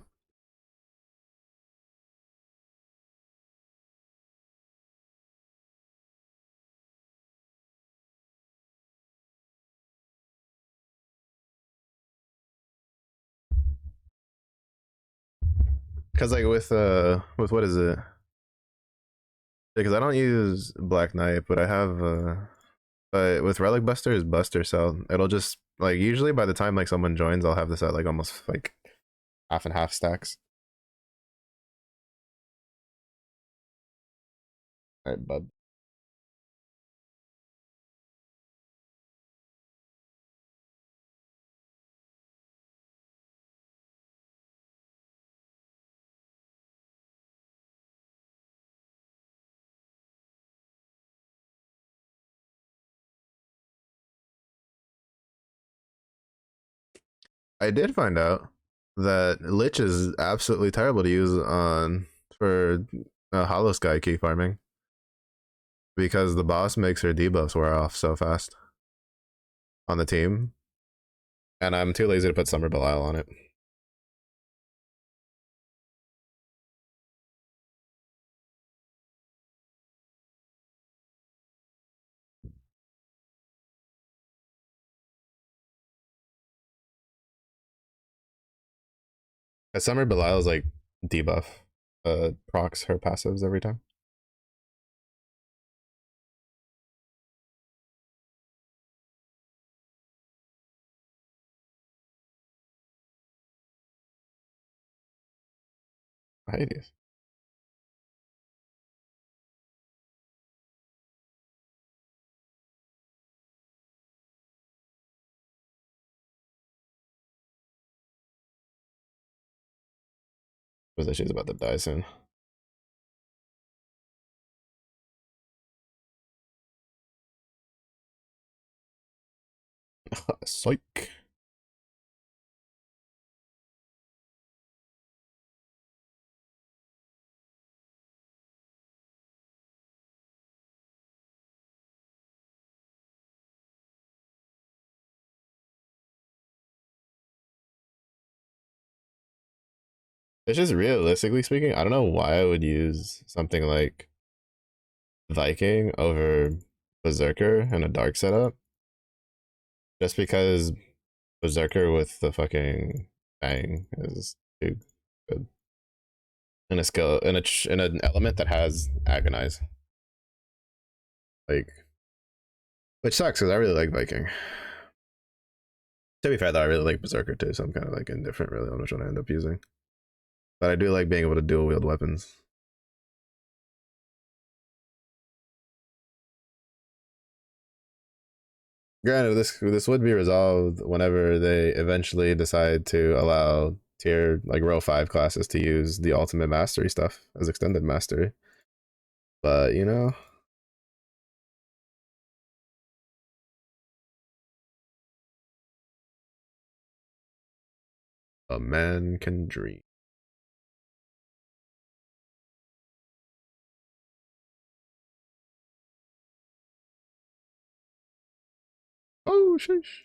Cause like with what is it? Because I don't use Black Knight, but I have but with Relic Buster is Buster, so it'll just like usually by the time like someone joins, I'll have this at like almost like half and half stacks. All right, bud. I did find out that Lich is absolutely terrible to use on for Hollow Sky key farming because the boss makes her debuffs wear off so fast on the team, and I'm too lazy to put Summer Belial on it. Summer Belial is like debuff, procs her passives every time. Hades. Was that she's about to die soon. Psych. It's just realistically speaking, I don't know why I would use something like Viking over Berserker in a dark setup. Just because Berserker with the fucking bang is too good. In a skill in an element that has agonize. Like which sucks because I really like Viking. To be fair though, I really like Berserker too, so I'm kind of like indifferent really on which one I end up using. But I do like being able to dual wield weapons. Granted, this would be resolved whenever they eventually decide to allow tier like row 5 classes to use the ultimate mastery stuff as extended mastery. But you know, a man can dream. Oh sheesh.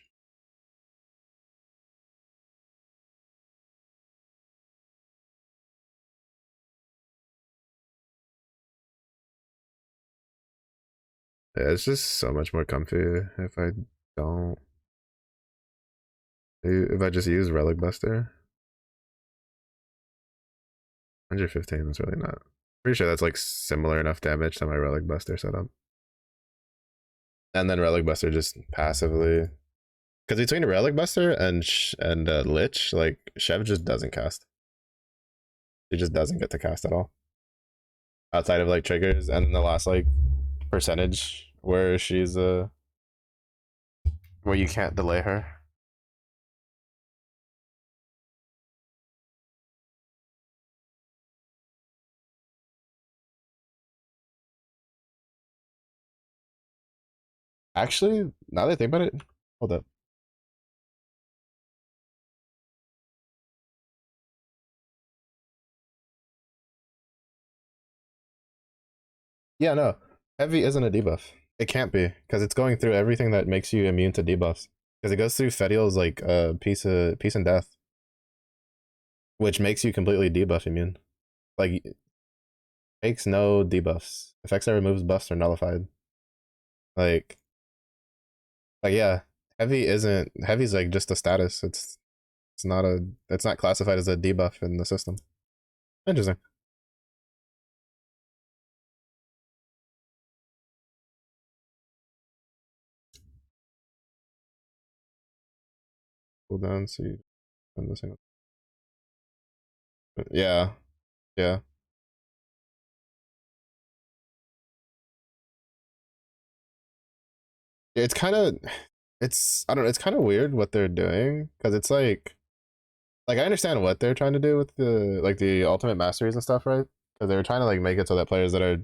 Yeah, it's just so much more comfy if I don't if I just use Relic Buster. 115 is really not. Pretty sure that's like similar enough damage to my Relic Buster setup. And then Relic Buster just passively, because between Relic Buster and Lich, like Chev just doesn't cast. She just doesn't get to cast at all outside of like triggers and the last like percentage where she's where you can't delay her. Actually, now that I think about it, hold up. Yeah, no, heavy isn't a debuff. It can't be because it's going through everything that makes you immune to debuffs. Because it goes through Fediel's like peace and death, which makes you completely debuff immune. Like makes no debuffs. Effects that removes buffs are nullified. Like yeah, heavy's like just a status. It's not classified as a debuff in the system. Interesting. Cool down, so you I'm missing. Yeah, yeah. It's kind of, it's I don't know. It's kind of weird what they're doing because it's like I understand what they're trying to do with the like the ultimate masteries and stuff, right? Because they were trying to like make it so that players that are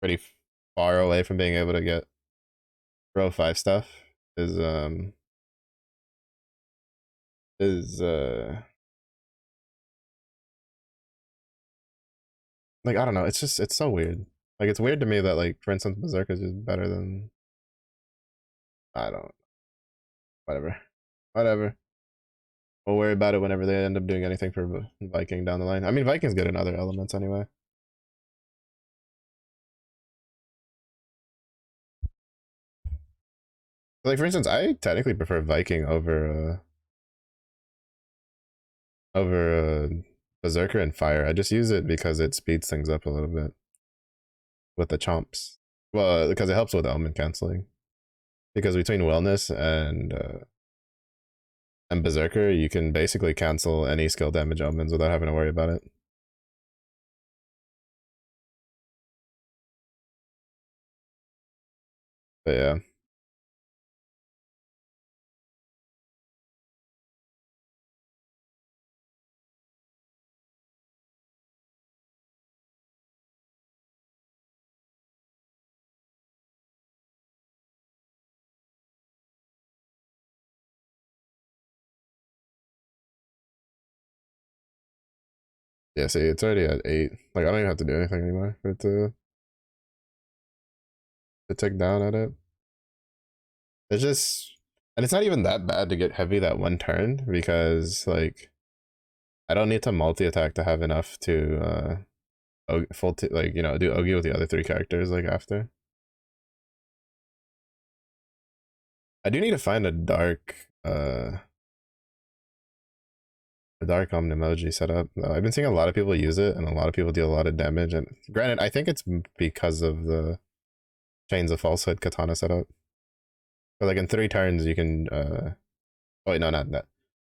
pretty far away from being able to get Pro 5 stuff is is like I don't know. It's just it's so weird. Like it's weird to me that like for instance Berserk is just better than I don't whatever whatever. We'll worry about it whenever they end up doing anything for Viking down the line. I mean Viking's good in other elements anyway. Like for instance, I technically prefer Viking over Berserker and Fire. I just use it because it speeds things up a little bit with the chomps. Well, because it helps with element canceling. Because between Wellness and Berserker, you can basically cancel any skill damage elements without having to worry about it. But yeah. Yeah, see, it's already at 8. Like I don't even have to do anything anymore for it to tick down at it. It's just and it's not even that bad to get heavy that one turn because like I don't need to multi-attack to have enough to like you know do Ogi with the other 3 characters like after. I do need to find a dark omnimoji setup. I've been seeing a lot of people use it and a lot of people deal a lot of damage. And granted, I think it's because of the Chains of Falsehood katana setup. But like in 3 turns you can oh wait, no, not that.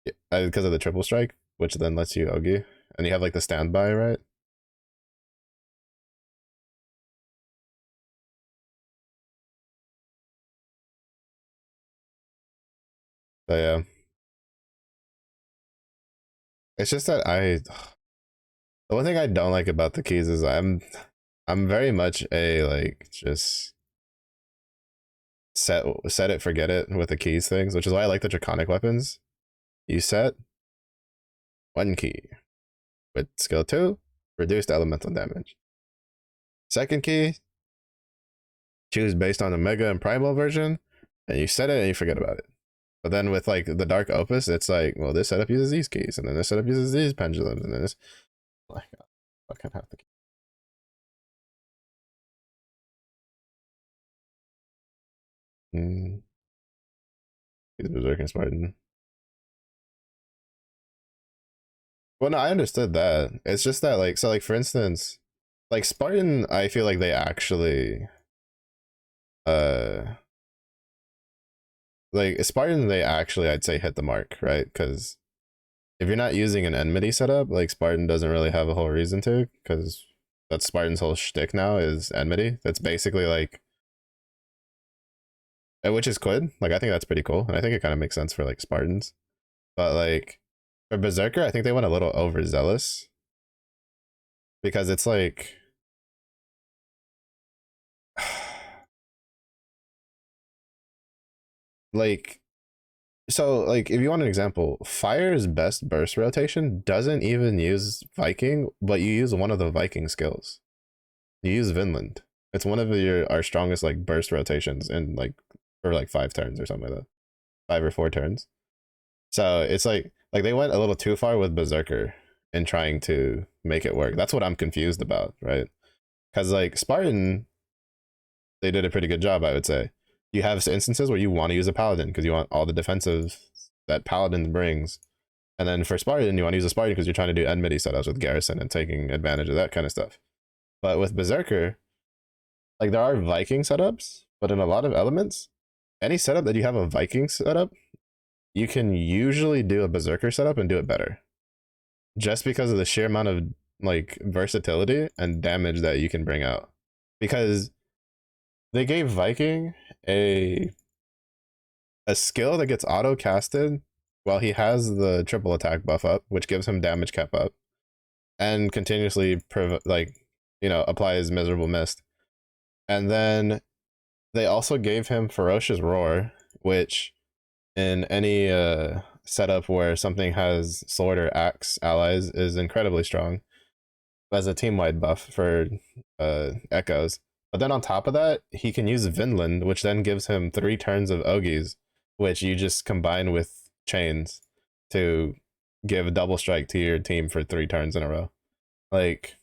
Yeah, because of the triple strike, which then lets you Ogi. And you have like the standby, right? So yeah. It's just that the one thing I don't like about the keys is I'm very much a like just set it forget it with the keys things, which is why I like the draconic weapons. You set 1 key with skill 2, reduced elemental damage. Second key, choose based on the mega and primal version, and you set it and you forget about it. But then with like the dark opus, it's like, well, this setup uses these keys, and then this setup uses these pendulums, and then this like I can't have the key. He's berserking Spartan. Well, no, I understood that. It's just that like so like for instance, like Spartan, I feel like they actually uh like Spartan they actually I'd say hit the mark, right? Because if you're not using an enmity setup, like Spartan doesn't really have a whole reason to, because that's Spartan's whole shtick now is enmity. That's basically like which is good. Like I think that's pretty cool. And I think it kind of makes sense for like Spartans. But like for Berserker, I think they went a little overzealous. Because it's like so like if you want an example, Fire's best burst rotation doesn't even use Viking, but you use one of the Viking skills. You use Vinland. It's one of our strongest like burst rotations in like for like 5 turns or something like that. 5 or 4 turns. So it's like they went a little too far with Berserker in trying to make it work. That's what I'm confused about, right? Because like Spartan, they did a pretty good job, I would say. You have instances where you want to use a paladin because you want all the defensive that paladin brings, And then for Spartan, you want to use a Spartan because you're trying to do enmity setups with Garrison and taking advantage of that kind of stuff. But with Berserker, like there are Viking setups, but in a lot of elements, any setup that you have a Viking setup, you can usually do a Berserker setup and do it better. Just because of the sheer amount of like versatility and damage that you can bring out. Because they gave Viking a skill that gets auto casted while he has the triple attack buff up, which gives him damage cap up, and continuously applies miserable mist. And then they also gave him ferocious roar, which in any setup where something has sword or axe allies is incredibly strong as a team-wide buff for echoes. But then on top of that, he can use Vinland, which then gives him 3 turns of Ogies, which you just combine with chains to give a double strike to your team for 3 turns in a row. Like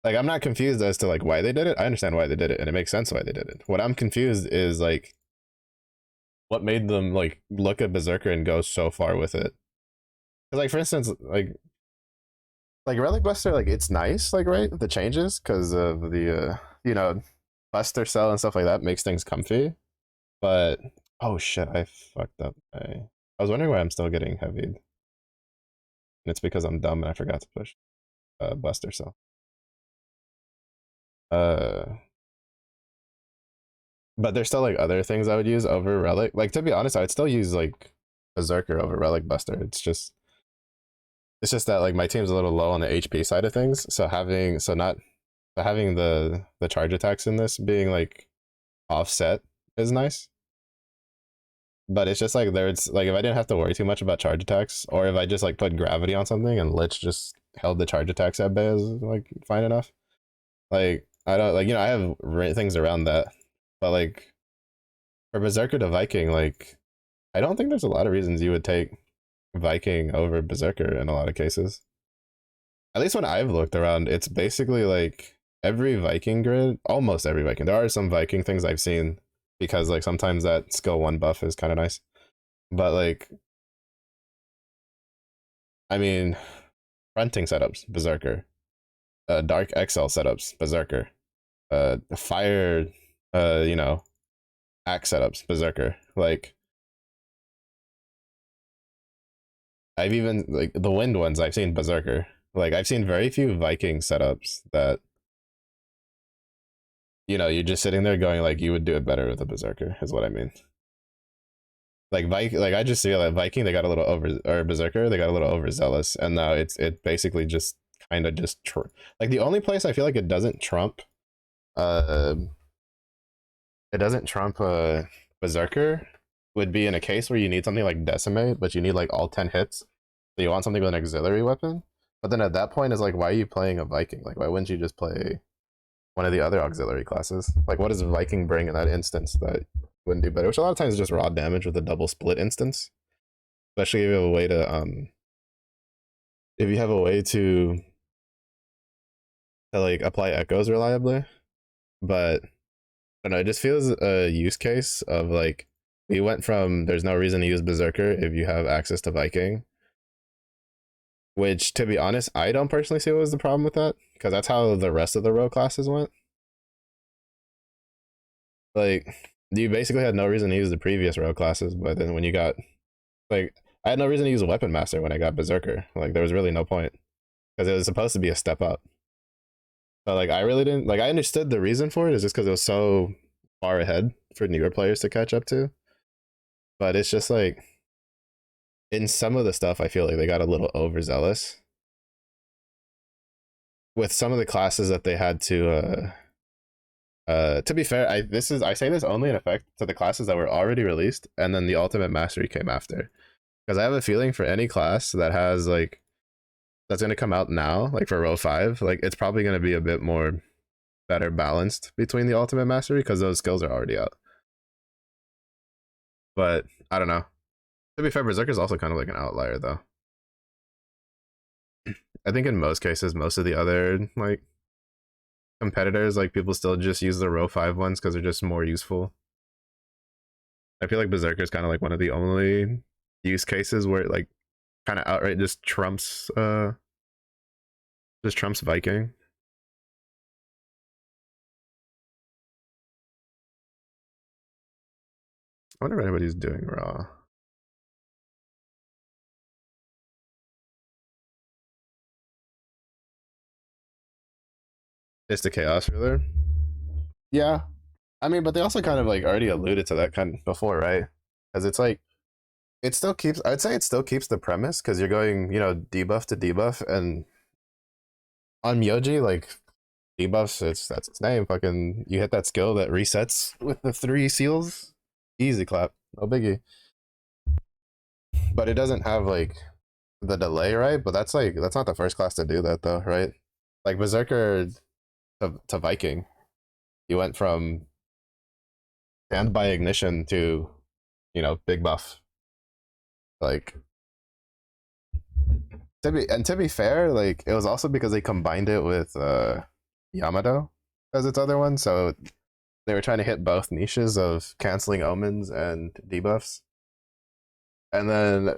I'm not confused as to like why they did it. I understand why they did it, and it makes sense why they did it. What I'm confused is like what made them like look at Berserker and go so far with it. Because like for instance, like Relic Buster, like it's nice, like right, the changes because of the Buster Cell and stuff like that makes things comfy. But oh shit, I fucked up. I was wondering why I'm still getting heavied. And it's because I'm dumb and I forgot to push Buster Cell. But there's still like other things I would use over Relic. Like to be honest, I would still use like Berserker over Relic Buster. It's just that like my team's a little low on the HP side of things. So having the charge attacks in this being like offset is nice. But it's just like there's like if I didn't have to worry too much about charge attacks, or if I just like put gravity on something and Lich just held the charge attacks at bay is like fine enough. Like I don't like I have things around that, but like for Berserker to Viking, like I don't think there's a lot of reasons you would take Viking over Berserker in a lot of cases. At least when I've looked around, it's basically like every Viking grid, almost every Viking. There are some Viking things I've seen because like sometimes that skill 1 buff is kind of nice. But like I mean fronting setups, Berserker. Dark XL setups, Berserker. Fire axe setups, Berserker. Like I've even like the wind ones I've seen Berserker. Like I've seen very few Viking setups that you're just sitting there going like you would do it better with a Berserker is what I mean. Like I just feel like Viking they got a little or Berserker they got a little overzealous, and now it basically just kind of just like the only place I feel like it doesn't trump Berserker would be in a case where you need something like Decimate, but you need like all 10 hits. So you want something with an auxiliary weapon. But then at that point, it's like, why are you playing a Viking? Like, why wouldn't you just play one of the other auxiliary classes? Like, what does Viking bring in that instance that wouldn't do better? Which a lot of times is just raw damage with a double split instance. Especially if you have a way to like apply echoes reliably. But I don't know, it just feels a use case of like we went from there's no reason to use Berserker if you have access to Viking. Which, to be honest, I don't personally see what was the problem with that, because that's how the rest of the row classes went. Like, you basically had no reason to use the previous row classes, but then when you got, like, I had no reason to use a Weapon Master when I got Berserker. Like, there was really no point, because it was supposed to be a step up. So, like, I really didn't, like, I understood the reason for it, is just because it was so far ahead for newer players to catch up to. But it's just like, in some of the stuff, I feel like they got a little overzealous with some of the classes that they had to be fair, I say this only in effect to the classes that were already released, and then the Ultimate Mastery came after. Because I have a feeling for any class that has like that's gonna come out now, like for row 5, like it's probably gonna be a bit more better balanced between the Ultimate Mastery because those skills are already out. But I don't know. To be fair, Berserker's also kind of like an outlier though. I think in most cases, most of the other like competitors, like people still just use the row 5 ones because they're just more useful. I feel like Berserker is kind of like one of the only use cases where it like kind of outright just trumps Viking. I wonder if anybody's doing raw. It's the chaos ruler. Yeah, I mean, but they also kind of like already alluded to that kind of before, right? Because it's like it still keeps. I'd say it still keeps the premise because you're going, debuff to debuff, and on Myoji, like debuffs, that's its name. Fucking, you hit that skill that resets with the 3 seals. Easy clap, no biggie. But it doesn't have like the delay, right? But that's not the first class to do that though, right? Like Berserker to Viking, you went from stand by ignition to, big buff. Like to be fair, like it was also because they combined it with Yamato as its other one, so they were trying to hit both niches of canceling omens and debuffs. And then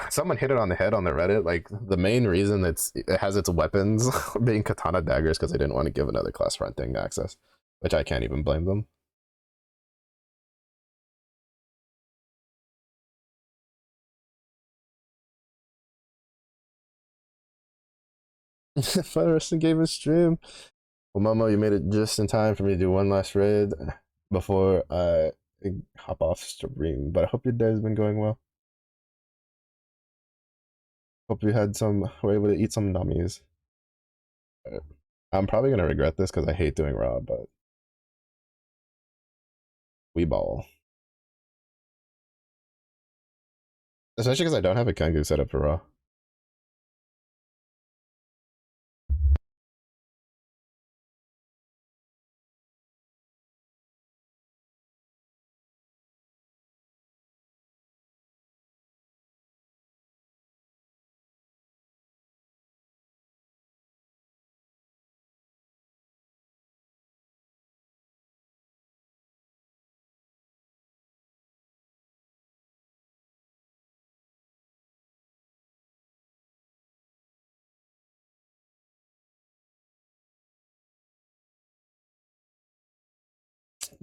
someone hit it on the head on the Reddit. Like the main reason it has its weapons being katana daggers because they didn't want to give another class fronting access, which I can't even blame them. For the rest of the game is stream. Well, Momo, you made it just in time for me to do one last raid before I hop off stream. But I hope your day has been going well. Hope you were able to eat some nummies. I'm probably gonna regret this because I hate doing raw, but we ball. Especially because I don't have a Kengu set up for raw.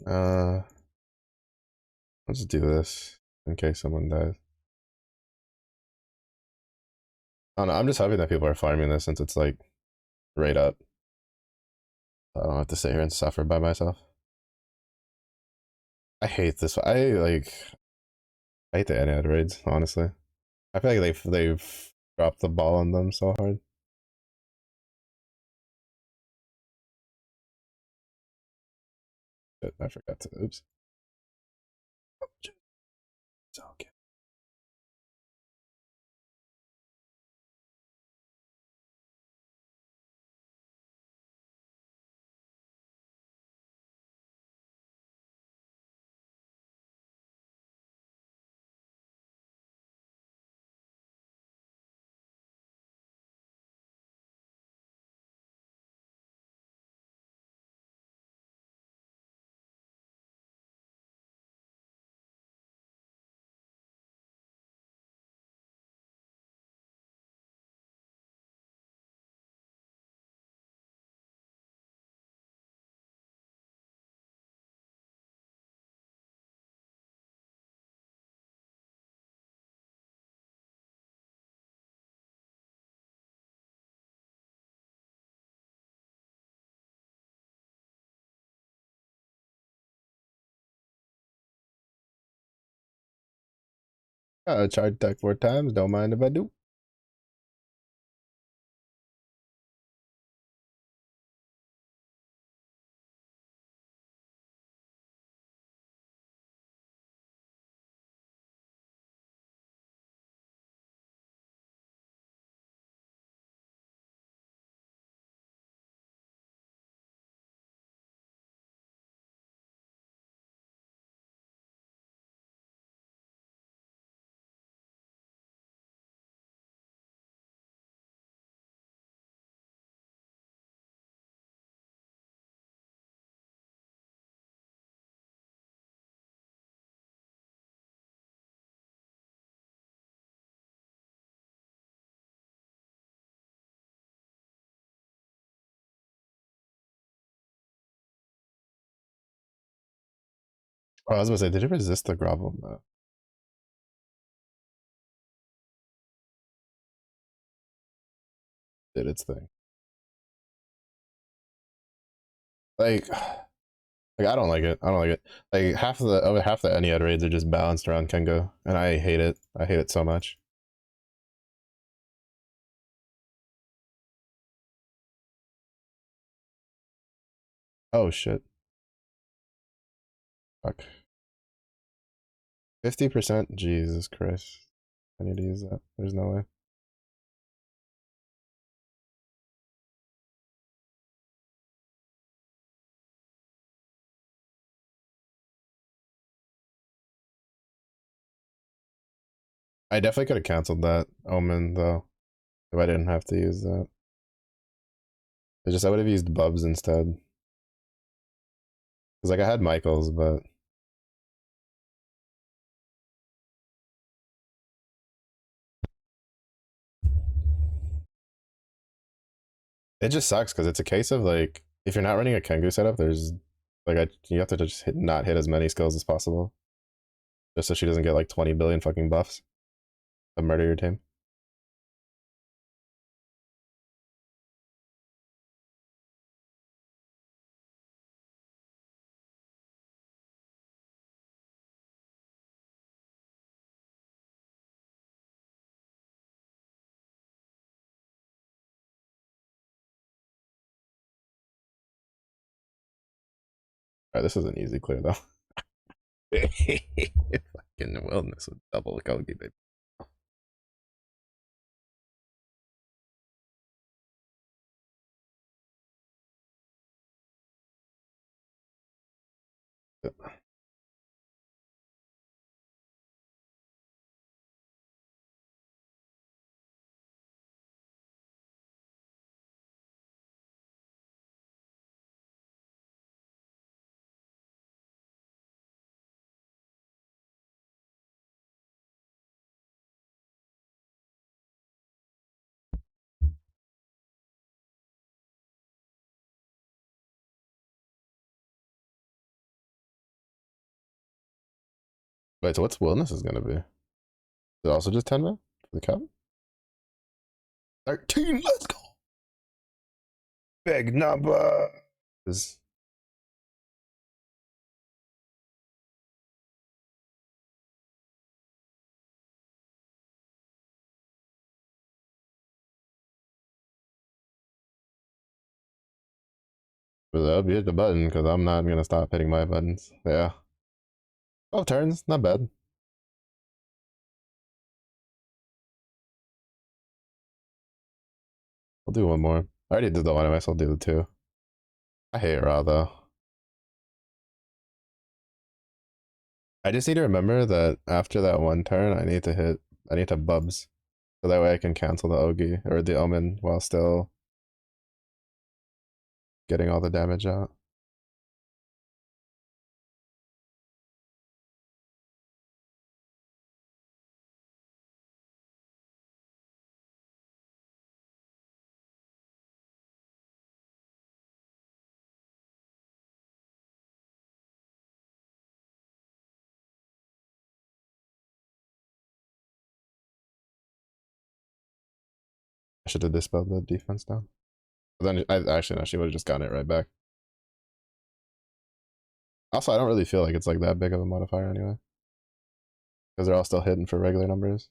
Uh, let's do this in case someone dies. I don't know. I'm just happy that people are farming this since it's like right up. I don't have to sit here and suffer by myself. I hate this. I hate the Enad raids. Honestly, I feel like they've dropped the ball on them so hard. Shit, I forgot to. Oops. It's okay. Charge deck 4 times. Don't mind if I do. Oh, I was gonna say, did it resist the grovel? No. Did its thing. Like, I don't like it. I don't like it. Like half the Ennead raids are just balanced around Kengo, and I hate it. I hate it so much. Oh shit. Fuck. 50%? Jesus Christ. I need to use that. There's no way. I definitely could have canceled that Omen though, if I didn't have to use that. It's just I would have used Bubs instead. Cause like I had Michaels, but it just sucks because it's a case of like if you're not running a Kengu setup, there's like you have to just not hit as many skills as possible, just so she doesn't get like 20 billion fucking buffs to murder your team. Alright, this is an easy clear though. Fucking wilderness with double Kogi, baby. Wait, so what's wilderness is gonna be? Is it also just 10 man for the cup? 13, let's go! Big number! Is you hit the button because I'm not gonna stop hitting my buttons. Yeah. 12 turns, not bad. I'll do one more. I already did the one, I might as well do the two. I hate Raw though. I just need to remember that after that one turn, I need to Bubs. So that way I can cancel the Ogi or the Omen while still getting all the damage out. I should have dispelled the defense down. But then I actually no, she would have just gotten it right back. Also, I don't really feel like it's like that big of a modifier anyway. Because they're all still hidden for regular numbers.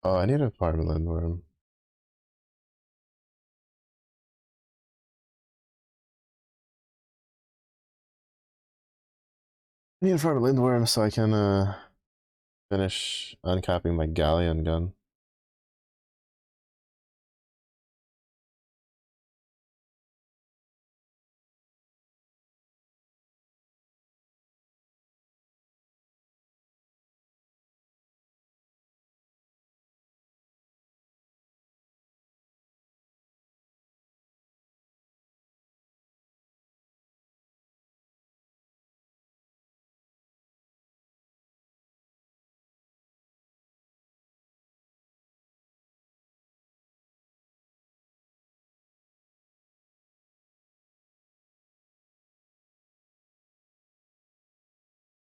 Oh, I need a farm lindworm. I need a farm lindworm so I can finish uncapping my galleon gun.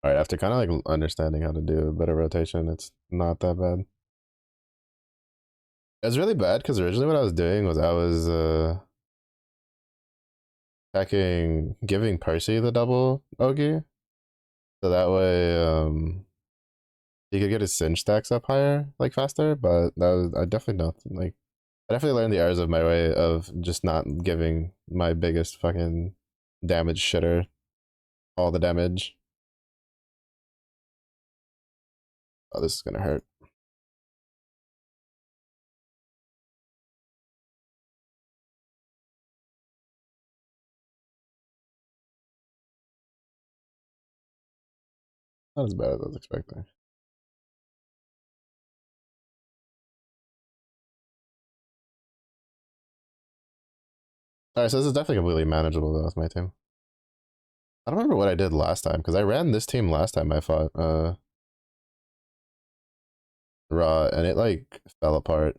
All right, after kind of like understanding how to do a better rotation, it's not that bad. It's really bad because originally what I was doing was I was attacking, giving Percy the double Ogi, so that way he could get his cinch stacks up higher, like faster. But that was I definitely don't like. I definitely learned the errors of my way of just not giving my biggest fucking damage shitter all the damage. Oh, this is gonna hurt. Not as bad as I was expecting. Alright, so this is definitely completely manageable though with my team. I don't remember what I did last time, because I ran this team last time I fought Raw, and it like fell apart.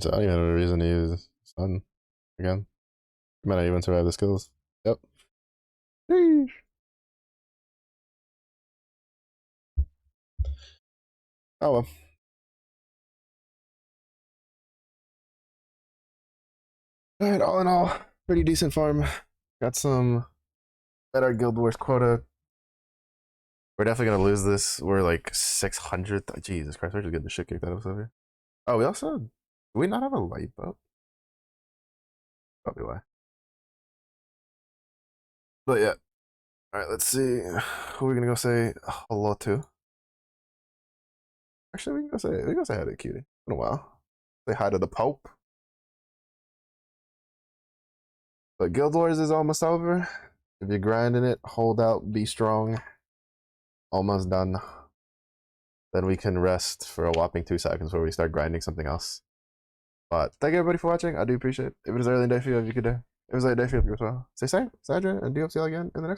So I don't even have a reason to use Sun again. I might not even survive the skills. Yep. Sheesh. Oh well. Alright, all in all, pretty decent farm. Got some at our guild wars quota. We're definitely gonna lose this. We're like 600. Jesus Christ, we're just getting the shit kicked out of us over here. Oh, we also do we not have a light boat? Probably why. But yeah. Alright, let's see. Who are we gonna go say hello to? Actually, we can go say hi to Cutie. In a while. Say hi to the Pope. But Guild Wars is almost over. If you're grinding it, hold out, be strong. Almost done. Then we can rest for a whopping 2 seconds before we start grinding something else. But thank you everybody for watching. I do appreciate it. If it is early day for you, have a good day. If it was late day for you, as well. Stay safe, stay hydrated, and do hope to see you all again in the next